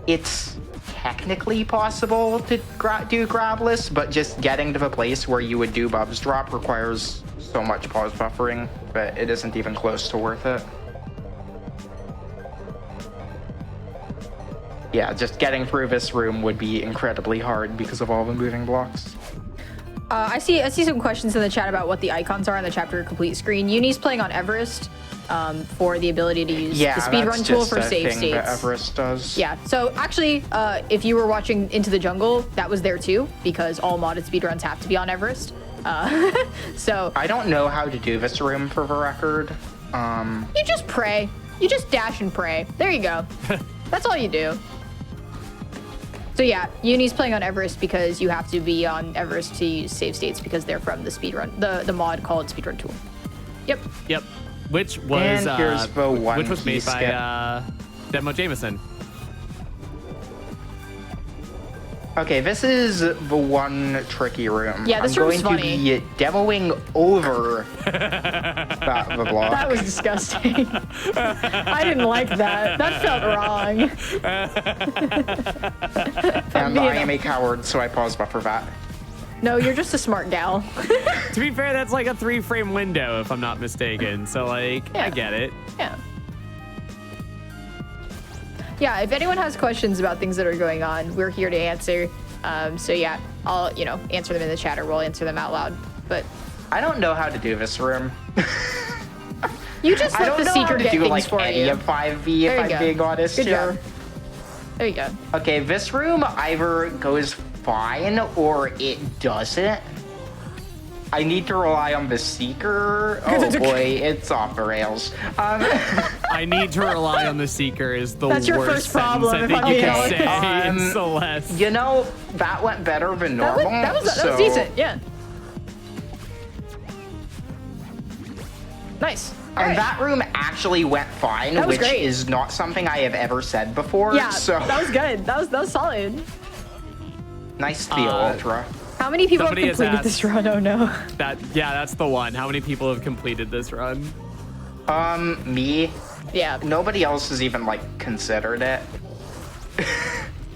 it's technically possible to do grabless, but just getting to the place where you would do Bub's drop requires so much pause buffering that it isn't even close to worth it. Yeah, just getting through this room would be incredibly hard because of all the moving blocks. I see some questions in the chat about what the icons are on the chapter complete screen. Uni's playing on Everest for the ability to use the speedrun tool for save states. That Everest does. Yeah, so actually, if you were watching Into the Jungle, that was there too, because all modded speedruns have to be on Everest. So I don't know how to do this room for the record. you just pray. You just dash and pray. There you go. That's all you do. So yeah, Uni's playing on Everest because you have to be on Everest to use save states because they're from the speedrun, the mod called speedrun tool. Yep. Yep. Which was And here's the one which was key made skip. by Demo Jameson. Okay, this is the one tricky room. Yeah, this I'm room's going funny. to be demoing over the block. That was disgusting. I didn't like that. That felt wrong. And I am a coward, so I pause buffer that. No, you're just a smart gal. To be fair, that's like a 3-frame window, if I'm not mistaken. So like, Yeah. I get it. Yeah. Yeah, if anyone has questions about things that are going on, we're here to answer. So yeah, I'll, answer them in the chat or we'll answer them out loud. But I don't know how to do this room. you just I let don't the know how seeker to get do things like for any you. of 5B There if you I'm go. being honest Good here. job. There you go. Okay, this room either goes fine or it doesn't. I need to rely on the seeker. Oh boy, it's off the rails. I need to rely on the seeker is the That's your worst first problem, sentence if I I'm think you being can say honest. in Celeste. You know, that went better than normal. That was so decent. Yeah. Nice. All And right. that room actually went fine, That was which great. is not something I have ever said before. Yeah, so that was good. That was solid. nice Theo Ultra. How many people have Somebody has completed this asked- run? Oh no. That's the one. How many people have completed this run? Me. Yeah. Nobody else has even like considered it.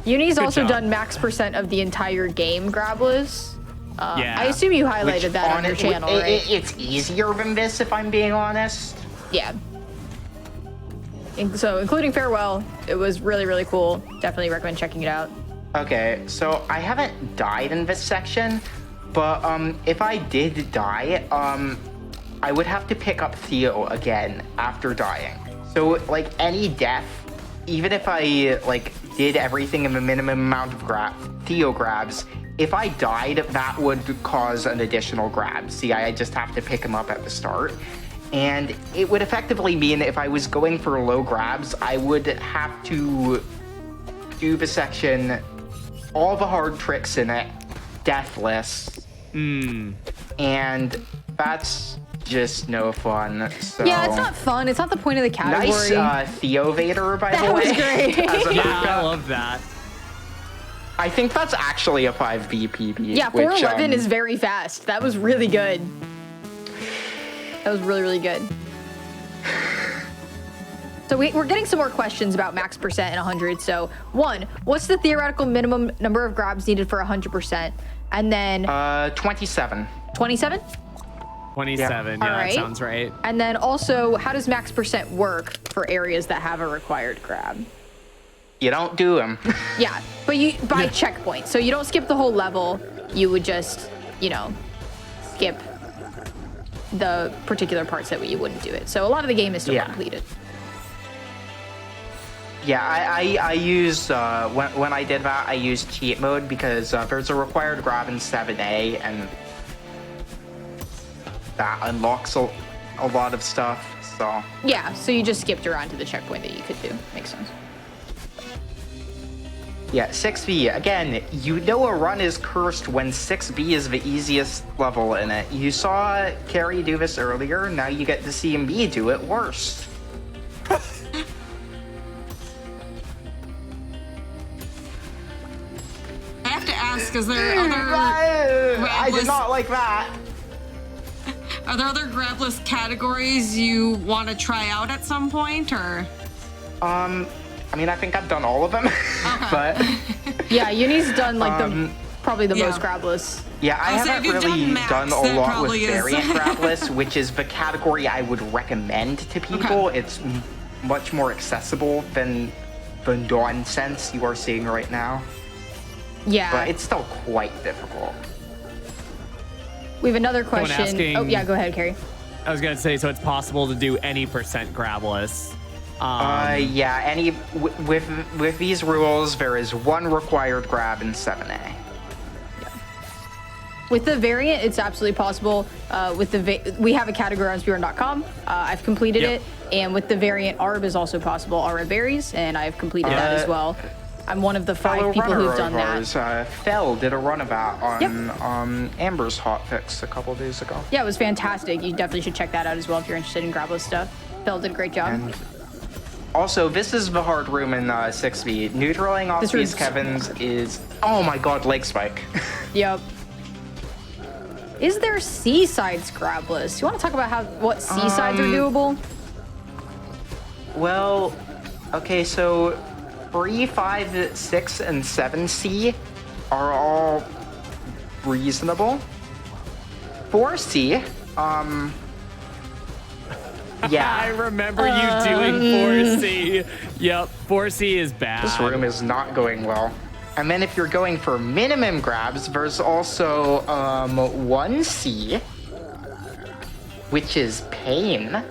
Uni's also job. done max % of the entire game grabless. Yeah. I assume you highlighted Which that on your channel, right? It's easier than this, if I'm being honest. Yeah. So, including Farewell, it was really, really cool. Definitely recommend checking it out. Okay, so I haven't died in this section, but if I did die, I would have to pick up Theo again after dying. So, like, any death, even if I, like, did everything in the minimum amount of Theo grabs, if I died, that would cause an additional grab. See, I just have to pick him up at the start. And it would effectively mean if I was going for low grabs, I would have to do the section, all the hard tricks in it, deathless. And that's just no fun. So Yeah, it's not fun. It's not the point of the category. nice Theo Vader, by the That way. was great. As a Yeah, backup. I love that. I think that's actually a 5B PB. Yeah, which, 411 is very fast. That was really good. That was really, really good. So we're getting some more questions about max % and 100. So 1, what's the theoretical minimum number of grabs needed for 100%? And then 27. 27? 27. Yeah, All right. that sounds right. And then also, how does max % work for areas that have a required grab? You don't do them. Yeah, but you by checkpoint. So you don't skip the whole level. You would just, skip the particular parts that you wouldn't do it. So a lot of the game is still Yeah. completed. Yeah, I used, when I did that, I used cheat mode because there's a required grab in 7A, and that unlocks a lot of stuff, so. Yeah, so you just skipped around to the checkpoint that you could do. Makes sense. Yeah, 6B, again, you know a run is cursed when 6B is the easiest level in it. You saw Carrie do this earlier, now you get to see me do it worse. I have to ask, is there other I did not like that. are there other grabless categories you want to try out at some point, or? I mean, I think I've done all of them, but Yeah, Uni's done like probably the yeah. most grabless. yeah, I I'll say haven't if you've really done Max, done a that lot with probably is. variant grabless, which is the category I would recommend to people. Okay. It's much more accessible than the nonsense you are seeing right now, Yeah. but it's still quite difficult. We have another question. asking- Oh, yeah, go ahead, Carrie. I was gonna say, so it's possible to do any % grabless. Yeah, with these rules, there is one required grab in 7A. With the variant, it's absolutely possible. We have a category on speedrun.com. I've completed Yep. it. And with the variant, ARB is also possible. ARB varies, and I've completed that as well. I'm one of the 5 people who've done that. Fell did a run of that on Yep. Amber's hotfix a couple days ago. Yeah, it was fantastic. You definitely should check that out as well if you're interested in grabless stuff. Phil did a great job. And also, this is the hard room in 6B. Neutraling off This these room's Kevins is, oh my god, leg spike. Yep. Is there C-sides grabless? You want to talk about what C-sides are doable? Well, okay, so 3, 5, 6, and 7C are all reasonable. 4C, yeah. I remember you doing 4C. Yep, 4C is bad. This room is not going well. And then if you're going for minimum grabs, there's also 1C, which is pain.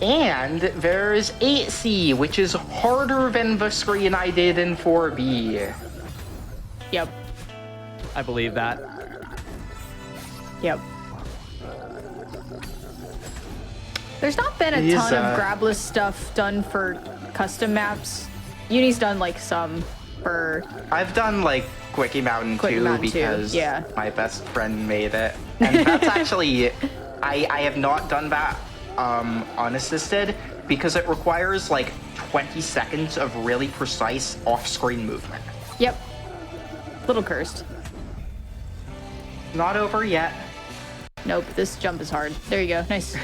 And there's 8C, which is harder than the screen I did in 4B. Yep. I believe that. Yep. There's not been a These, ton of grabless stuff done for custom maps. Uni's done like some for I've done like Quickie Mountain Quickie 2 Mountain 2, because yeah. my best friend made it. And that's actually, I have not done that unassisted because it requires like 20 seconds of really precise off-screen movement. Yep. Little cursed. Not over yet. Nope, this jump is hard. There you go. Nice.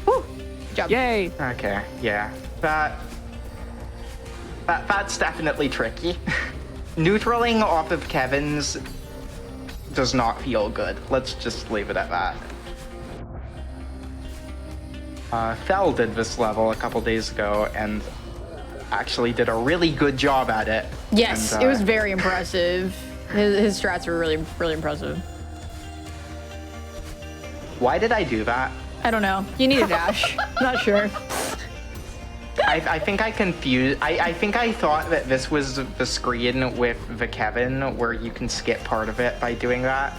Woo! Good job. Yay! Okay, yeah. That That's definitely tricky. Neutraling off of Kevin's does not feel good. Let's just leave it at that. Fel did this level a couple days ago and actually did a really good job at it. Yes, and, it was very impressive. His strats were really, really impressive. Why did I do that? I don't know. You need a dash. Not sure. I think I confused. I think I thought that this was the screen with the Kevin where you can skip part of it by doing that.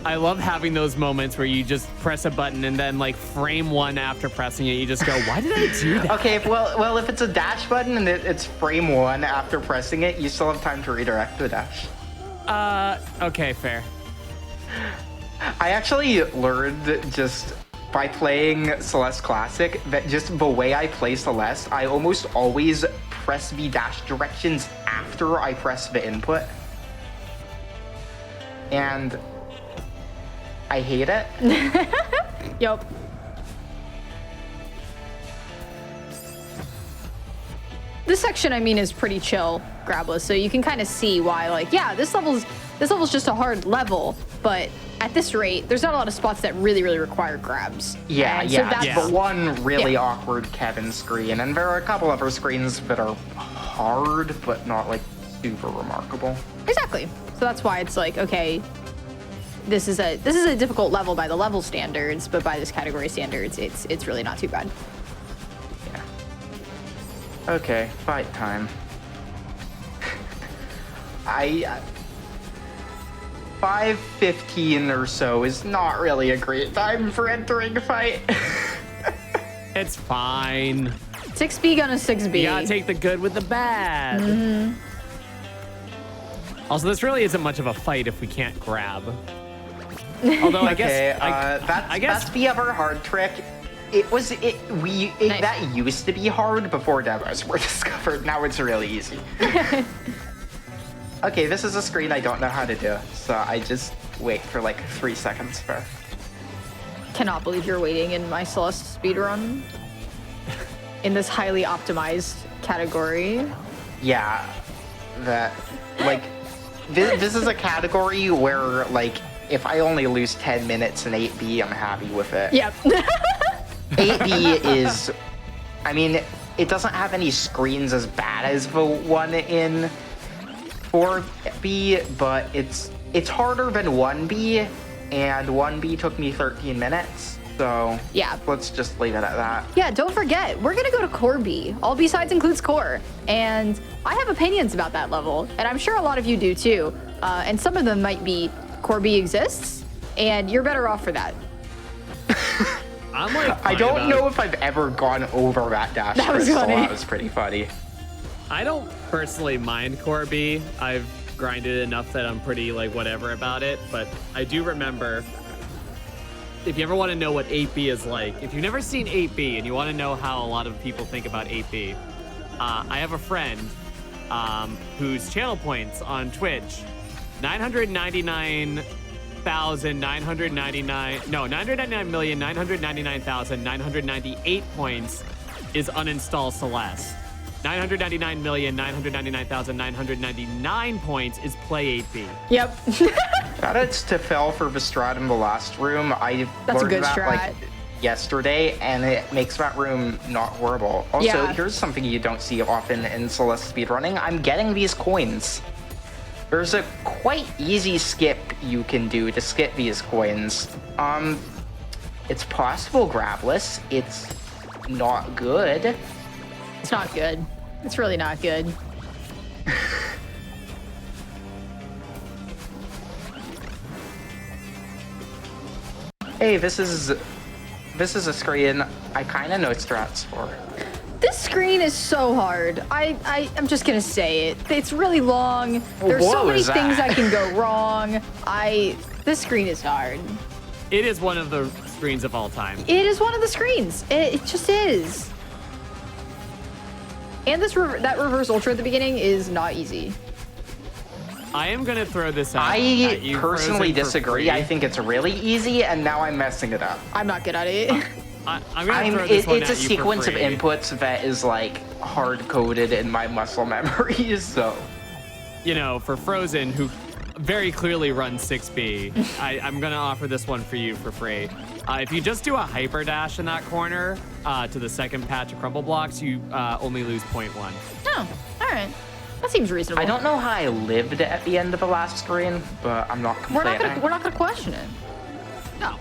I love having those moments where you just press a button and then like frame one after pressing it, you just go, why did I do that? Okay, well, if it's a dash button and it's frame one after pressing it, you still have time to redirect the dash. Okay, fair. I actually learned just by playing Celeste Classic that just the way I play Celeste, I almost always press the dash directions after I press the input. And I hate it. Yup. This section, I mean, is pretty chill, grabless, so you can kind of see why, like, yeah, this level's just a hard level, but at this rate, there's not a lot of spots that really, really require grabs. Yeah, and yeah. So that's the one really awkward Kevin screen, and there are a couple other screens that are hard, but not like super remarkable. Exactly. So that's why it's like, okay, this is a difficult level by the level standards, but by this category standards, it's really not too bad. Yeah. Okay, fight time. 5:15 or so is not really a great time for entering a fight. It's fine. 6B gonna 6B. You gotta take the good with the bad. Mm-hmm. Also, this really isn't much of a fight if we can't grab. Although I guess that's the other hard trick. Nice. That used to be hard before demos were discovered. Now it's really easy. Okay, this is a screen I don't know how to do, so I just wait for like 3 seconds for. Cannot believe you're waiting in my Celeste speedrun in this highly optimized category. Yeah, that like this is a category where like if I only lose 10 minutes in 8B, I'm happy with it. Yep. 8B is, I mean, it doesn't have any screens as bad as the one in 4B, but it's harder than 1B, and 1B took me 13 minutes. So yeah, let's just leave it at that. Yeah, don't forget, we're gonna go to Core B. All B-sides includes Core, and I have opinions about that level, and I'm sure a lot of you do too. And some of them might be Core B exists, and you're better off for that. I'm like, I don't know if I've ever gone over that dash. That was funny. That was pretty funny. I don't personally mind Core B. I've grinded enough that I'm pretty like whatever about it, but I do remember, if you ever want to know what 8B is like, if you've never seen 8B and you want to know how a lot of people think about 8B, I have a friend whose channel points on Twitch, 999,999,998 points is uninstall Celeste. 999,999,999 points is play 8B. Yep. Shoutouts to Fel for the strat in the last room. I That's a learned good that strat. like yesterday, and it makes that room not horrible. Also, Yeah. here's something you don't see often in Celeste speedrunning. I'm getting these coins. There's a quite easy skip you can do to skip these coins. It's possible grabless. It's not good. It's not good. It's really not good. Hey, this is a screen I kind of know strats for. This screen is so hard. I'm just gonna say it. It's really long. There's so What many was things that? that can go wrong. This screen is hard. It is one of the screens of all time. It is one of the screens. It just is. And that reverse ultra at the beginning is not easy. I am gonna throw this out. I at you, personally Frozen, for disagree. free. I think it's really easy, and now I'm messing it up. I'm not good at it. I'm gonna throw this one It's at a you sequence for of free. inputs that is like hard-coded in my muscle memory, so. You know, for Frozen, who very clearly runs 6B, I'm gonna offer this one for you for free. If you just do a hyper dash in that corner to the second patch of crumble blocks, you only lose 0.1. Oh, all right. That seems reasonable. I don't know how I lived at the end of the last screen, but I'm not complaining. We're not gonna question it. No.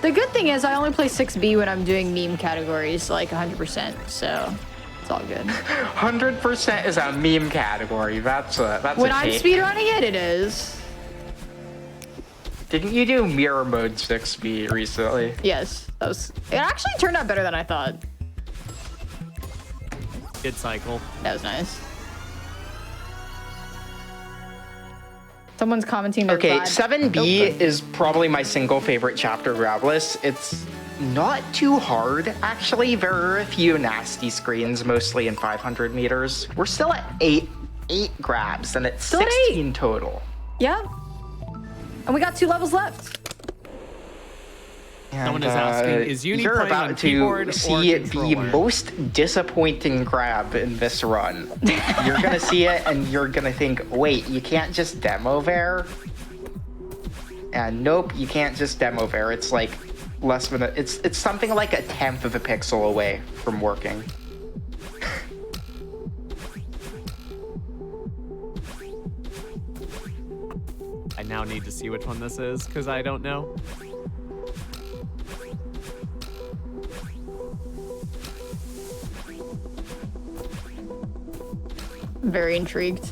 The good thing is I only play 6B when I'm doing meme categories like 100%, so it's all good. 100% is a meme category. That's when I'm speedrunning it, it is. Didn't you do mirror mode 6B recently? Yes, it actually turned out better than I thought. Good cycle. That was nice. Someone's commenting. Okay, glad. 7B is probably my single favorite chapter grab list. It's not too hard, actually. There are a few nasty screens, mostly in 500 meters. We're still at eight grabs, and it's Still at 16 total. Yeah. And we got 2 levels left. And, Someone is asking, is Uni you're playing about on to keyboard see or the controller? most disappointing grab in this run. You're gonna see it and you're gonna think, wait, you can't just demo there? And nope, you can't just demo there. It's like less than it's something like 1/10 of a pixel away from working. I now need to see which one this is because I don't know. I'm very intrigued.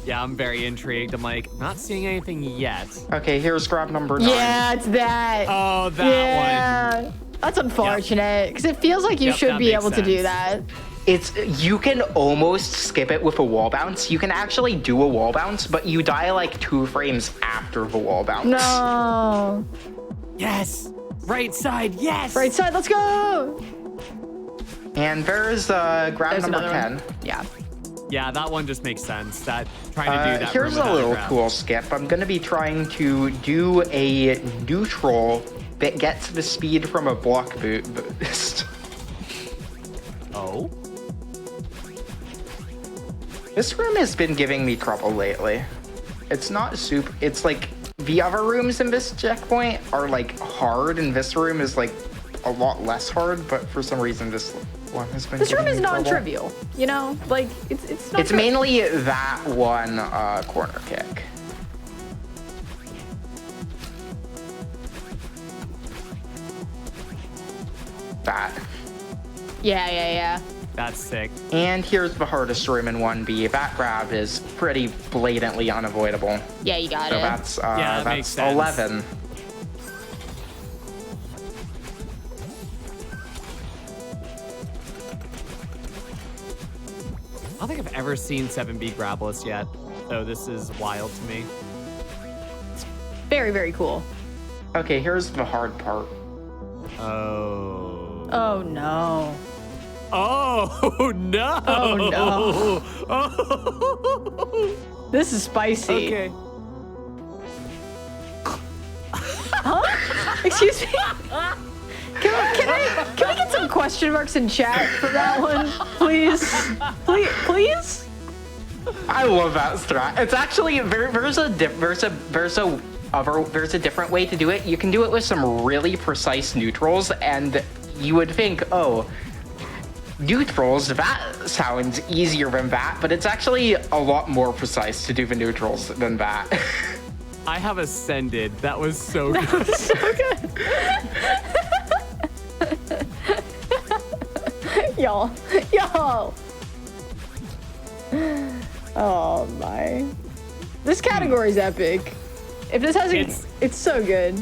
Yeah, I'm very intrigued. I'm like, not seeing anything yet. Okay, here's grab number 9. Yeah, it's that. Oh, that one. That's unfortunate because it feels like you Yep, should that be makes able to do sense. that. You can almost skip it with a wall bounce. You can actually do a wall bounce, but you die like 2 frames after the wall bounce. No. Yes. Right side. Yes. Right side, let's go. And there's grab There's number another 10. one. Yeah. Yeah, that one just makes sense. That trying to do that. Here's room a without little grab. cool skip. I'm gonna be trying to do a neutral that gets the speed from a block boost. Oh. This room has been giving me trouble lately. It's not super. It's like the other rooms in this checkpoint are like hard, and this room is like a lot less hard. But for some reason, this one has been. This room giving is me trouble. non-trivial, you know? Like, it's not It's mainly that one corner kick. That. Yeah. That's sick. And here's the hardest room in 1B. That grab is pretty blatantly unavoidable. Yeah, you got So it. that's that makes that's sense. 11. I don't think I've ever seen 7B grabless yet, so this is wild to me. Very, very cool. Okay, here's the hard part. Oh. Oh, no. Oh no! Oh, no. Oh. This is spicy. Okay. Huh? Excuse me? Can we get some question marks in chat for that one, please? Please? I love that strat. It's actually there's a different way to do it. You can do it with some really precise neutrals, and you would think, oh, neutrals, that sounds easier than that, but it's actually a lot more precise to do the neutrals than that. I have ascended. That was so good. That was so good. Y'all. Oh my. This category is epic. If this hasn't, it's so good.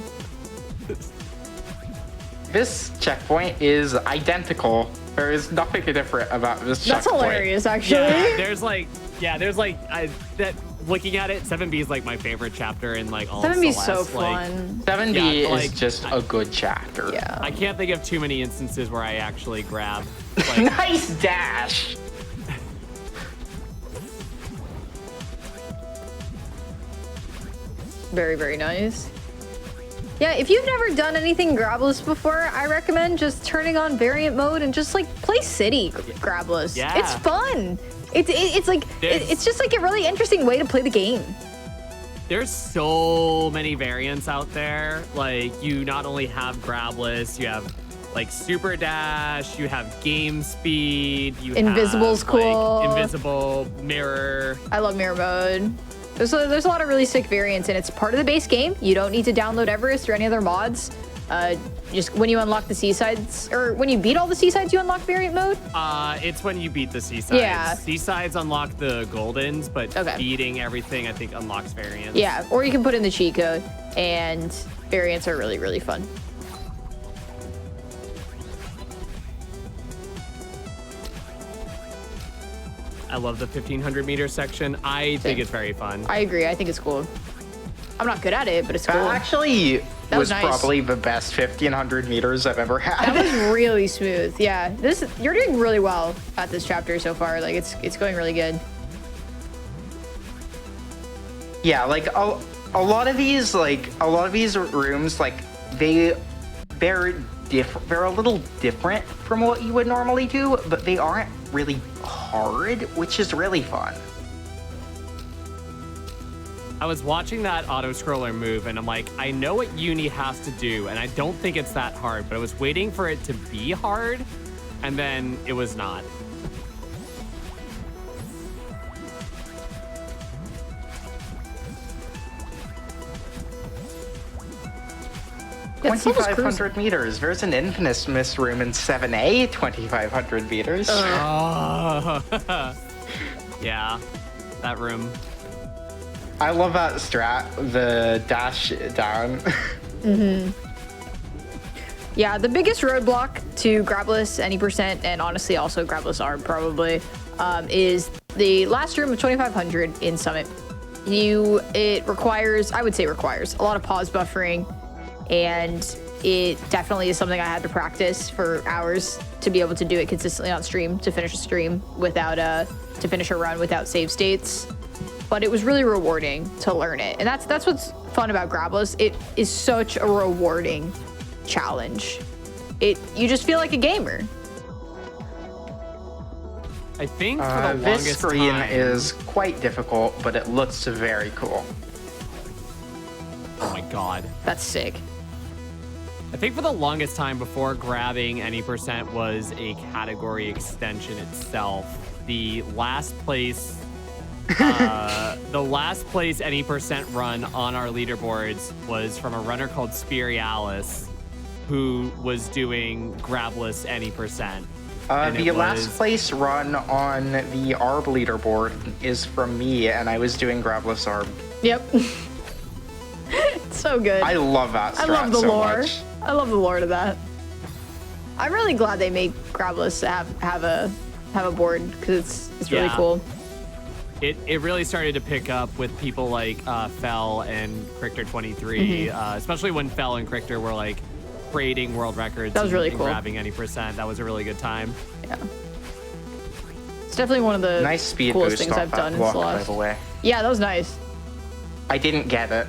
This checkpoint is identical. There is nothing different about this That's checkpoint. hilarious, actually. That looking at it, 7B is like my favorite chapter in like all 7B of is so Celeste. Like, fun. 7B Yeah, is like, just a good chapter. Yeah. I can't think of too many instances where I actually grab. Like, Nice dash. Very, very nice. Yeah, if you've never done anything grabless before, I recommend just turning on variant mode and just like play city grabless. Yeah. It's fun. It's just like a really interesting way to play the game. There's so many variants out there. Like, you not only have grabless, you have like super dash, you have game speed, you Invisible's have, cool. like, invisible, mirror. I love mirror mode. There's a lot of really sick variants, and it's part of the base game. You don't need to download Everest or any other mods. Just when you unlock the seasides, or when you beat all the seasides, you unlock variant mode? It's when you beat the seasides. Yeah. Seasides unlock the goldens, but Okay. beating everything, I think, unlocks variants. Yeah, or you can put in the cheat code, and variants are really, really fun. I love the 1500 meter section. I think it's very fun. I agree. I think it's cool. I'm not good at it, but it's cool. Actually, That was was nice. probably the best 1500 meters I've ever had. That was really smooth. Yeah, you're doing really well at this chapter so far. Like it's going really good. Yeah, like a lot of these rooms, like they're different. They're a little different from what you would normally do, but they aren't really hard, which is really fun. I was watching that auto-scroller move, and I'm like, I know what Uni has to do, and I don't think it's that hard, but I was waiting for it to be hard, and then it was not. Yeah, it's almost 2500 meters. There's an infamous room in 7A, 2500 meters. Oh. Yeah, that room. I love that strat, the dash down. Yeah, the biggest roadblock to grabless any %, and honestly also grabless ARB probably, is the last room of 2500 in Summit. It requires, I would say requires, a lot of pause buffering, and it definitely is something I had to practice for hours to be able to do it consistently on stream, to finish a stream without to finish a run without save states. But it was really rewarding to learn it, and that's what's fun about grabless. It is such a rewarding challenge. You just feel like a gamer. I think for the This longest screen time, is quite difficult, but it looks very cool. oh my god. That's sick. I think for the longest time before grabbing any % was a category extension itself. The last place any % run on our leaderboards was from a runner called Spirialis, who was doing grabless any %. And The it last was- place run on the ARB leaderboard is from me, and I was doing grabless ARB. Yep. It's so good. I love that strat I love the so lore. much. I love the lore to that. I'm really glad they made grabless have a board, because it's really Yeah. cool. It really started to pick up with people like Fell and Crichter 23, especially when Fell and Crichter were like creating world records. That was really and cool. grabbing any %. That was a really good time. Yeah. It's definitely one of the Nice speed coolest boost things off I've that done in block, by Celeste. the way. Yeah, that was nice. I didn't get it.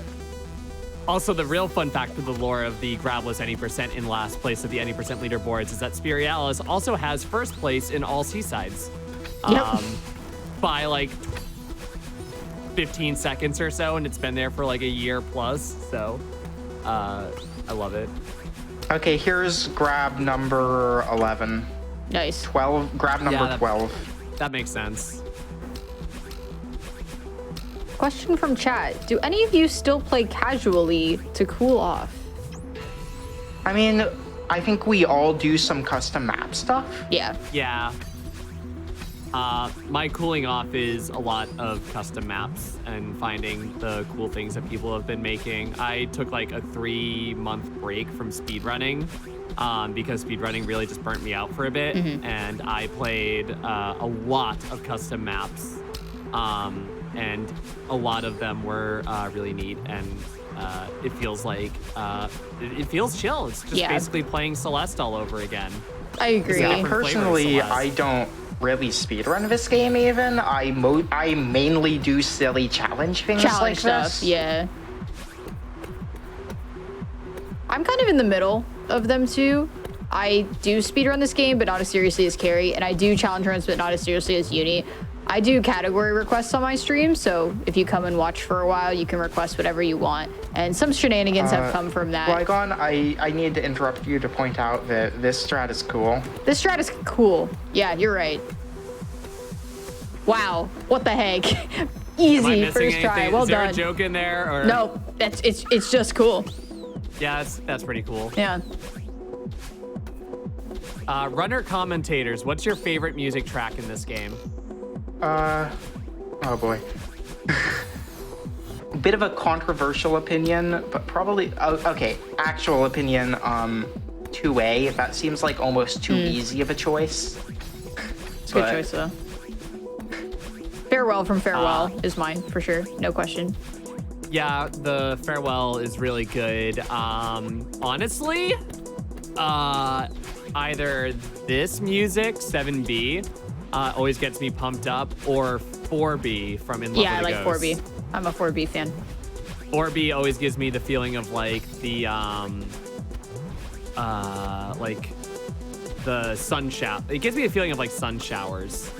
Also, the real fun fact of the lore of the grabless any % in last place of the any % leaderboards is that Spirialis also has first place in all seasides. Yep. By like 15 seconds or so, and it's been there for like a year plus. So I love it. Okay, here's grab number 11. Nice. 12, grab number that- 12. That makes sense. Question from chat. Do any of you still play casually to cool off? I mean, I think we all do some custom map stuff. Yeah. Yeah. My cooling off is a lot of custom maps and finding the cool things that people have been making. I took like a 3-month break from speedrunning because speedrunning really just burnt me out for a bit. And I played a lot of custom maps. And a lot of them were really neat, and it feels like it feels chill. It's just basically playing Celeste all over again. I agree. Yeah. different flavors, Personally, Celeste. I don't really speedrun this game even. I mainly do silly challenge things Challenge like stuff. this. Yeah. I'm kind of in the middle of them two. I do speedrun this game, but not as seriously as Carrie, and I do challenge runs, but not as seriously as Uni. I do category requests on my stream, so if you come and watch for a while, you can request whatever you want. And some shenanigans have come from that. Flygon, I need to interrupt you to point out that this strat is cool. This strat is cool. Yeah, you're right. Wow, what the heck? Easy first try. Well done. Is there a joke in there? Or? No, it's just cool. Yeah, that's pretty cool. Yeah. Runner commentators, what's your favorite music track in this game? Oh boy. Bit of a controversial opinion, but probably, okay, actual opinion, 2A. That seems like almost too easy of a choice. It's a good choice, though. Farewell from Farewell is mine, for sure. No question. Yeah, the Farewell is really good. Honestly, either this music, 7B, always gets me pumped up, or 4B from In Love Yeah, I with like a Ghost. 4B. I'm a 4B fan. 4B always gives me the feeling of like the sun shower. It gives me a feeling of like sun showers.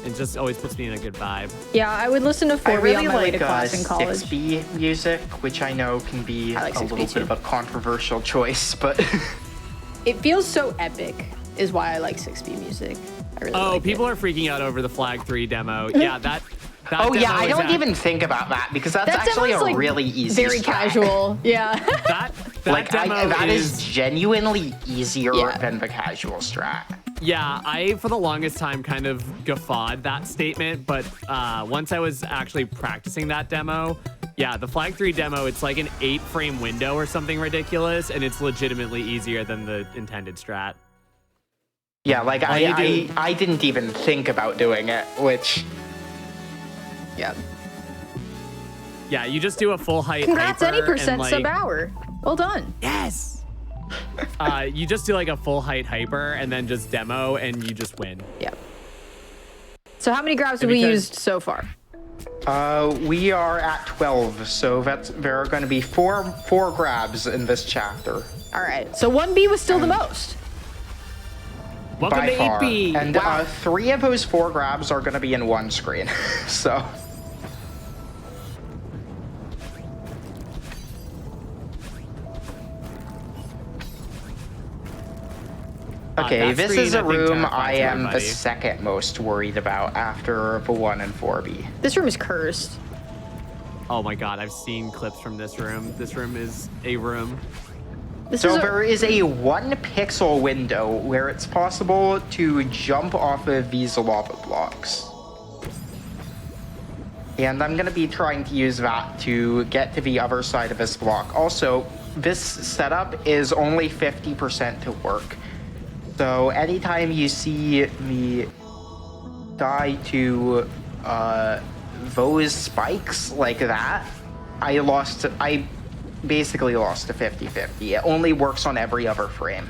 It just always puts me in a good vibe. Yeah, I would listen to 4B I really on my way like to class in college. 6B music, which I know can be a like 6B little bit of a controversial choice, but It feels so epic, is why I like 6B music. I really like people it. are freaking out over the Flag 3 demo. Yeah, that oh yeah, demo I is don't even think about that because that's actually demo's, a like, really easy very strat. casual. Yeah. that Like demo that is is genuinely easier Yeah. than the casual strat. Yeah, I, for the longest time, kind of guffawed that statement, but once I was actually practicing that demo, yeah, the Flag 3 demo, it's like an 8-frame window or something ridiculous, and it's legitimately easier than the intended strat. Yeah, like All you do- I didn't even think about doing it, which Yeah. Yeah, you just do a full height Congrats, hyper any percent and, like, sub hour. Well done. Yes! You just do like a full height hyper and then just demo and you just win. Yeah. So how many grabs have we used so far? we are at 12, so there are going to be four grabs in this chapter. All right. So 1B was still the most. Welcome By to far. 8B. And Wow. 3 of those 4 grabs are going to be in one screen. So okay, that this screen, is a I think, room terrifies I am the everybody. second most worried about after the 1 and 4B. This room is cursed. Oh my god, I've seen clips from this room. This room is a room. This So is there is a 1 pixel window where it's possible to jump off of these lava blocks. And I'm going to be trying to use that to get to the other side of this block. Also, this setup is only 50% to work. So anytime you see me die to those spikes like that, I basically lost to 50-50. It only works on every other frame.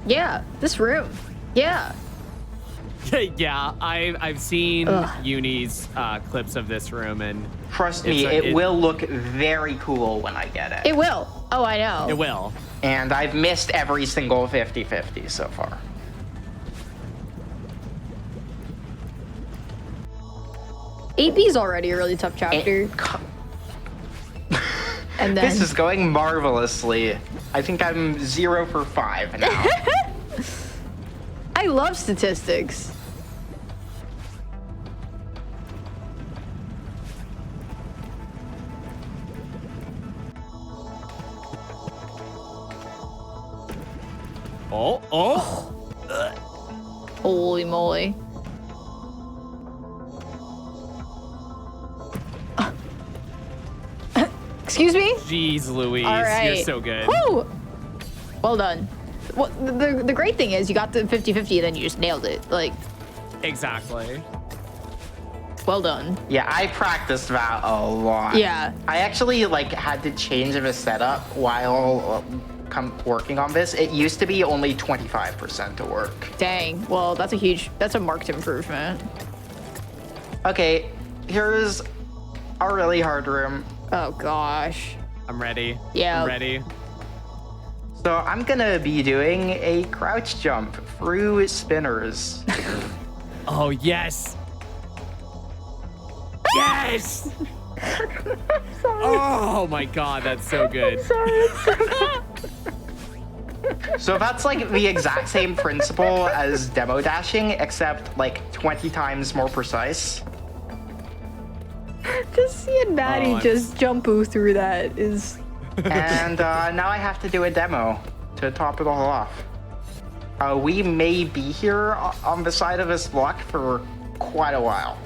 Yeah, this room. Yeah. Yeah, I've seen Ugh. Uni's clips of this room, and Trust me, It's a- it will look very cool when I get it. It will. Oh, I know. it will. And I've missed every single 50-50 so far. AP's already a really tough chapter. And then This is going marvelously. I think I'm 0 for 5 now. I love statistics. Oh. Holy moly. Excuse me? Jeez Louise, All right. you're so good. Woo! Well done. Well, the great thing is you got the 50-50 and then you just nailed it. Like, Exactly. well done. Yeah, I practiced that a lot. Yeah. I actually had to change the setup while working on this. It used to be only 25% to work. Dang. Well, that's a marked improvement. Okay, here's a really hard room. Oh gosh. I'm ready. Yeah. I'm ready. So I'm gonna be doing a crouch jump through spinners. Oh, yes. Yes. Oh my God, that's so good. So that's like the exact same principle as demo dashing, except like 20 times more precise. Just seeing Maddie I'm- just jump through that is. And now I have to do a demo to top it all off. We may be here on the side of this block for quite a while.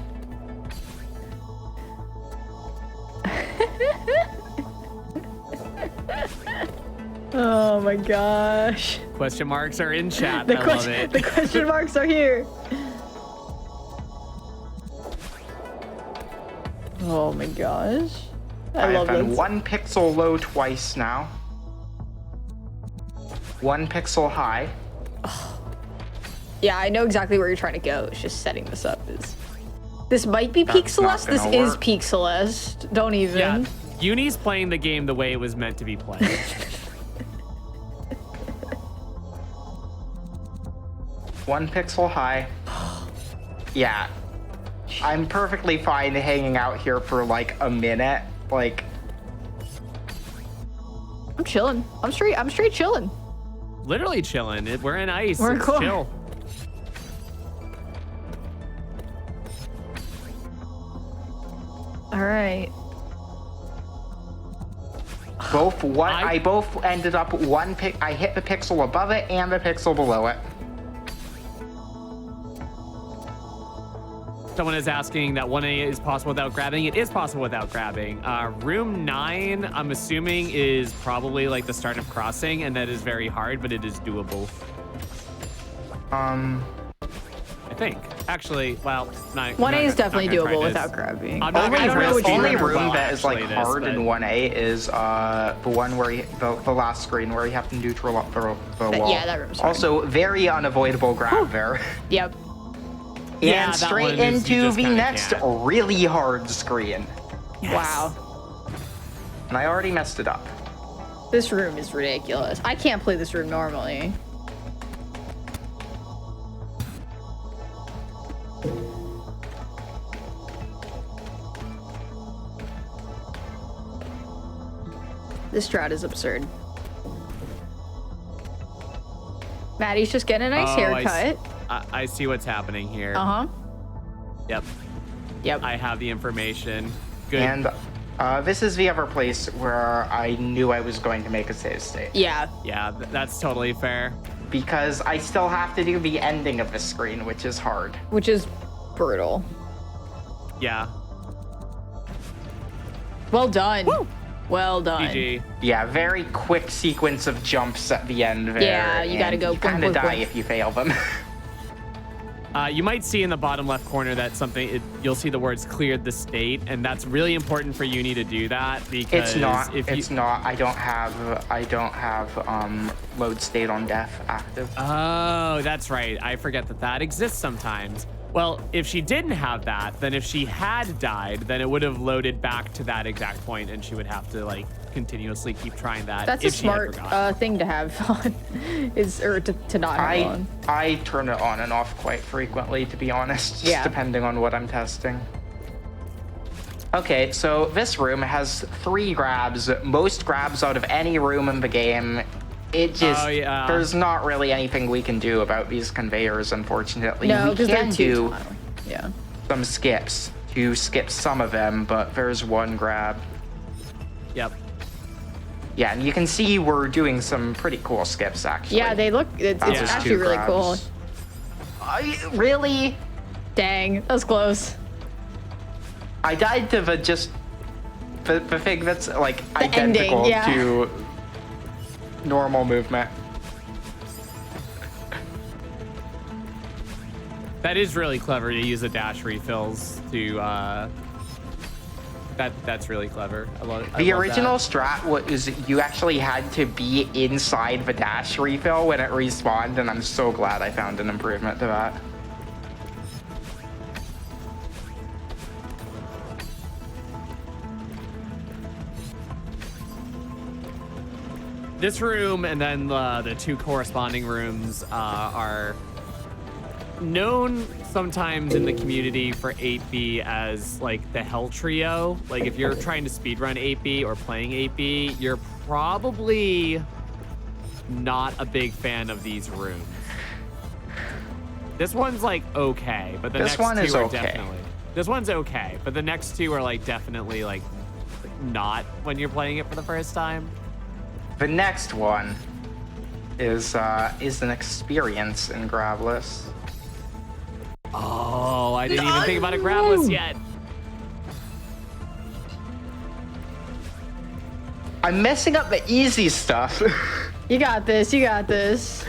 Oh my gosh. Question marks are in chat. The I love it. The question marks are here. Oh my gosh. I love I've been this. 1 pixel low twice now. 1 pixel high. Yeah, I know exactly where you're trying to go. It's just setting this up. This might be Peak That's not Celeste. This gonna is work. Peak Celeste. Don't even. Yeah, Uni's playing the game the way it was meant to be played. 1 pixel high. Yeah. I'm perfectly fine hanging out here for like a minute. Like, I'm chilling. I'm straight chilling. Literally chilling. We're in ice. We're It's cool. chill. All right. I both ended up I hit the pixel above it and the pixel below it. Someone is asking that 1A is possible without grabbing. It is possible without grabbing. Room 9, I'm assuming, is probably like the start of crossing, and that is very hard, but it is doable. I think. Actually, well, 1A is definitely doable without grabbing. I'm not Only, gonna know what you only remember room well, that is like actually, hard this, in but- 1A is the one where the last screen where you have to neutral up the wall. yeah, that room's hard. Also, very unavoidable grab there. Yep. Yeah, And that straight one is- you into just the kinda next can't. really hard screen. Wow. And I already messed it up. This room is ridiculous. I can't play this room normally. This strat is absurd. Maddie's just getting a nice haircut. I see what's happening here. Uh-huh. Yep. Yep. I have the information. Good. And this is the other place where I knew I was going to make a save state. Yeah. Yeah, that's totally fair. Because I still have to do the ending of the screen, which is hard. Which is brutal. Yeah. Well done. Well done. GG. Yeah, very quick sequence of jumps at the end there. Yeah, you gotta and go You kind boink, of boink, die boink. if you fail them. You might see in the bottom left corner that you'll see the words cleared the state, and that's really important for Uni to do that because It's not. if It's not. I don't have load state on def active. Oh, that's right. I forget that exists sometimes. Well, if she didn't have that, then if she had died, then it would have loaded back to that exact point, and she would have to like continuously keep trying that. That's a if she had smart forgotten. thing to have on, to not have on. I turn it on and off quite frequently, to be honest, just Yeah. depending on what I'm testing. Okay, so this room has 3 grabs, most grabs out of any room in the game. It just, yeah. there's not really anything we can do about these conveyors, unfortunately. No, we because they're can too do tiny. Yeah. some skips to skip some of them, but there's 1 grab. Yep. Yeah, and you can see we're doing some pretty cool skips, actually. Yeah, they look. It's That was actually 2 really cool. grabs. Really? Dang, that was close. I died to the thing that's like ending, identical yeah. to normal movement. That is really clever to use the dash refills to That's really clever. I love The love original that. strat was you actually had to be inside the dash refill when it respawned, and I'm so glad I found an improvement to that. This room and then the two corresponding rooms are known sometimes in the community for 8B as like the hell trio. Like if you're trying to speedrun 8B or playing 8B, you're probably not a big fan of these rooms. This one's like okay, but the This next one two is are okay. definitely. This one's okay, but the next two are like definitely like not when you're playing it for the first time. The next one is an experience in Grabless. Oh, I didn't even think about a grabless yet. I'm messing up the easy stuff. You got this. You got this.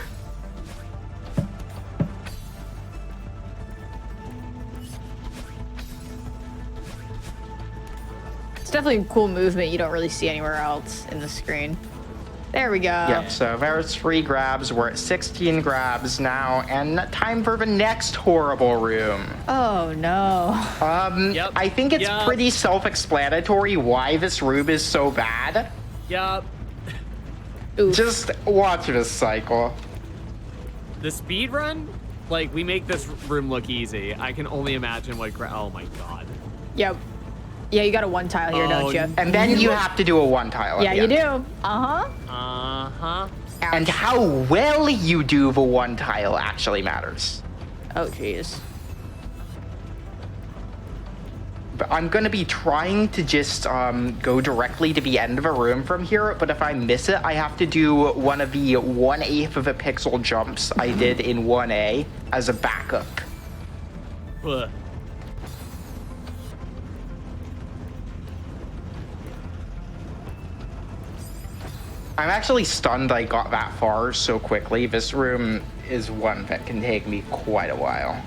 It's definitely a cool movement you don't really see anywhere else in the screen. There we go. Yep, so there's 3 grabs. We're at 16 grabs now, and time for the next horrible room. Oh no. Yep. I think it's Yep. pretty self-explanatory why this room is so bad. Yup. Oof. Just watch this cycle. The speed run, like we make this room look easy. I can only imagine what. Oh my god. Yep. Yeah, you got a one tile here, don't you? And then you have to do a 1 tile. Yeah, at you the do. end. Uh-huh. And how well you do the 1 tile actually matters. Oh, jeez. But I'm going to be trying to just go directly to the end of a room from here, but if I miss it, I have to do one of the 1/8 of a pixel jumps I did in 1A as a backup. Ugh. I'm actually stunned I got that far so quickly. This room is one that can take me quite a while.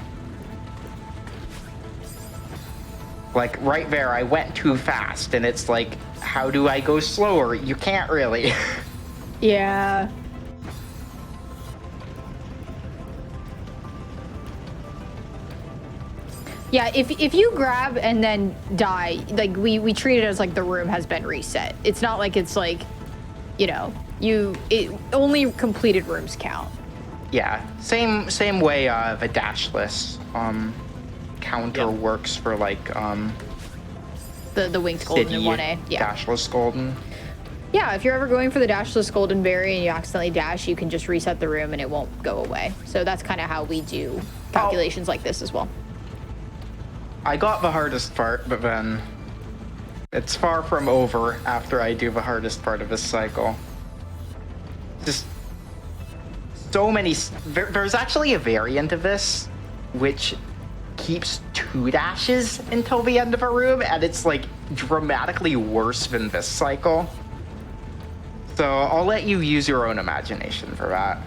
Like, right there, I went too fast, and it's like, how do I go slower? You can't really. Yeah. Yeah, if you grab and then die, like we treat it as like the room has been reset. It's not like it's like, you know, only completed rooms count. Yeah, same way the dashless counter works for like The winged golden in city 1A. Yeah. dashless golden. Yeah, if you're ever going for the dashless golden berry and you accidentally dash, you can just reset the room and it won't go away. So that's kind of how we do calculations like this as well. I got the hardest part, but then it's far from over after I do the hardest part of this cycle. Just so many. There's actually a variant of this which keeps 2 dashes until the end of a room, and it's like dramatically worse than this cycle. So I'll let you use your own imagination for that.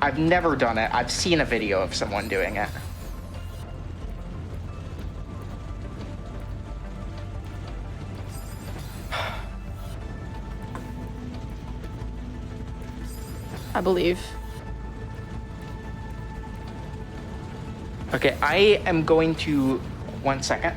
I've never done it. I've seen a video of someone doing it. I believe. Okay, I am going to... 1 second.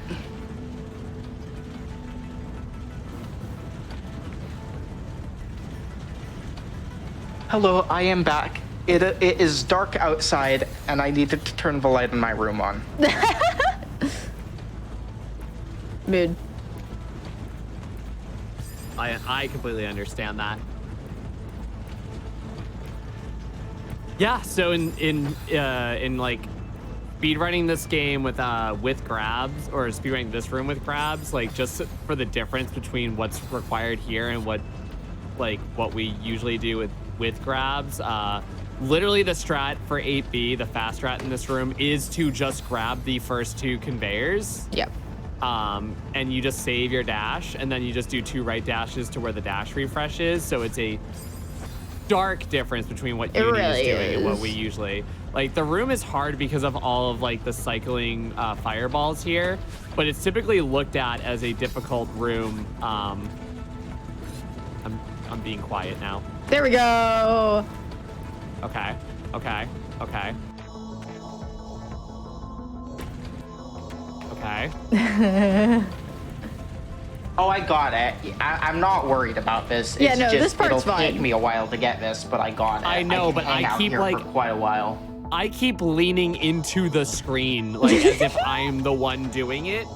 Hello, I am back. It is dark outside, and I needed to turn the light in my room on. Mood. I completely understand that. Yeah, so in like speedrunning this game with grabs, or speedrunning this room with grabs, like just for the difference between what's required here and what we usually do with grabs, literally the strat for 8B, the fast strat in this room, is to just grab the first 2 conveyors. Yep. And you just save your dash, and then you just do 2 right dashes to where the dash refresh is. So it's a stark difference between what It Uni really is doing and what is. we usually like. The room is hard because of all of like the cycling fireballs here, but it's typically looked at as a difficult room. I'm being quiet now. There we go. Okay. Okay. Okay. Okay. Oh, I got it. I'm not worried about this. Yeah, It's no, just, this part's it'll fine. take me a while to get this, but I got it. I know, can but hang I out keep, here like- for quite a while. I keep leaning into the screen like as if I'm the one doing it.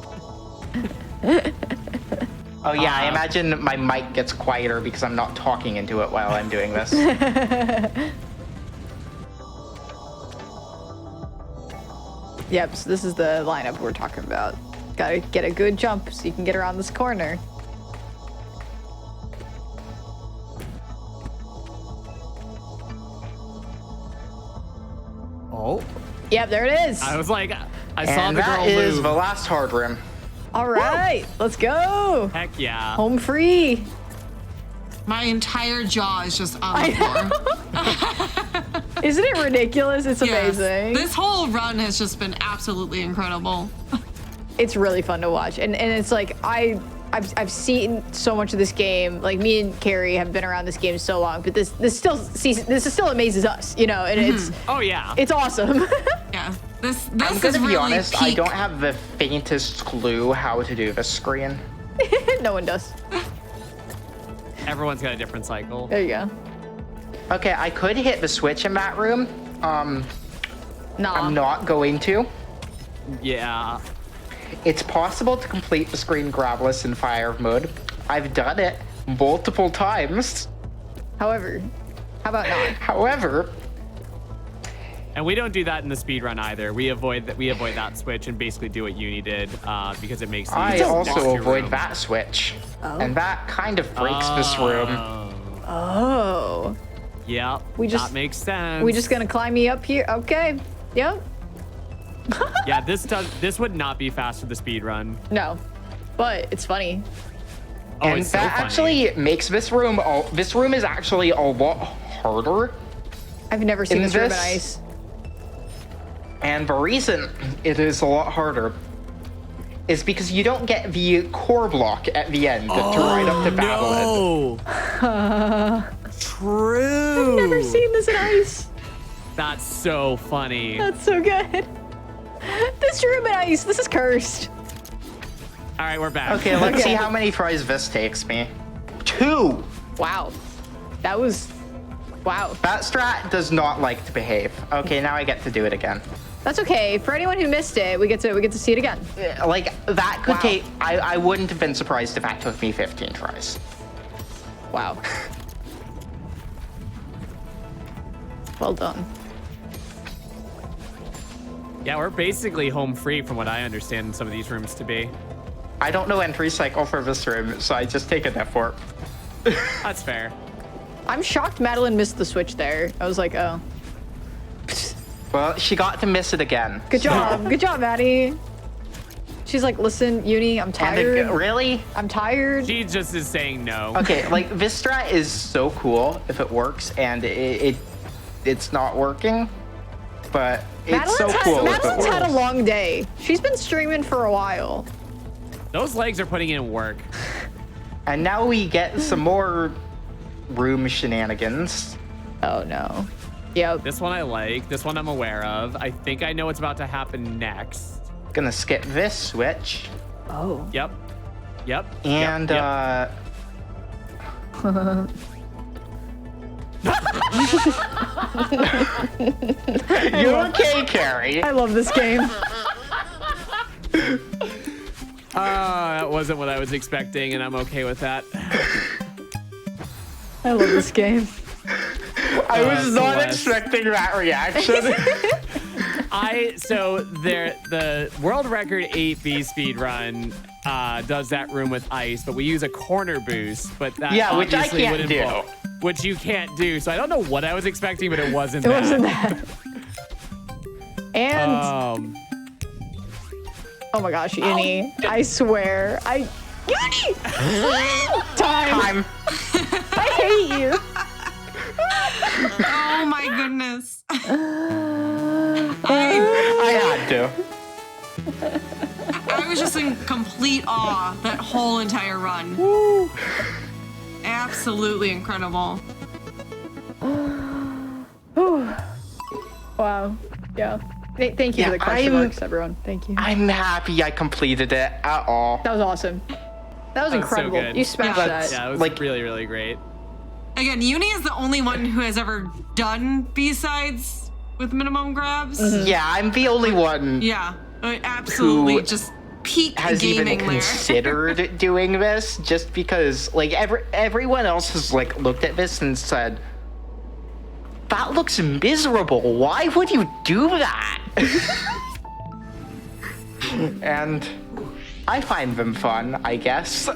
Oh yeah, I imagine my mic gets quieter because I'm not talking into it while I'm doing this. Yep, so this is the lineup we're talking about. Gotta get a good jump so you can get around this corner. Oh, Yep, there it is. I was like, I saw And the that girl is move. the last hard room. All right, let's go. Heck yeah. Home free. My entire jaw is just on the floor. Isn't it ridiculous? It's Yes. amazing. This whole run has just been absolutely incredible. It's really fun to watch, and it's like I've seen so much of this game. Like me and Carrie have been around this game so long, but this still amazes us, you know. And Oh yeah. it's awesome. Yeah. This I'm is gonna be really honest, I peak. don't have the faintest clue how to do this screen. No one does. Everyone's got a different cycle. There you go. Okay, I could hit the switch in that room. Nah. I'm not going to. Yeah. It's possible to complete the screen grabless in fire mode. I've done it multiple times. However, how about not? However, And we don't do that in the speed run either. We avoid that switch and basically do what Uni did because it makes the I next also two avoid rooms. that switch. Oh. And that kind of breaks this room. Oh, Yep. that makes sense. we just gonna climb me up here? Okay. Yep. Yeah, this would not be fast for the speed run. No, but it's funny. Oh, And it's so that funny. actually makes this room is actually a lot harder. I've never seen In this room in this- ice. And the reason it is a lot harder is because you don't get the core block at the end to ride up to battle end. True. Never seen this in ice. That's so funny. That's so good. This room in ice. This is cursed. All right, we're back. Okay, let's Okay. see how many tries this takes me. 2! Wow. That was. Wow. That strat does not like to behave. Okay, now I get to do it again. That's okay. For anyone who missed it, we get to see it again. Like, that could Wow. take... I wouldn't have been surprised if that took me 15 tries. Wow. Well done. Yeah, we're basically home free from what I understand some of these rooms to be. I don't know entry cycle for this room, so I just take an effort. That's fair. I'm shocked Madeline missed the switch there. I was like, oh. Well, she got to miss it again. Good job. Good job, Maddie. She's like, listen, Uni, I'm And tired. really? I'm tired. She just is saying no. Okay, like, this strat is so cool if it works, and it's not working, but it's so cool if it Madeline's had a works. long day. She's been streaming for a while. Those legs are putting in work. And now we get some more room shenanigans. Oh no. Yep. This one I like. This one I'm aware of. I think I know what's about to happen next. Gonna skip this switch, Oh. Yep. Yep. and yep. You okay, Carrie? I love this game. That wasn't what I was expecting, and I'm okay with that. I love this game. I was not Celeste. expecting that reaction. The world record 8B speed run does that room with ice, but we use a corner boost, but that Yeah, which I obviously can't would do. involve- which you can't do. So I don't know what I was expecting, but it wasn't It that. wasn't that. And oh my gosh, Uni. I swear. Uni! Time. Time. I hate you. Oh my goodness. I had to. I was just in complete awe that whole entire run. Woo. Absolutely incredible. Wow. Yeah. Thank you Yeah, for the question marks, everyone. Thank you. I'm happy I completed it at all. That was awesome. That was so incredible. good. You smashed that. Yeah, it was Like- really, really great. Again, Uni is the only one who has ever done B-sides with minimum grabs. Yeah, I'm the only one Yeah, absolutely. Who just peak has even gaming there. considered doing this, just because like everyone else has like looked at this and said, that looks miserable. Why would you do that? And I find them fun, I guess.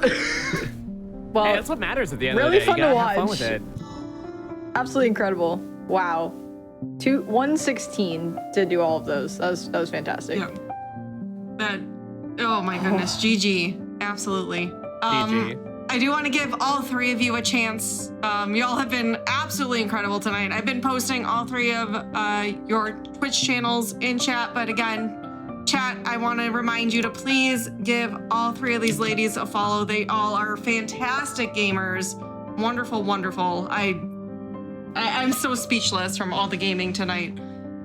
Well, Hey, that's what matters at the end really of the day. fun You to gotta have fun watch. with it. absolutely incredible. Wow. 116 to do all of those. That was fantastic. Yeah. That. Oh my goodness, GG. Absolutely. GG. I do want to give all three of you a chance. Y'all have been absolutely incredible tonight. I've been posting all three of your Twitch channels in chat, but again, chat, I want to remind you to please give all three of these ladies a follow. They all are fantastic gamers. Wonderful, wonderful. I'm so speechless from all the gaming tonight.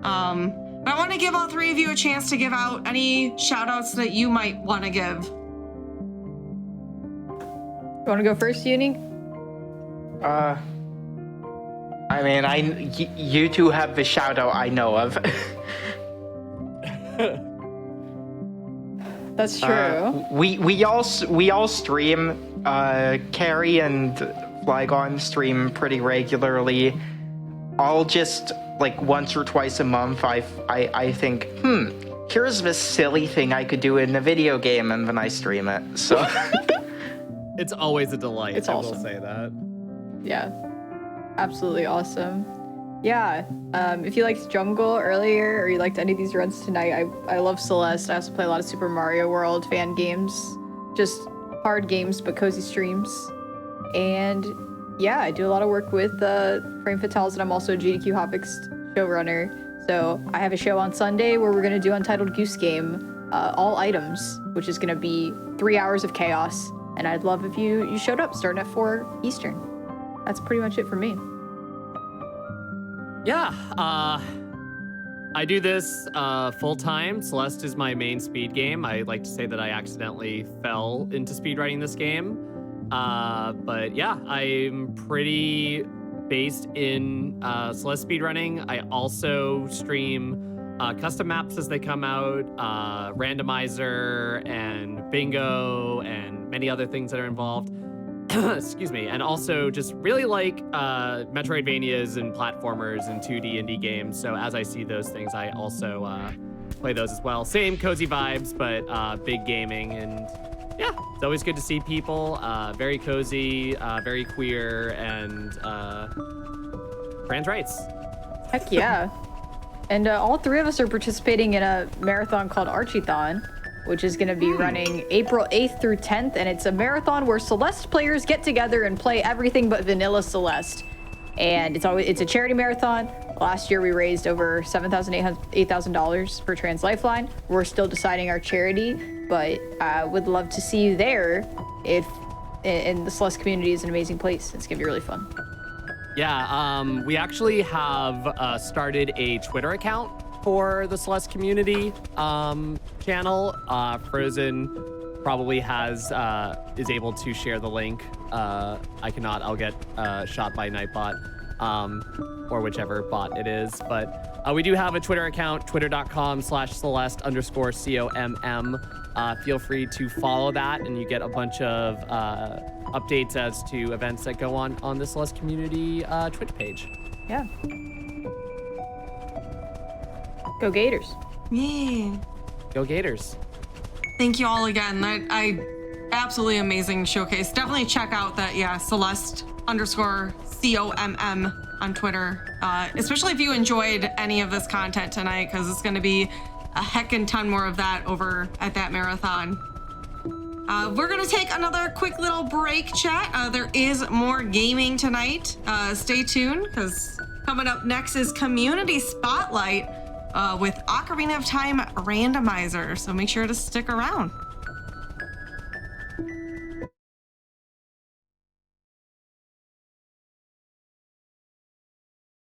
But I want to give all three of you a chance to give out any shout outs that you might want to give. You want to go first, Uni? I mean, you two have the shout out I know of. That's true. We all stream. Carrie and Flygon stream pretty regularly. I'll just like once or twice a month. I think, here's this silly thing I could do in a video game, and then I stream it. So It's always a delight. It's I awesome. will say that. Yeah. Absolutely awesome. Yeah. If you liked Jungle earlier, or you liked any of these runs tonight, I love Celeste. I also play a lot of Super Mario World fan games. Just hard games, but cozy streams. And yeah, I do a lot of work with Frame Fatales, and I'm also a GDQ Hotfix showrunner. So I have a show on Sunday where we're going to do Untitled Goose Game, all items, which is going to be 3 hours of chaos. And I'd love if you showed up starting at 4 Eastern. That's pretty much it for me. Yeah, I do this full time. Celeste is my main speed game. I like to say that I accidentally fell into speedrunning this game. But yeah, I'm pretty based in Celeste speedrunning. I also stream custom maps as they come out, randomizer and bingo and many other things that are involved. Excuse me. And also just really like Metroidvanias and platformers and 2D indie games. So as I see those things, I also play those as well. Same cozy vibes, but big gaming. And yeah, it's always good to see people. Very cozy, very queer, and trans rights. Heck yeah. And all three of us are participating in a marathon called Archithon, which is going to be running April 8th through 10th. And it's a marathon where Celeste players get together and play everything but vanilla Celeste. And it's a charity marathon. Last year we raised over $8,000 for Trans Lifeline. We're still deciding our charity, but I would love to see you there. And the Celeste community is an amazing place. It's going to be really fun. Yeah, we actually have started a Twitter account for the Celeste community channel. Frozen probably is able to share the link. I cannot. I'll get shot by Nightbot or whichever bot it is. But we do have a Twitter account, twitter.com/Celeste_COMM. Feel free to follow that, and you get a bunch of updates as to events that go on the Celeste community Twitch page. Yeah. Go Gators. Yeah. Go Gators. Thank you all again. I absolutely amazing showcase. Definitely check out that, Celeste_COMM on Twitter. Especially if you enjoyed any of this content tonight, because it's going to be a heckin' ton more of that over at that marathon. We're going to take another quick little break, chat. There is more gaming tonight. Stay tuned, because Coming up next is Community Spotlight with Ocarina of Time Randomizer. So make sure to stick around.